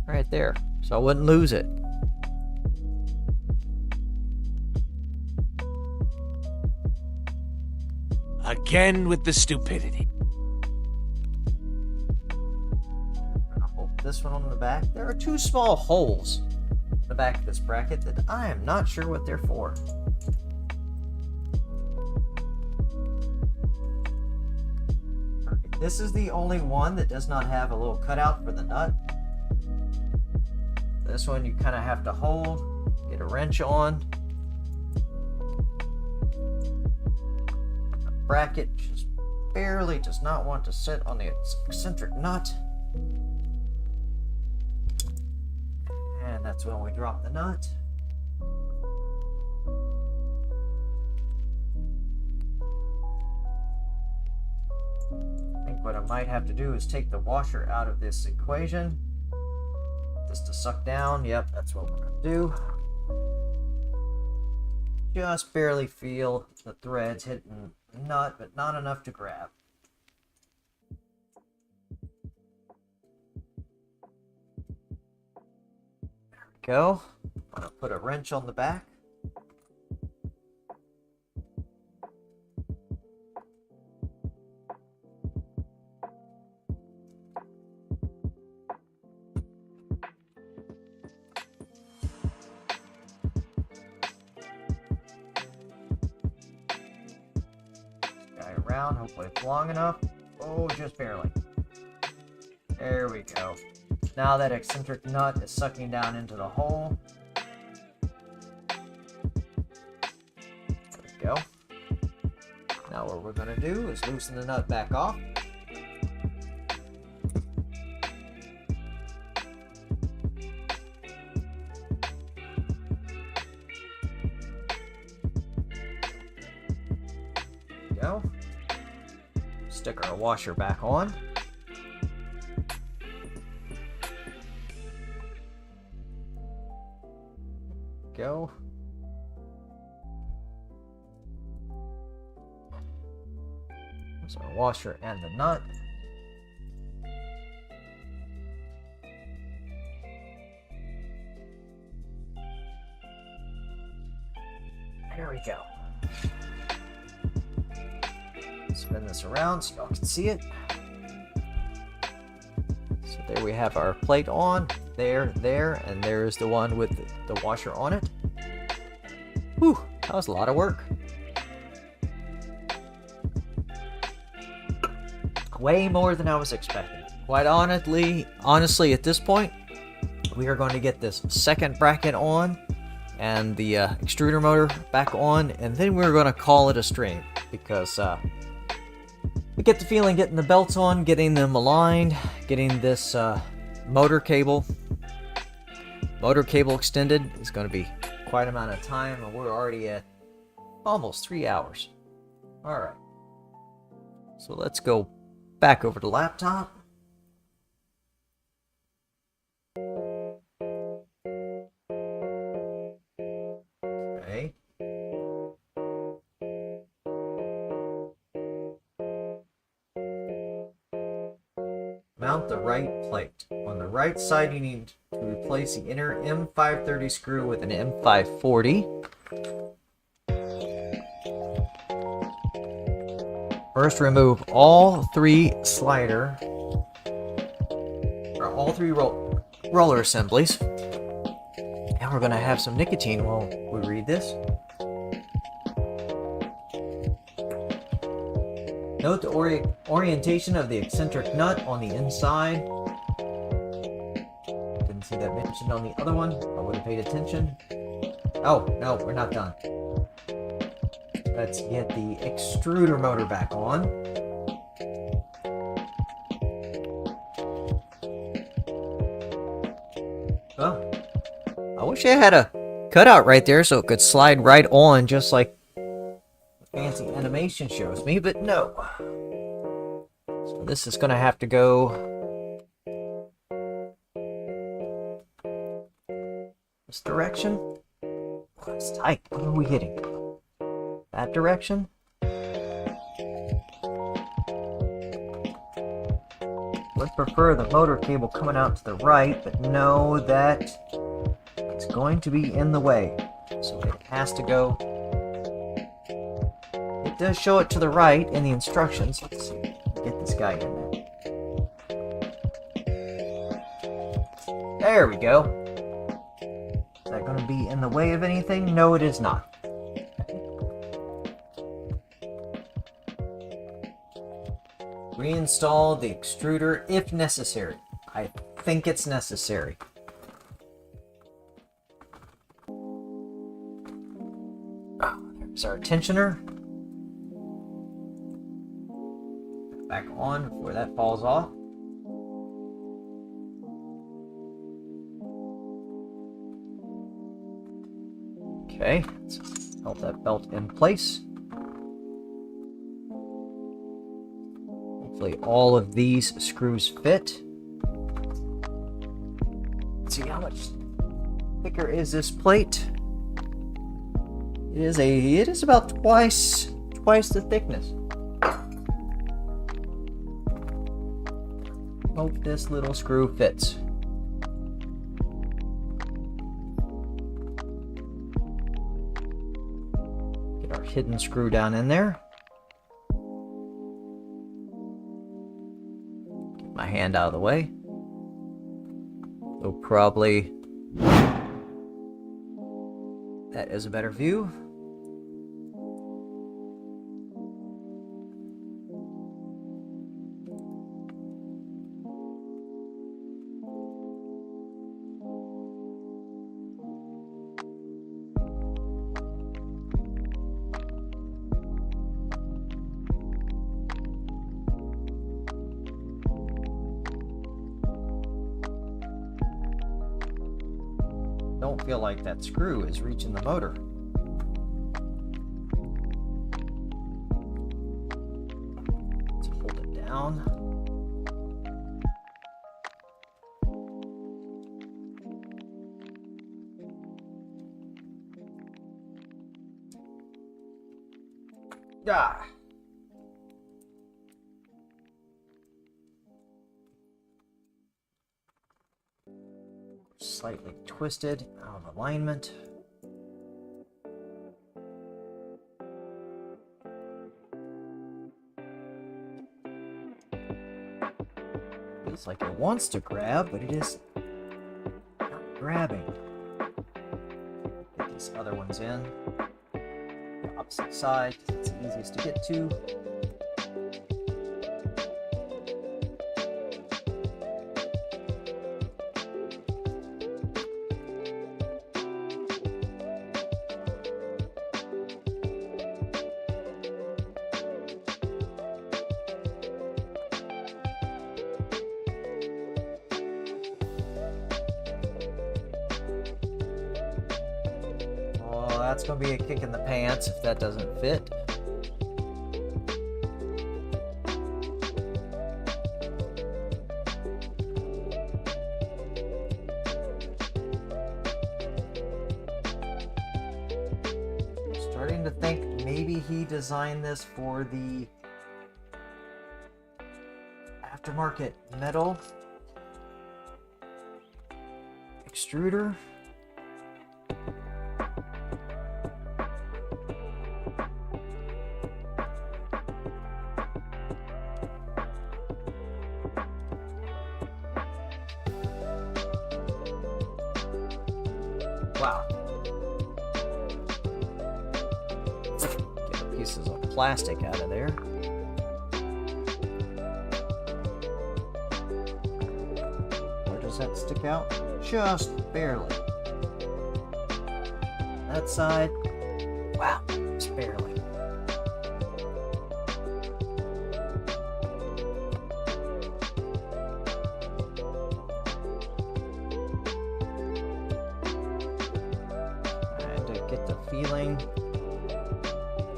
Right there. So I wouldn't lose it. Again with the stupidity. I'll hold this one on the back. There are 2 small holes in the back of this bracket that I am not sure what they're for. This is the only one that does not have a little cutout for the nut. This one you kind of have to hold, get a wrench on. The bracket just barely does not want to sit on the eccentric nut. And that's when we drop the nut. I think what I might have to do is take the washer out of this equation. This to suck down. Yep, that's what we're going to do. Just barely feel the threads hitting the nut, but not enough to grab. There we go. I'm going to put a wrench on the back. Around, hopefully it's long enough. Oh, just barely. There we go. Now that eccentric nut is sucking down into the hole. There we go. Now what we're going to do is loosen the nut back off. There we go. Stick our washer back on. Go. There's our washer and the nut. There we go. Spin this around so y'all can see it. So there we have our plate on. There, and there's the one with the washer on it. Whew, that was a lot of work. Way more than I was expecting. Quite honestly, at this point, we are going to get this second bracket on and the extruder motor back on, and then we're going to call it a stream, because we get the feeling getting the belts on, getting them aligned, getting this motor cable extended is going to be quite an amount of time, and we're already at almost 3 hours. Alright, so let's go back over to the laptop. Okay. Mount the right plate. On the right side, you need to replace the inner M530 screw with an M540. First, remove all three roller assemblies. And we're going to have some nicotine while we read this. Note the orientation of the eccentric nut on the inside. Didn't see that mentioned on the other one. I would have paid attention. Oh, no, we're not done. Let's get the extruder motor back on. Oh, I wish I had a cutout right there so it could slide right on just like fancy animation shows me, but no. So this is gonna have to go this direction. Oh, it's tight. What are we hitting? That direction? Would prefer the motor cable coming out to the right, but know that it's going to be in the way. So it has to go. It does show it to the right in the instructions. Let's see. Get this guy in there. There we go. Is that going to be in the way of anything? No, it is not. Reinstall the extruder if necessary. I think it's necessary. Oh, there's our tensioner. Back on before that falls off. Okay, let's hold that belt in place. Hopefully all of these screws fit. Let's see how much thicker is this plate. It is about twice the thickness. Hope this little screw fits. Get our hidden screw down in there. Get my hand out of the way. So probably that is a better view. Don't feel like that screw is reaching the motor. Let's hold down. Ah. Slightly twisted, out of alignment. Feels like it wants to grab, but it is not grabbing. Get these other ones in. The opposite side, 'cause it's the easiest to get to. That's going to be a kick in the pants if that doesn't fit. I'm starting to think maybe he designed this for the aftermarket metal extruder. Wow. Get the pieces of plastic out of there. Where does that stick out? Just barely. That side, wow, just barely. Get the feeling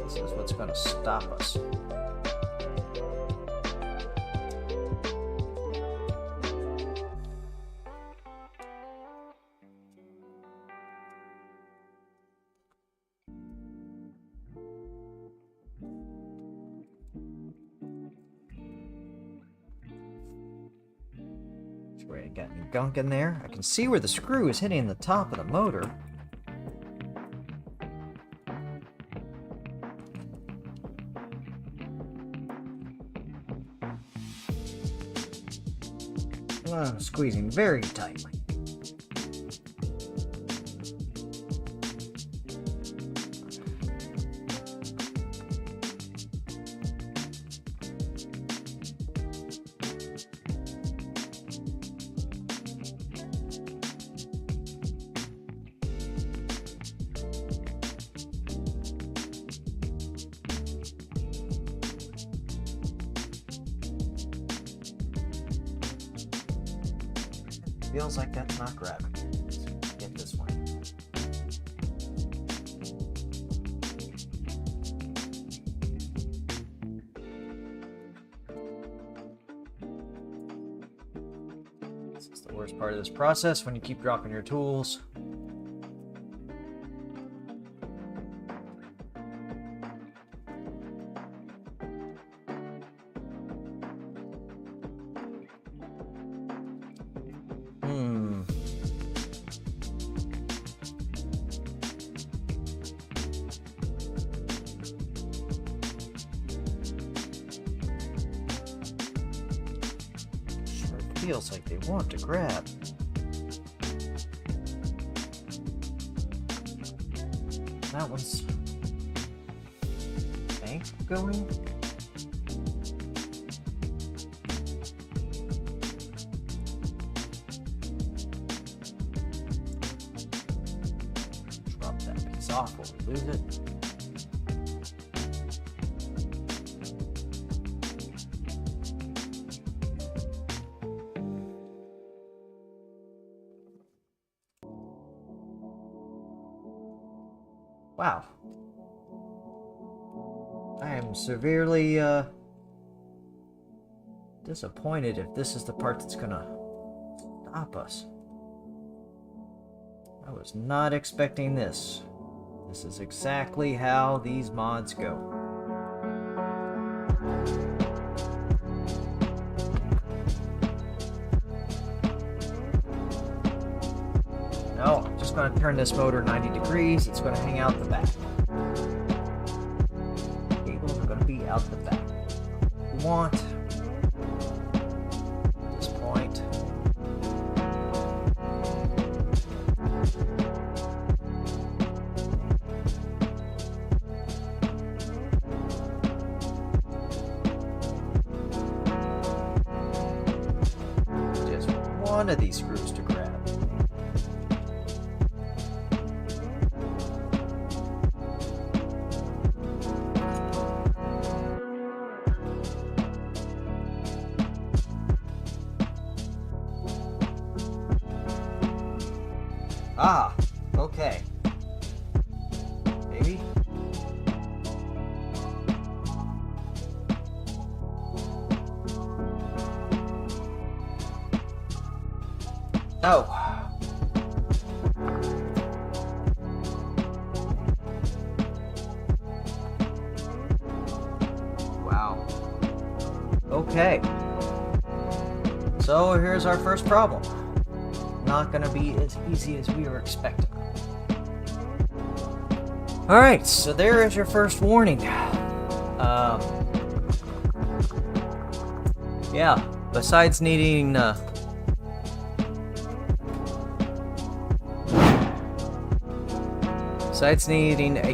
this is what's going to stop us. Sure, I got any gunk in there. I can see where the screw is hitting the top of the motor. Squeezing very tightly. Feels like that's not grabbing. Let's get this one. This is the worst part of this process when you keep dropping your tools. Feels like they want to grab. That one's bank going. Drop that piece off or we lose it. Wow. I am severely disappointed if this is the part that's gonna stop us. I was not expecting this. This is exactly how these mods go. No, I'm just going to turn this motor 90 degrees. It's going to hang out the back. Cables are going to be out the back. We want at this point. Just one of these screws to grab. Ah, okay. Maybe. Oh. Wow. Okay. So here's our first problem. Not gonna be as easy as we were expecting. Alright, so there is your first warning. Yeah, besides needing a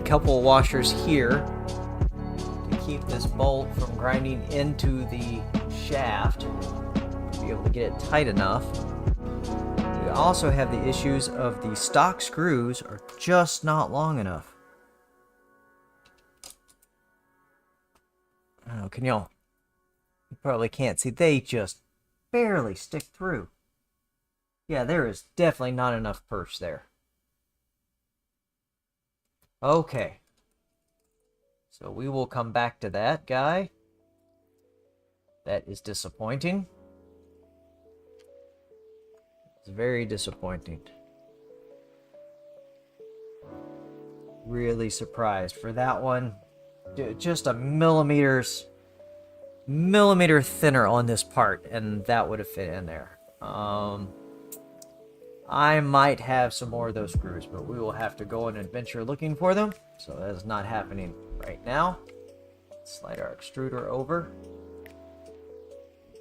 couple washers here to keep this bolt from grinding into the shaft, to be able to get it tight enough. We also have the issues of the stock screws are just not long enough. Oh, you probably can't see, they just barely stick through. Yeah, there is definitely not enough perch there. Okay. So we will come back to that guy. That is disappointing. It's very disappointing. Really surprised for that one. Just a millimeter thinner on this part, and that would have fit in there. I might have some more of those screws, but we will have to go on an adventure looking for them. So that is not happening right now. Slide our extruder over.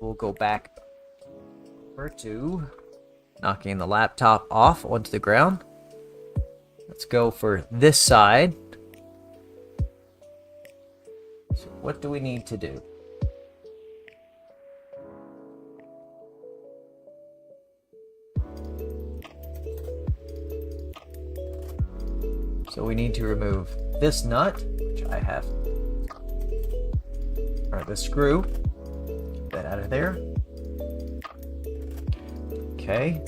We'll go back over to knocking the laptop off onto the ground. Let's go for this side. So what do we need to do? So we need to remove this nut, which I have, or the screw. Get that out of there. Okay.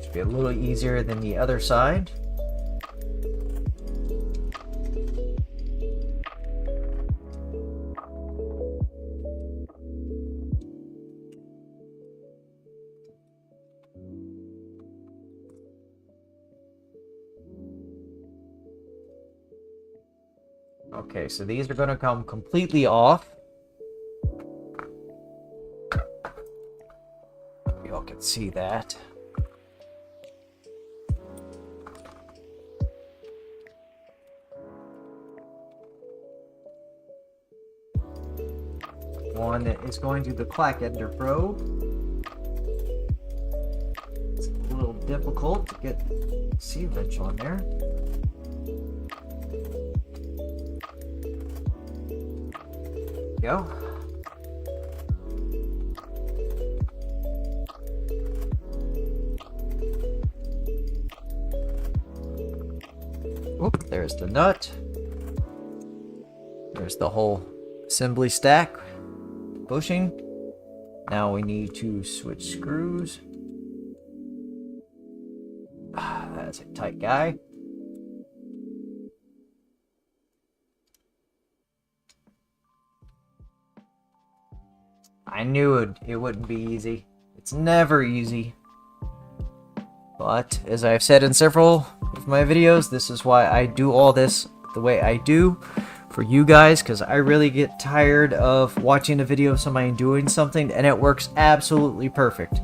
Should be a little easier than the other side. Okay, so these are going to come completely off. You all can see that. One that is going to the clack ender probe. It's a little difficult to get the C wrench on there. Go. Oop, there's the nut. There's the whole assembly stack. Bushing. Now we need to switch screws. That's a tight guy. I knew it wouldn't be easy. It's never easy. But, as I've said in several of my videos, this is why I do all this the way I do for you guys, because I really get tired of watching a video of somebody doing something and it works absolutely perfect.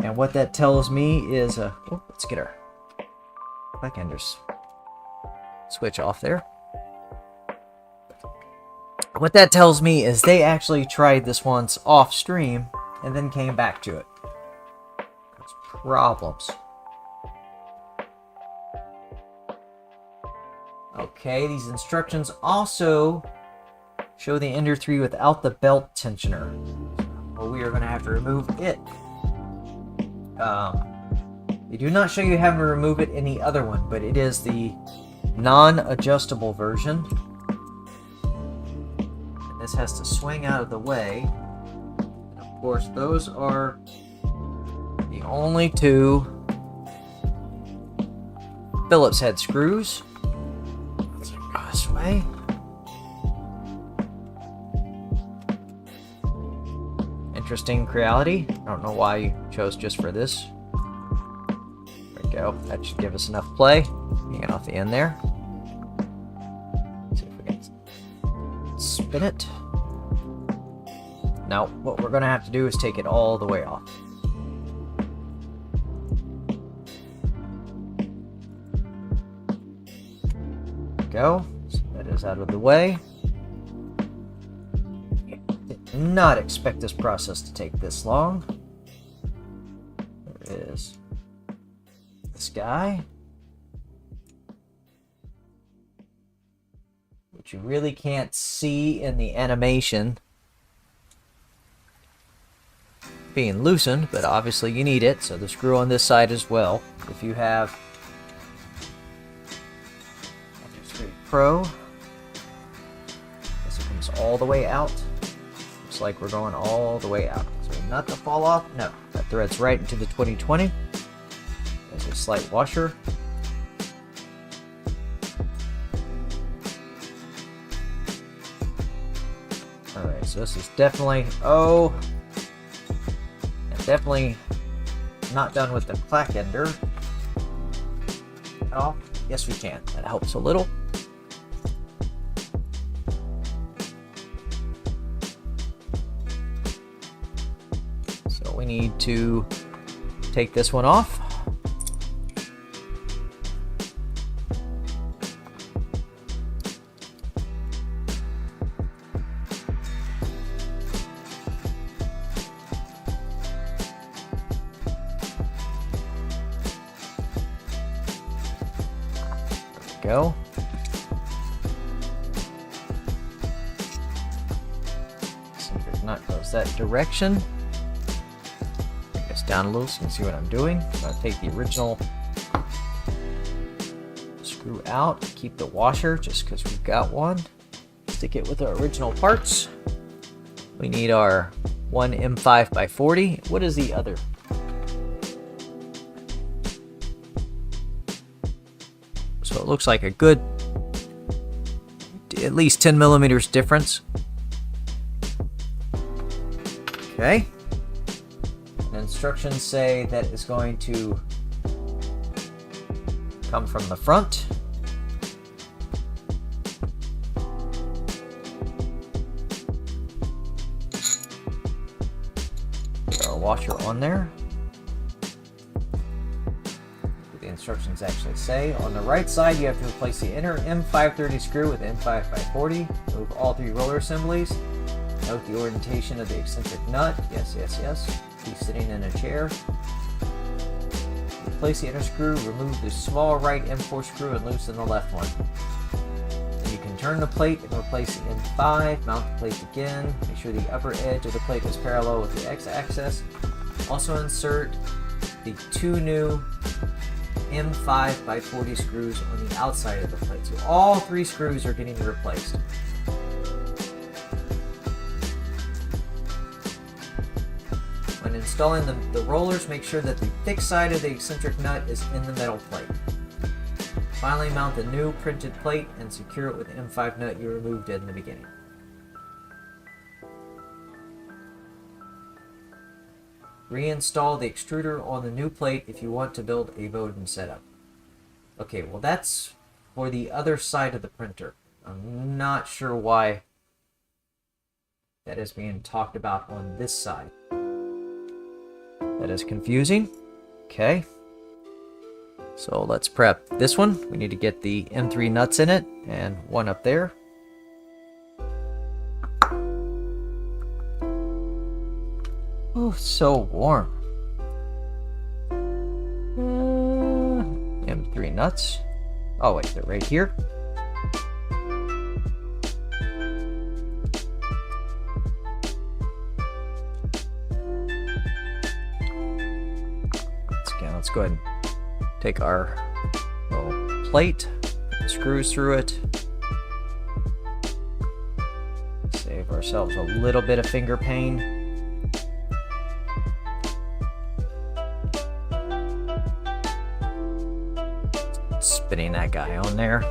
And what that tells me is, let's get our backenders switch off there. What that tells me is they actually tried this once off stream and then came back to it. There's problems. Okay, these instructions also show the Ender 3 without the belt tensioner. Well, we are going to have to remove it. They do not show you having to remove it in the other one, but it is the non-adjustable version. And this has to swing out of the way. And of course, those are the only two Phillips head screws. Let's go this way. Interesting creality. I don't know why you chose just for this. There we go. That should give us enough play. Hanging off the end there. Let's see if we can spin it. Now, what we're going to have to do is take it all the way off. There we go. So that is out of the way. Did not expect this process to take this long. There is this guy, which you really can't see in the animation being loosened, but obviously you need it. So the screw on this side as well. If you have Pro, this comes all the way out. Looks like we're going all the way out. So not to fall off. No, that threads right into the 2020. There's a slight washer. Alright, so this is definitely, definitely not done with the clack ender. Oh, yes we can. That helps a little. So we need to take this one off. Go. Eccentric nut goes that direction. Bring this down a little so you can see what I'm doing. I'm going to take the original screw out, keep the washer just because we've got one. Stick it with our original parts. We need our one M5x40. What is the other? So it looks like a good, at least 10 millimeters difference. Okay. And instructions say that it's going to come from the front. Put our washer on there. Instructions actually say. On the right side, you have to replace the inner M530 screw with M5x40. Move all three roller assemblies. Note the orientation of the eccentric nut. Yes, yes, yes. He's sitting in a chair. Replace the inner screw. Remove the small right M4 screw and loosen the left one. Then you can turn the plate and replace the M5. Mount the plate again. Make sure the upper edge of the plate is parallel with the X-axis. Also insert the two new M5x40 screws on the outside of the plate. So all three screws are getting replaced. When installing the rollers, make sure that the thick side of the eccentric nut is in the metal plate. Finally, mount the new printed plate and secure it with the M5 nut you removed in the beginning. Reinstall the extruder on the new plate if you want to build a Bowden setup. Okay, well that's for the other side of the printer. I'm not sure why that is being talked about on this side. That is confusing. Okay. So let's prep this one. We need to get the M3 nuts in it and one up there. Oh, so warm. M3 nuts. Oh wait, they're right here. Let's go ahead and take our little plate, screws through it. Save ourselves a little bit of finger pain. Spinning that guy on there.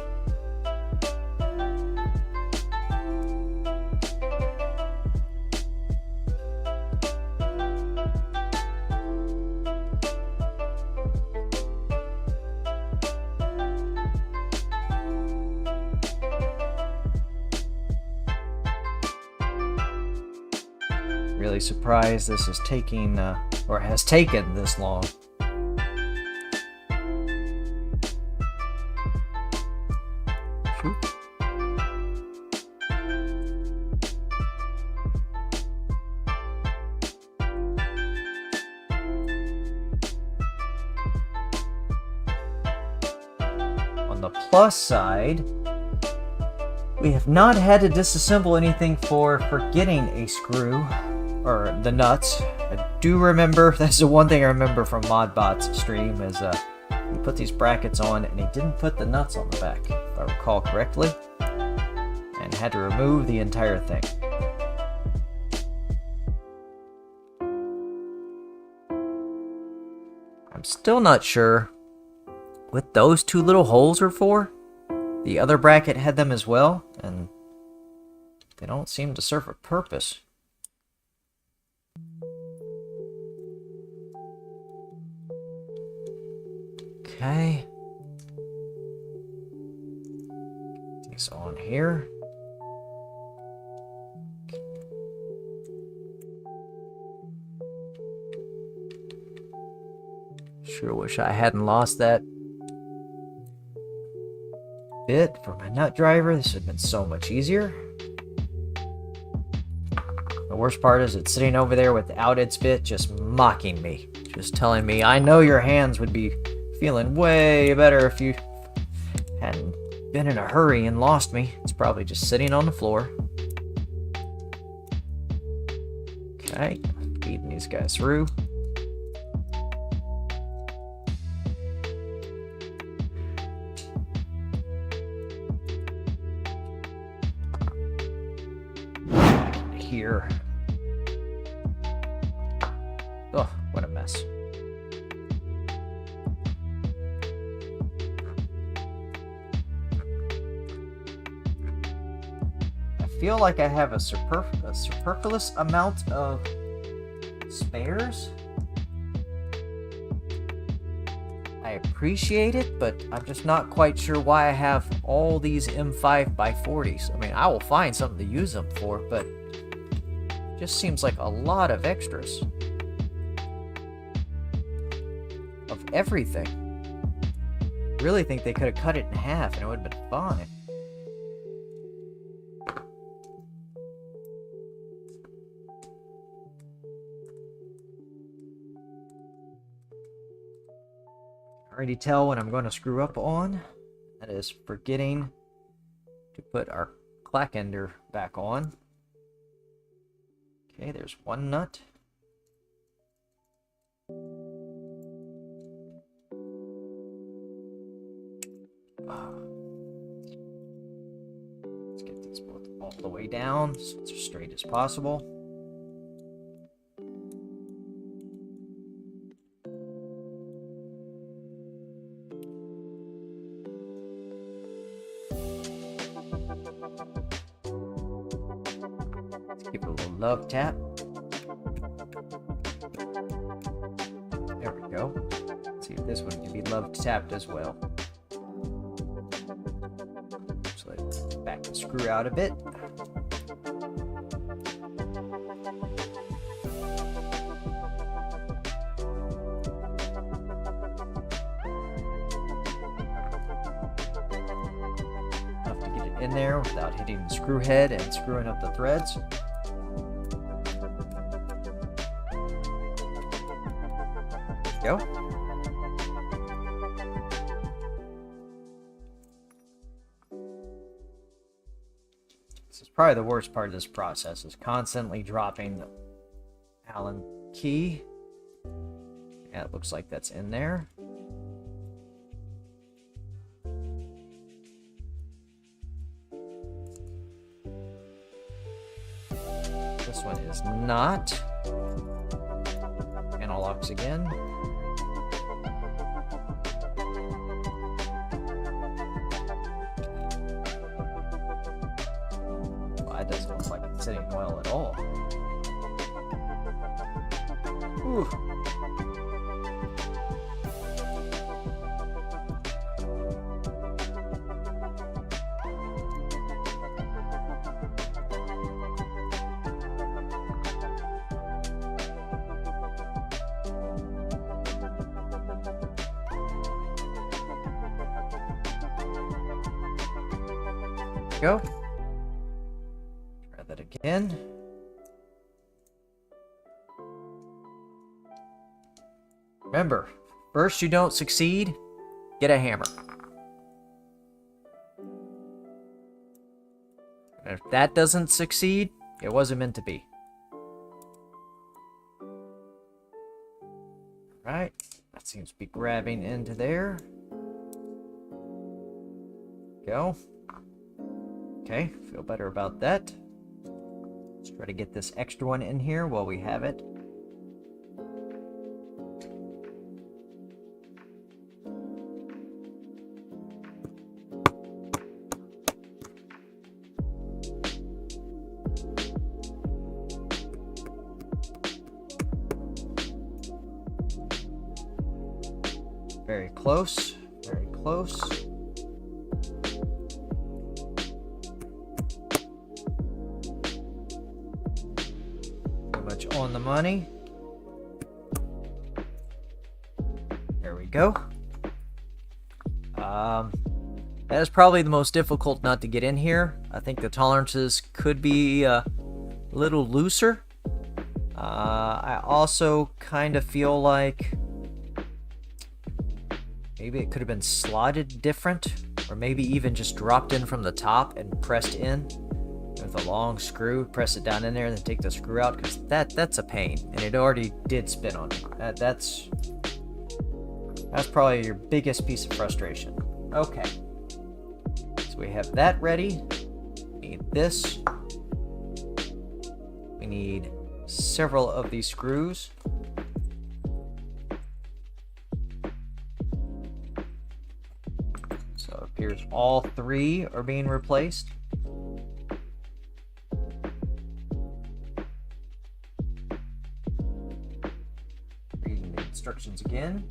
Really surprised this is taking, or has taken this long. Shoot. On the plus side, we have not had to disassemble anything for getting a screw. Or the nuts. I do remember, that's the one thing I remember from ModBot's stream, is he put these brackets on and he didn't put the nuts on the back, if I recall correctly, and had to remove the entire thing. I'm still not sure what those two little holes are for. The other bracket had them as well, and they don't seem to serve a purpose. Okay. These on here. Sure wish I hadn't lost that bit for my nut driver. This would have been so much easier. The worst part is it's sitting over there without its bit, just mocking me. Just telling me, I know your hands would be feeling way better if you hadn't been in a hurry and lost me. It's probably just sitting on the floor. Okay, feeding these guys through. Here. Oh, what a mess. I feel like I have a superfluous amount of spares. I appreciate it, but I'm just not quite sure why I have all these M5x40s. I mean, I will find something to use them for, but it just seems like a lot of extras. Of everything. Really think they could have cut it in half and it would have been fine. Already tell when I'm going to screw up on. That is forgetting to put our clack ender back on. Okay, there's one nut. Let's get these both all the way down so it's as straight as possible. Let's give it a little love tap. love tapped as well. So let's back the screw out a bit. Enough to get it in there without hitting the screw head and screwing up the threads. Go. This is probably the worst part of this process, is constantly dropping the Allen key. Yeah, it looks like that's in there. This one is not. Analogs again. That doesn't look like it's sitting well at all. Ooh. Go. Try that again. Remember, first you don't succeed, get a hammer. And if that doesn't succeed, it wasn't meant to be. Alright, that seems to be grabbing into there. Go. Okay, feel better about that. Let's try to get this extra one in here while we have it. Very close, very close. On the money. There we go. That is probably the most difficult nut to get in here. I think the tolerances could be a little looser. I also kind of feel like maybe it could have been slotted different, or maybe even just dropped in from the top and pressed in with a long screw. Press it down in there and then take the screw out, because that's a pain, and it already did spin on me. That's probably your biggest piece of frustration. Okay, so we have that ready. We need this. We need several of these screws. So it appears all three are being replaced. Instructions again.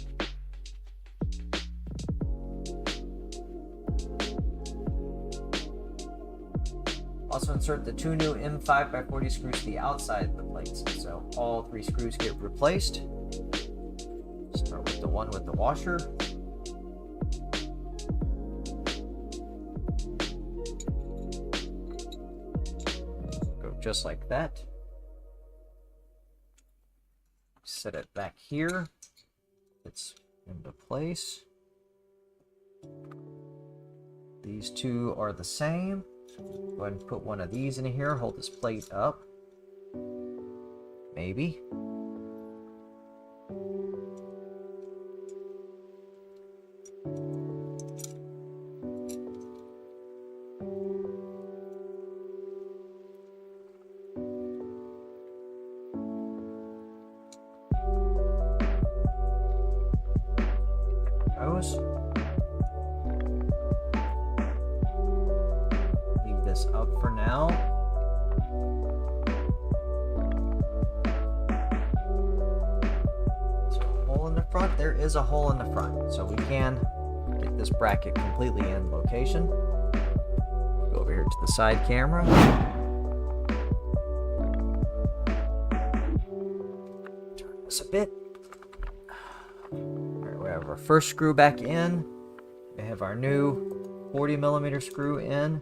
Also insert the two new M5x40 screws to the outside of the plates. So all three screws get replaced. Start with the one with the washer. Go just like that. Set it back here. It's into place. These two are the same. Go ahead and put one of these in here. Hold this plate up. Maybe. Leave this up for now. So, hole in the front, there is a hole in the front, so we can get this bracket completely in location. Go over here to the side camera. Turn this a bit. Alright, we have our first screw back in. We have our new 40mm screw in.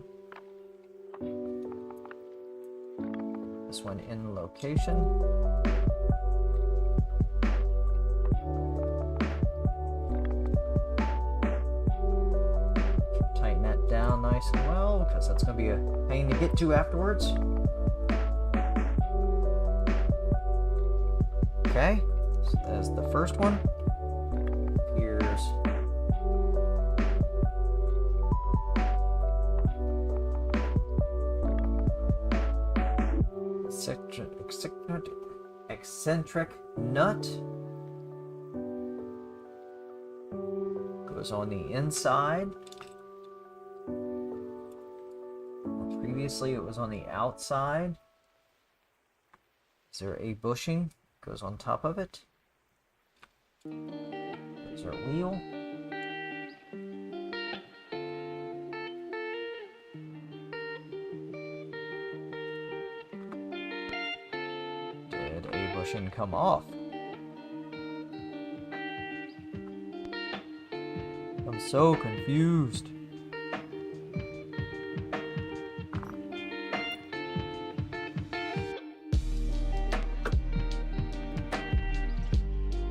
This one in location. Tighten that down nice and well, because that's going to be a pain to get to afterwards. Okay, so that's the first one. Here's eccentric nut. Goes on the inside. Previously it was on the outside. Is there a bushing? Goes on top of it. There's our wheel. Did a bushing come off? I'm so confused.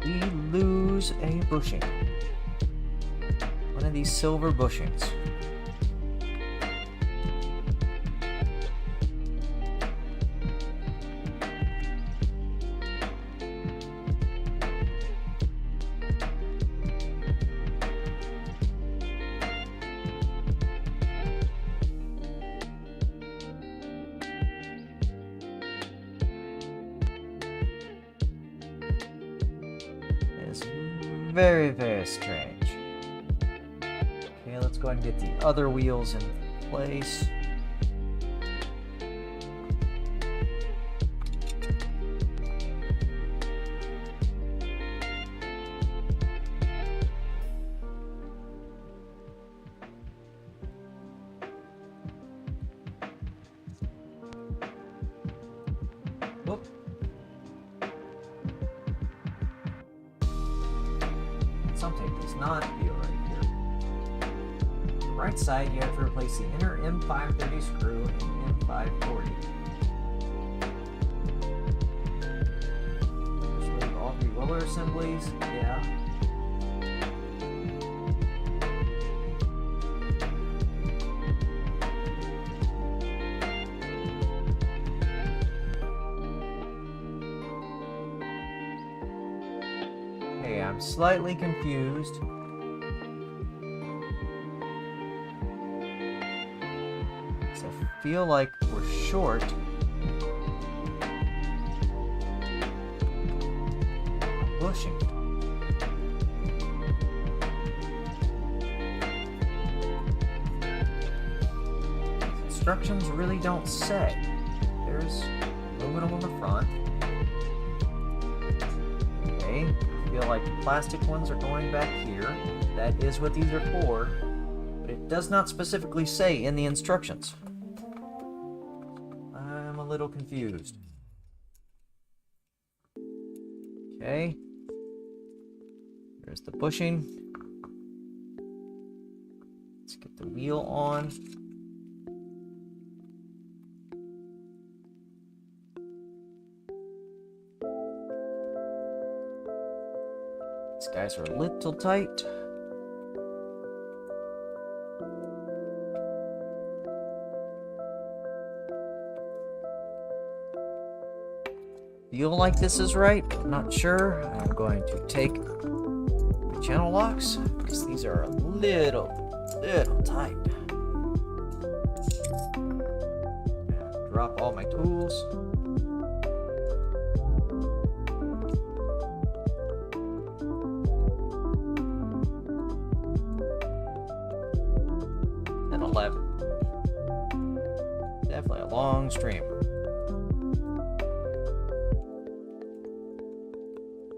We lose a bushing. One of these silver bushings. Very, very strange. Okay, let's go ahead and get the other wheels in place. Whoop. Something does not feel right here. On the right side, you have to replace the inner M530 screw and M540. Remove all three roller assemblies. Yeah. Okay, I'm slightly confused. So I feel like we're short. Bushing. Instructions really don't say. There's aluminum on the front. Okay. Feel like plastic ones are going back here. That is what these are for, but it does not specifically say in the instructions. I'm a little confused. Okay. There's the bushing. Let's get the wheel on. These guys are a little tight. Feel like this is right, but I'm not sure. I'm going to take the channel locks because these are a little tight. Drop all my tools. And 11. Definitely a long stream.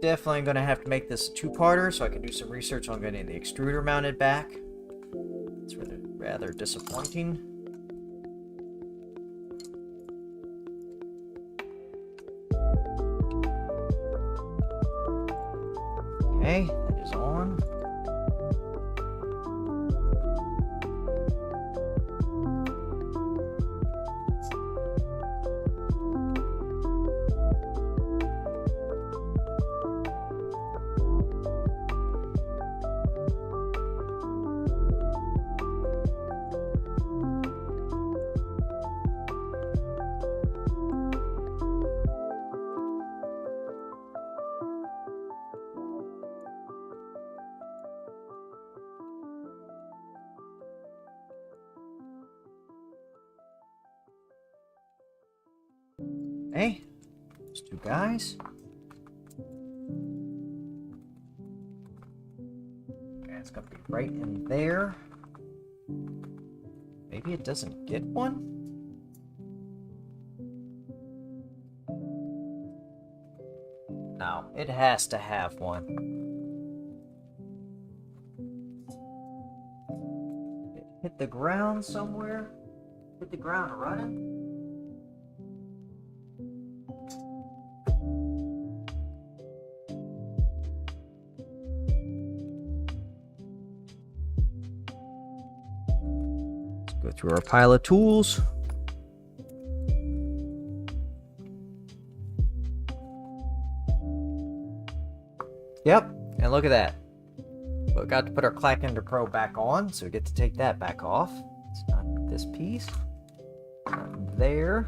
definitely going to have to make this a two-parter so I can do some research on getting the extruder mounted back. It's rather disappointing. Okay, that is on. Okay, those two guys. Okay, it's gonna be right in there. Maybe it doesn't get one? No, it has to have one. It hit the ground somewhere? Hit the ground running? Go through our pile of tools. Yep, and look at that. We got to put our Clack Ender Pro back on, so we get to take that back off. It's not this piece. Not there.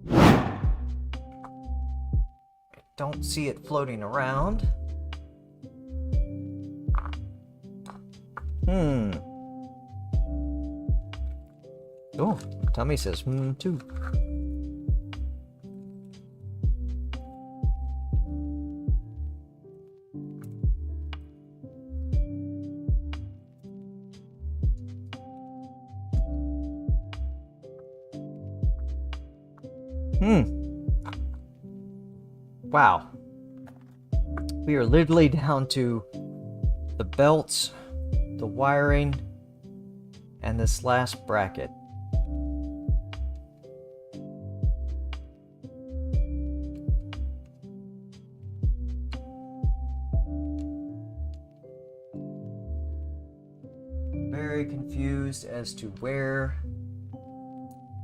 I don't see it floating around. Oh, Tommy says too. Wow. We are literally down to the belts, the wiring, and this last bracket. Very confused as to where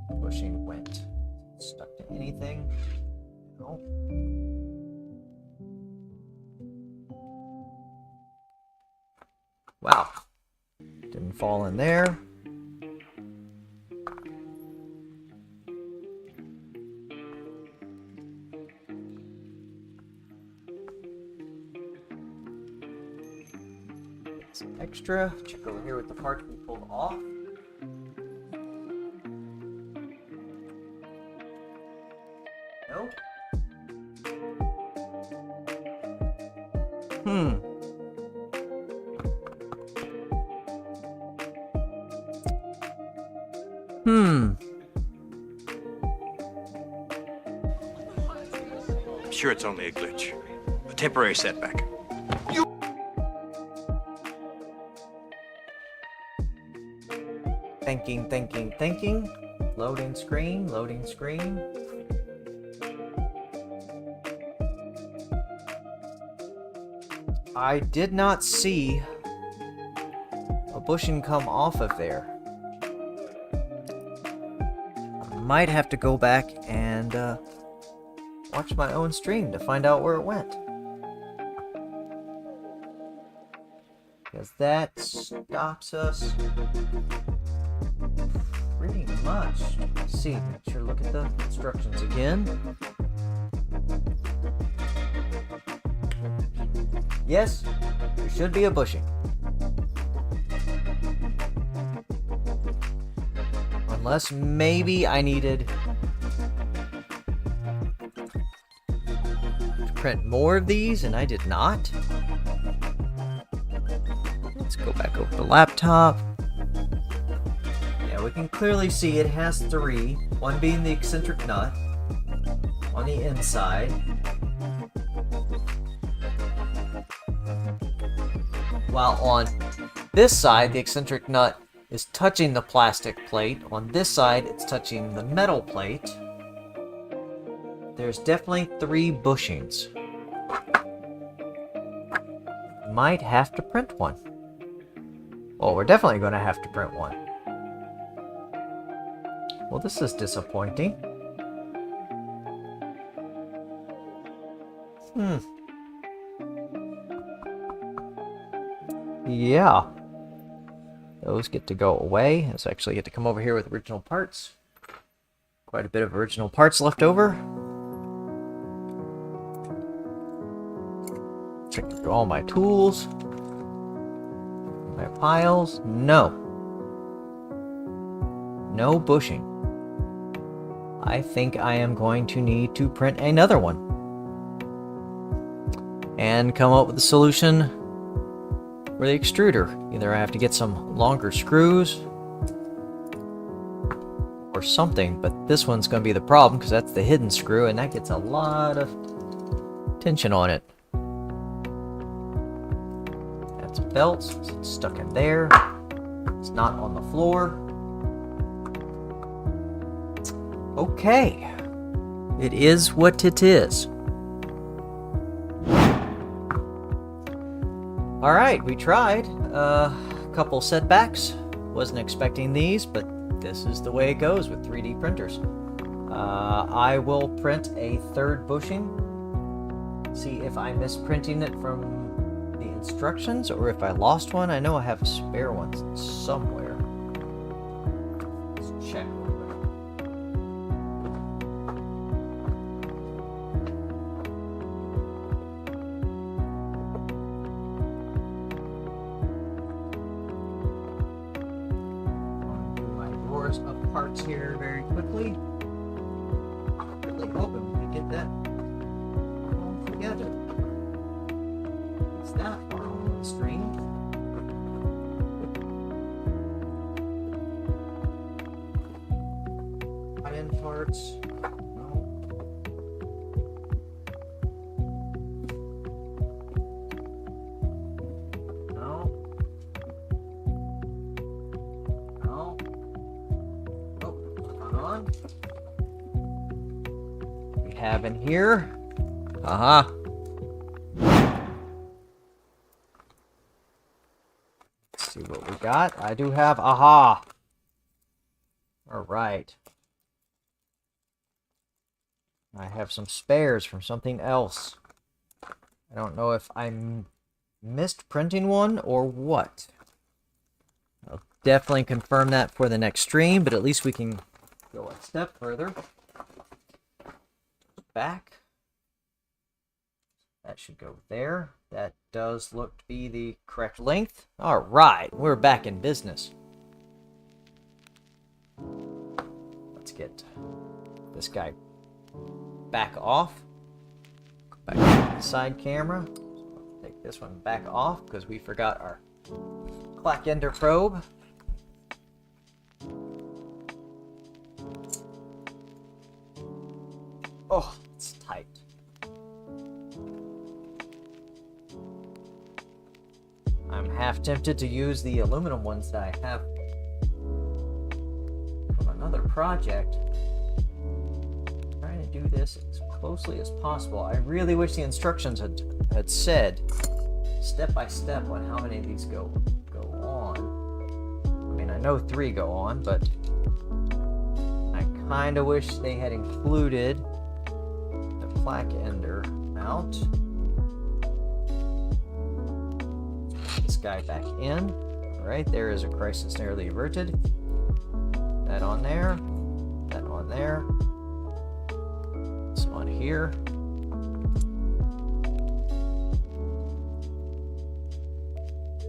the bushing went. Stuck to anything? No. Wow. Didn't fall in there. Some extra. Check over here with the parts we pulled off. Nope. I'm sure it's only a glitch. A temporary setback. Thinking. Loading screen. I did not see a bushing come off of there. I might have to go back and watch my own stream to find out where it went. Because that stops us pretty much. Let's see, make sure to look at the instructions again. Yes, there should be a bushing. Unless maybe I needed to print more of these and I did not. Let's go back over the laptop. Yeah, we can clearly see it has 3, one being the eccentric nut. on the inside. While on this side, the eccentric nut is touching the plastic plate. On this side, it's touching the metal plate. There's definitely 3 bushings. Might have to print one. Well, we're definitely going to have to print one. Well, this is disappointing. Yeah. Those get to go away. Those actually get to come over here with original parts. Quite a bit of original parts left over. Check through all my tools. My piles. No. No bushing. I think I am going to need to print another one. And come up with a solution for the extruder. Either I have to get some longer screws or something, but this one's going to be the problem because that's the hidden screw and that gets a lot of tension on it. That's belts, it's stuck in there. It's not on the floor. Okay. It is what it is. Alright, we tried. A couple setbacks. Wasn't expecting these, but this is the way it goes with 3D printers. I will print a 3rd bushing. See if I missed printing it from the instructions or if I lost one. I know I have a spare one somewhere. Let's check. Of parts here very quickly. Really hoping we can get that all together. It's that far on the stream. High-end parts. No. No. No. We have in here. Let's see what we got. I do have All right. I have some spares from something else. I don't know if I missed printing one or what. I'll definitely confirm that for the next stream, but at least we can go a step further. Back. That should go there. That does look to be the correct length. All right, we're back in business. Let's get this guy back off. Go back to the side camera. Take this one back off because we forgot our clack ender probe. Oh, it's tight. I'm half tempted to use the aluminum ones that I have from another project. I'm trying to do this as closely as possible. I really wish the instructions had said step by step on how many of these go on. I mean, I know 3 go on, but I kind of wish they had included the plaque ender mount. Put this guy back in. All right, there is a crisis narrowly averted. That on there. That on there. This on here.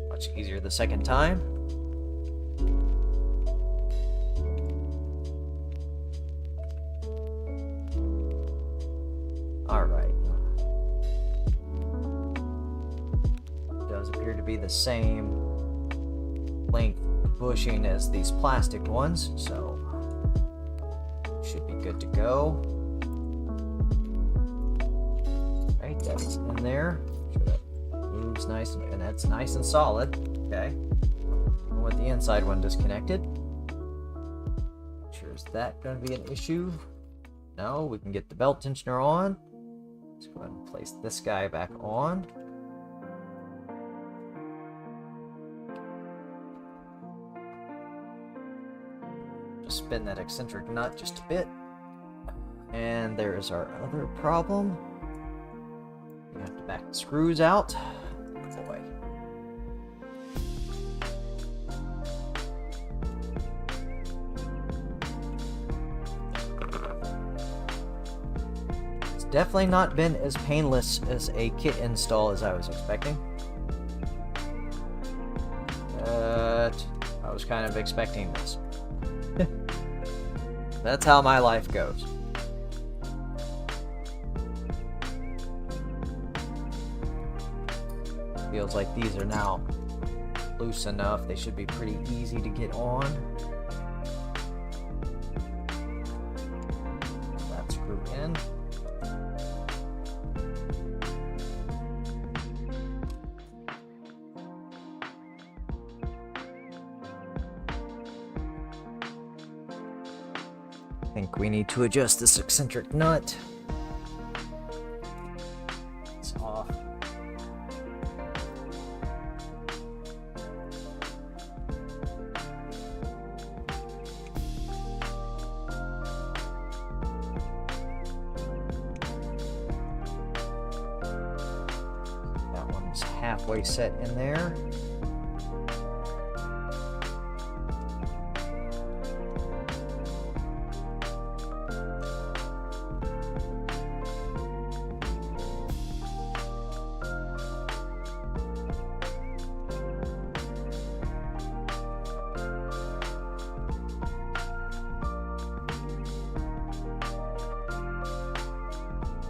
Much easier the second time. Alright. Does appear to be the same length bushing as these plastic ones, so should be good to go. That's in there. Sure that moves nice and that's nice and solid. Okay. With the inside one disconnected. Sure, is that going to be an issue? No, we can get the belt tensioner on. Let's go ahead and place this guy back on. Just spin that eccentric nut just a bit. And there's our other problem. We have to back the screws out. Boy. It's definitely not been as painless as a kit install as I was expecting. But I was kind of expecting this. That's how my life goes. Feels like these are now loose enough. They should be pretty easy to get on. That screw in. I think we need to adjust this eccentric nut. It's off. That one's halfway set in there.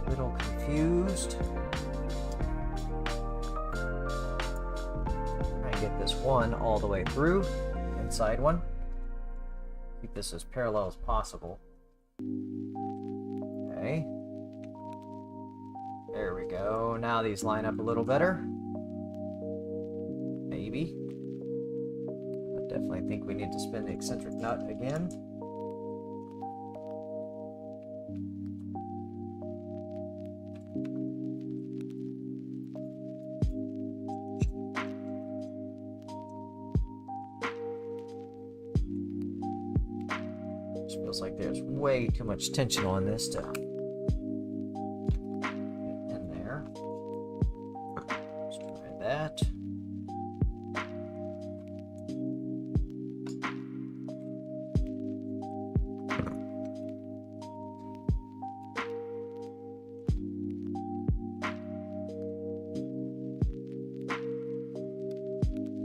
Little confused. Try and get this one all the way through, inside one. Keep this as parallel as possible. Okay. There we go. Now these line up a little better. Maybe. I definitely think we need to spin the eccentric nut again. Feels like there's way too much tension on this to get in there. Let's try that.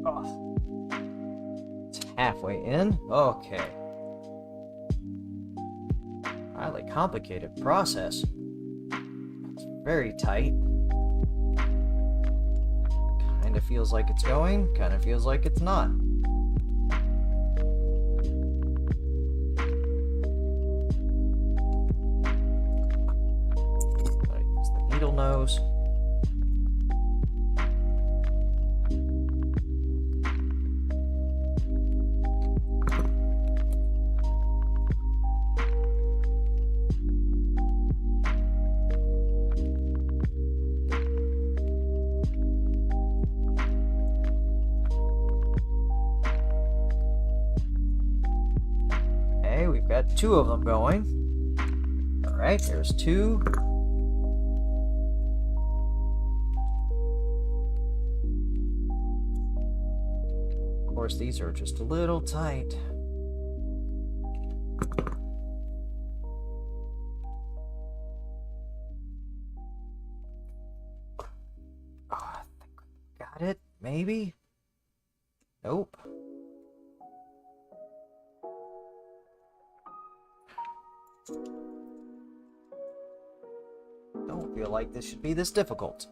Oh. It's halfway in. Okay. Highly complicated process. It's very tight. Kind of feels like it's going, kind of feels like it's not. Gotta use the needle nose. We've got two of them going. All right, there's two. Of course, these are just a little tight. Oh, I think we got it, maybe? Nope. Don't feel like this should be this difficult.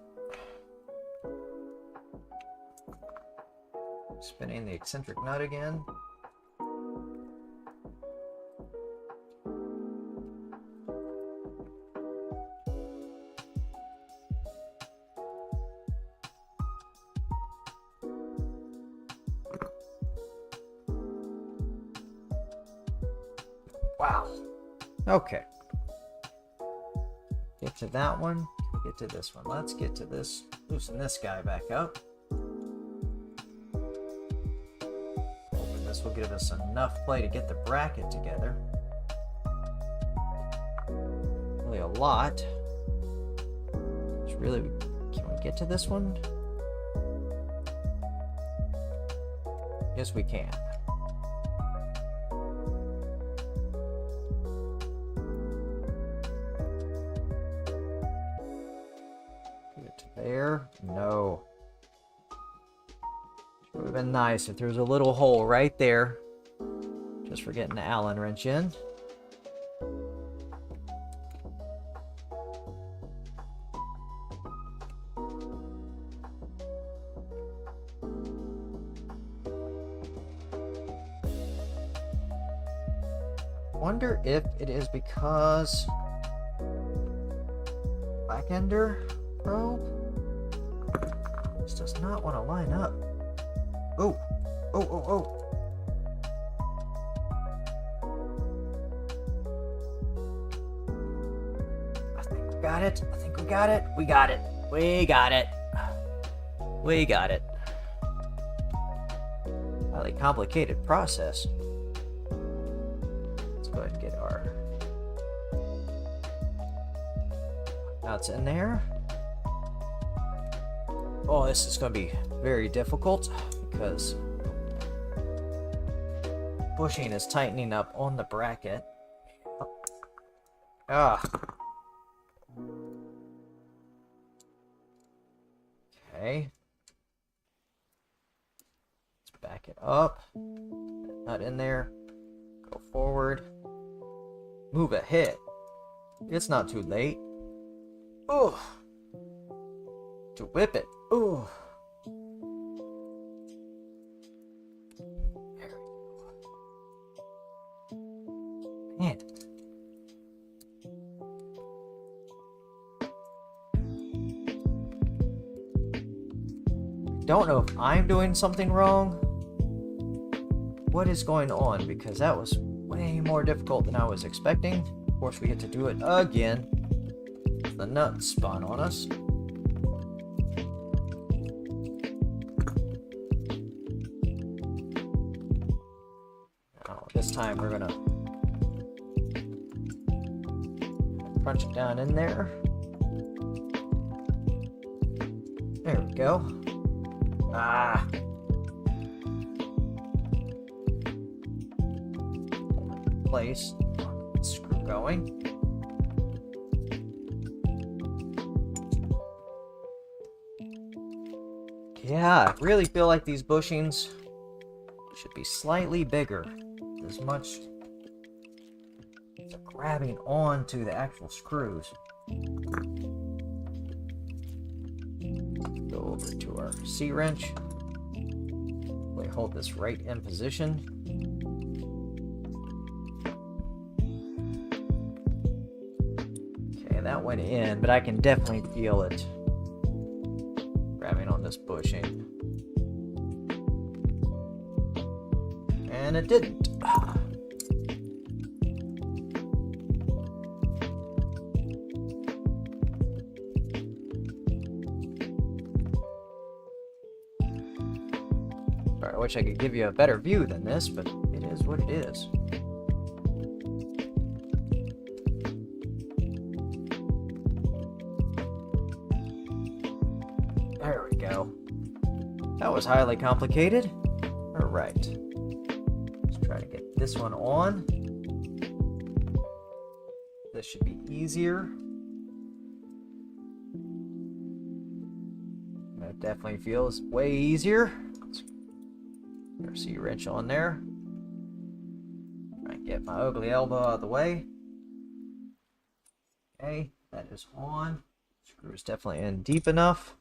Spinning the eccentric nut again. Wow. Okay. Get to that one. Get to this one. Let's get to this. Loosen this guy back up. Hoping this will give us enough play to get the bracket together. Really a lot. It's really... Can we get to this one? Yes, we can. Get to there. No. Would have been nice if there was a little hole right there. Just for getting the Allen wrench in. Wonder if it is because backender probe. This does not want to line up. Oh, oh, oh, oh. I think we got it. I think we got it. We got it. We got it. We got it. Highly complicated process. Go ahead and get our nuts in there. Oh, this is going to be very difficult because bushing is tightening up on the bracket. Ah. Okay. Let's back it up. Nut in there. Go forward. Move ahead. It's not too late. Oh. To whip it. Oh. There we go. Man. Don't know if I'm doing something wrong. What is going on? Because that was way more difficult than I was expecting. Of course, we get to do it again. The nut spun on us. Now, this time we're gonna crunch it down in there. There we go. Ah. Place. Screw going. Yeah, I really feel like these bushings should be slightly bigger. As much as grabbing onto the actual screws. Go over to our C-wrench. We hold this right in position. That went in, but I can definitely feel it grabbing on this bushing. And it didn't. Sorry, I wish I could give you a better view than this, but it is what it is. That was highly complicated. Alright. Let's try to get this one on. This should be easier. That definitely feels way easier. Let's get our C-wrench on there. Try and get my ugly elbow out of the way. Okay, that is on. Screw is definitely in deep enough.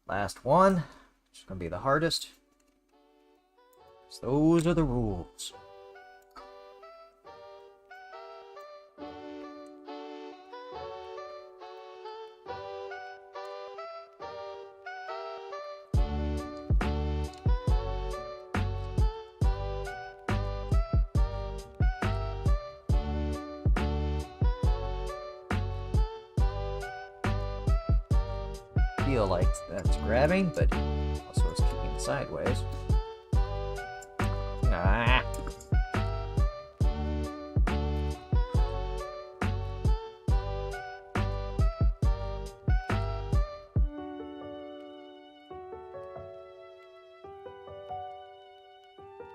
Last one. It's going to be the hardest. So those are the rules. feel like that's grabbing, but also it's keeping it sideways. Ah.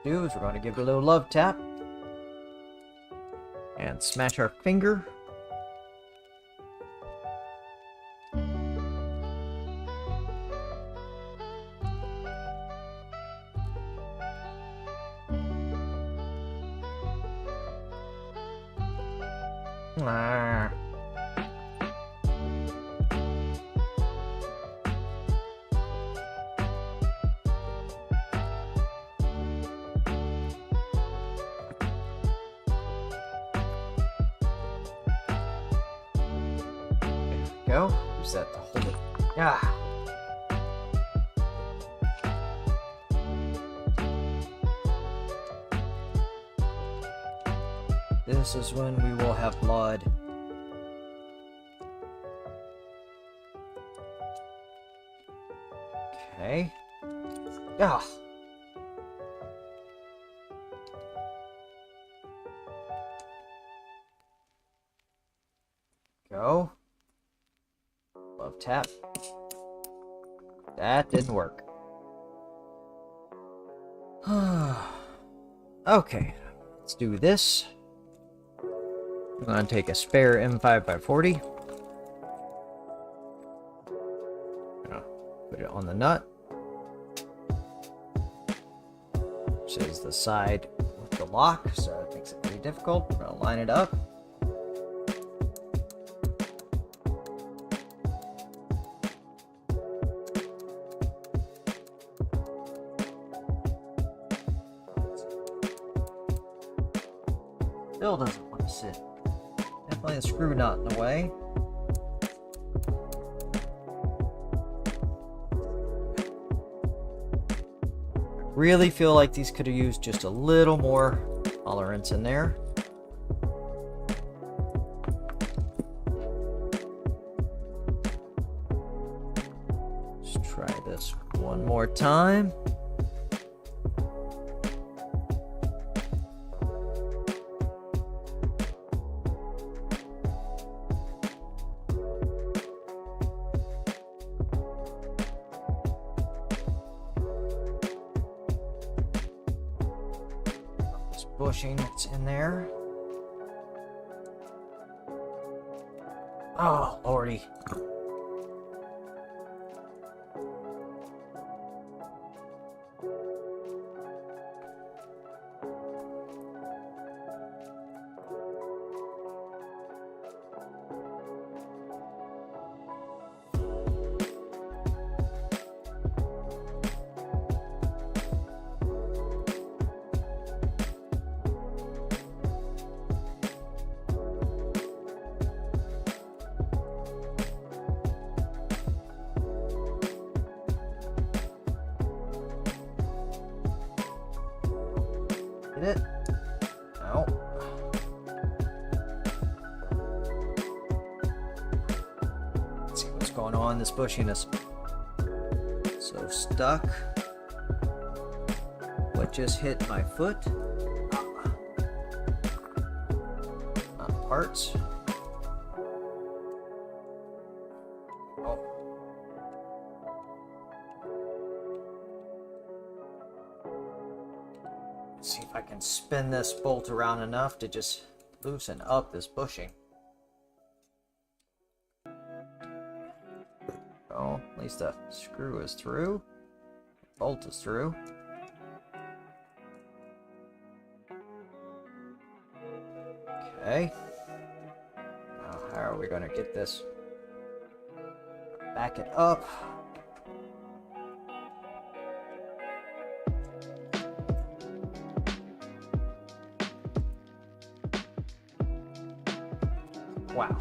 We're going to give it a little love tap and smash our finger. Ah. Go. Use that to hold it. Ah. This is when we will have blood. Okay. Ah. Go. Love tap. That didn't work. Okay, let's do this. I'm going to take a spare M5x40. Put it on the nut. Which is the side with the lock, so it makes it pretty difficult. I'm going to line it up. Still doesn't want to sit. Definitely a screw knot in the way. Really feel like these could have used just a little more tolerance in there. Let's try this one more time. Bushing that's in there. Oh, lordy. Get it? No. Let's see what's going on. This bushing is so stuck. What just hit my foot? Parts. Oh. See if I can spin this bolt around enough to just loosen up this bushing. Oh, at least the screw is through. Bolt is through. Okay. Now, how are we going to get this? Back it up. Wow.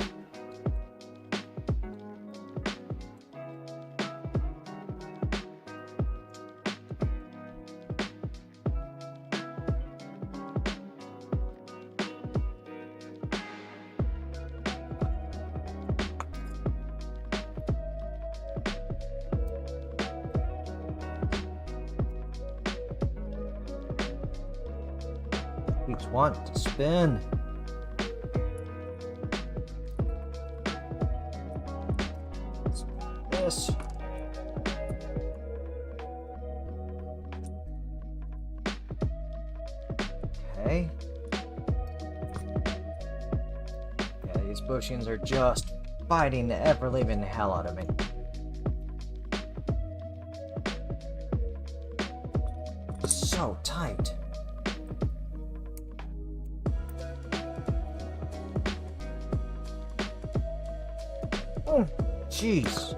Keeps wanting to spin. This. Okay. Yeah, these bushings are just biting the ever-living hell out of me. So tight. Oh, jeez.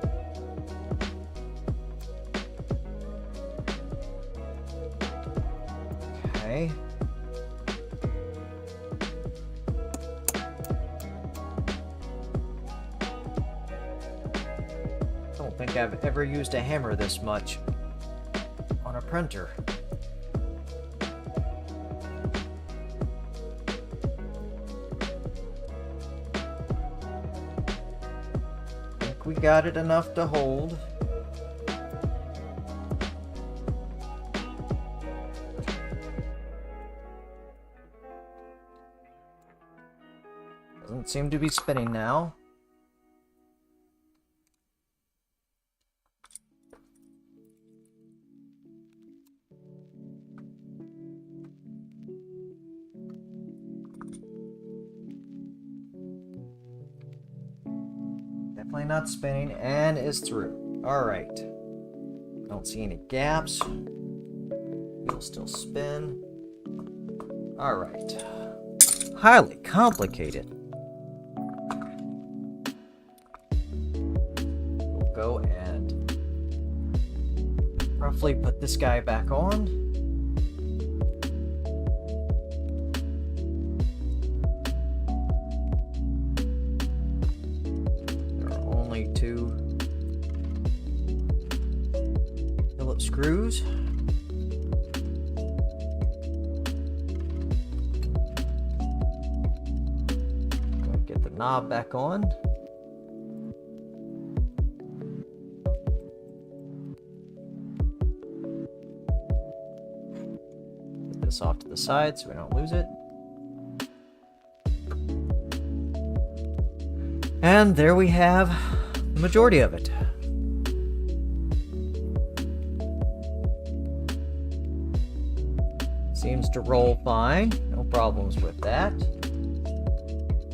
Okay. I don't think I've ever used a hammer this much on a printer. Think we got it enough to hold. Doesn't seem to be spinning now. Definitely not spinning, and is through. Alright. Don't see any gaps. Wheel still spin. Alright. Highly complicated. We'll go and roughly put this guy back on. Two Phillips screws. Get the knob back on. Put this off to the side so we don't lose it. And there we have the majority of it. Seems to roll fine. No problems with that.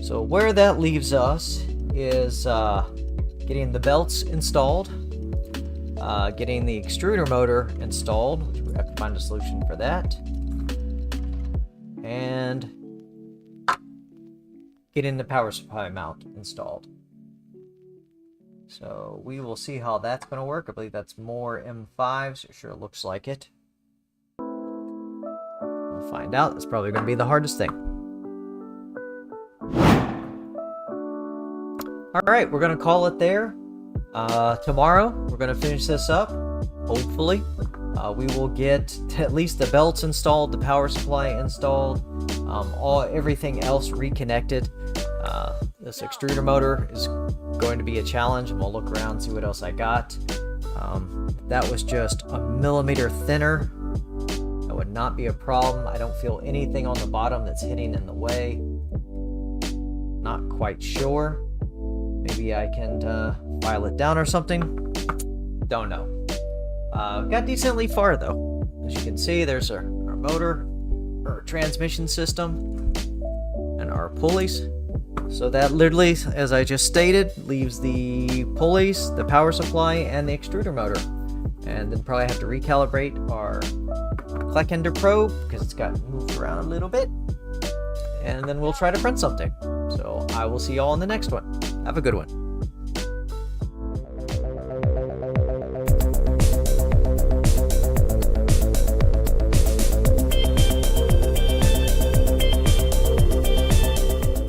So where that leaves us is getting the belts installed, getting the extruder motor installed, which we have to find a solution for that, and getting the power supply mount installed. So we will see how that's going to work. I believe that's more M5s. It sure looks like it. We'll find out. That's probably going to be the hardest thing. Alright, we're going to call it there. Tomorrow, we're going to finish this up. Hopefully. We will get at least the belts installed, the power supply installed, everything else reconnected. This extruder motor is going to be a challenge, and we'll look around, see what else I got. That was just a millimeter thinner. That would not be a problem. I don't feel anything on the bottom that's hitting in the way. Not quite sure. Maybe I can file it down or something. Don't know. Got decently far though. As you can see, there's our motor, our transmission system, and our pulleys. So that literally, as I just stated, leaves the pulleys, the power supply, and the extruder motor. And then probably have to recalibrate our Kleckender probe because it's got moved around a little bit. And then we'll try to print something. So I will see y'all in the next one. Have a good one.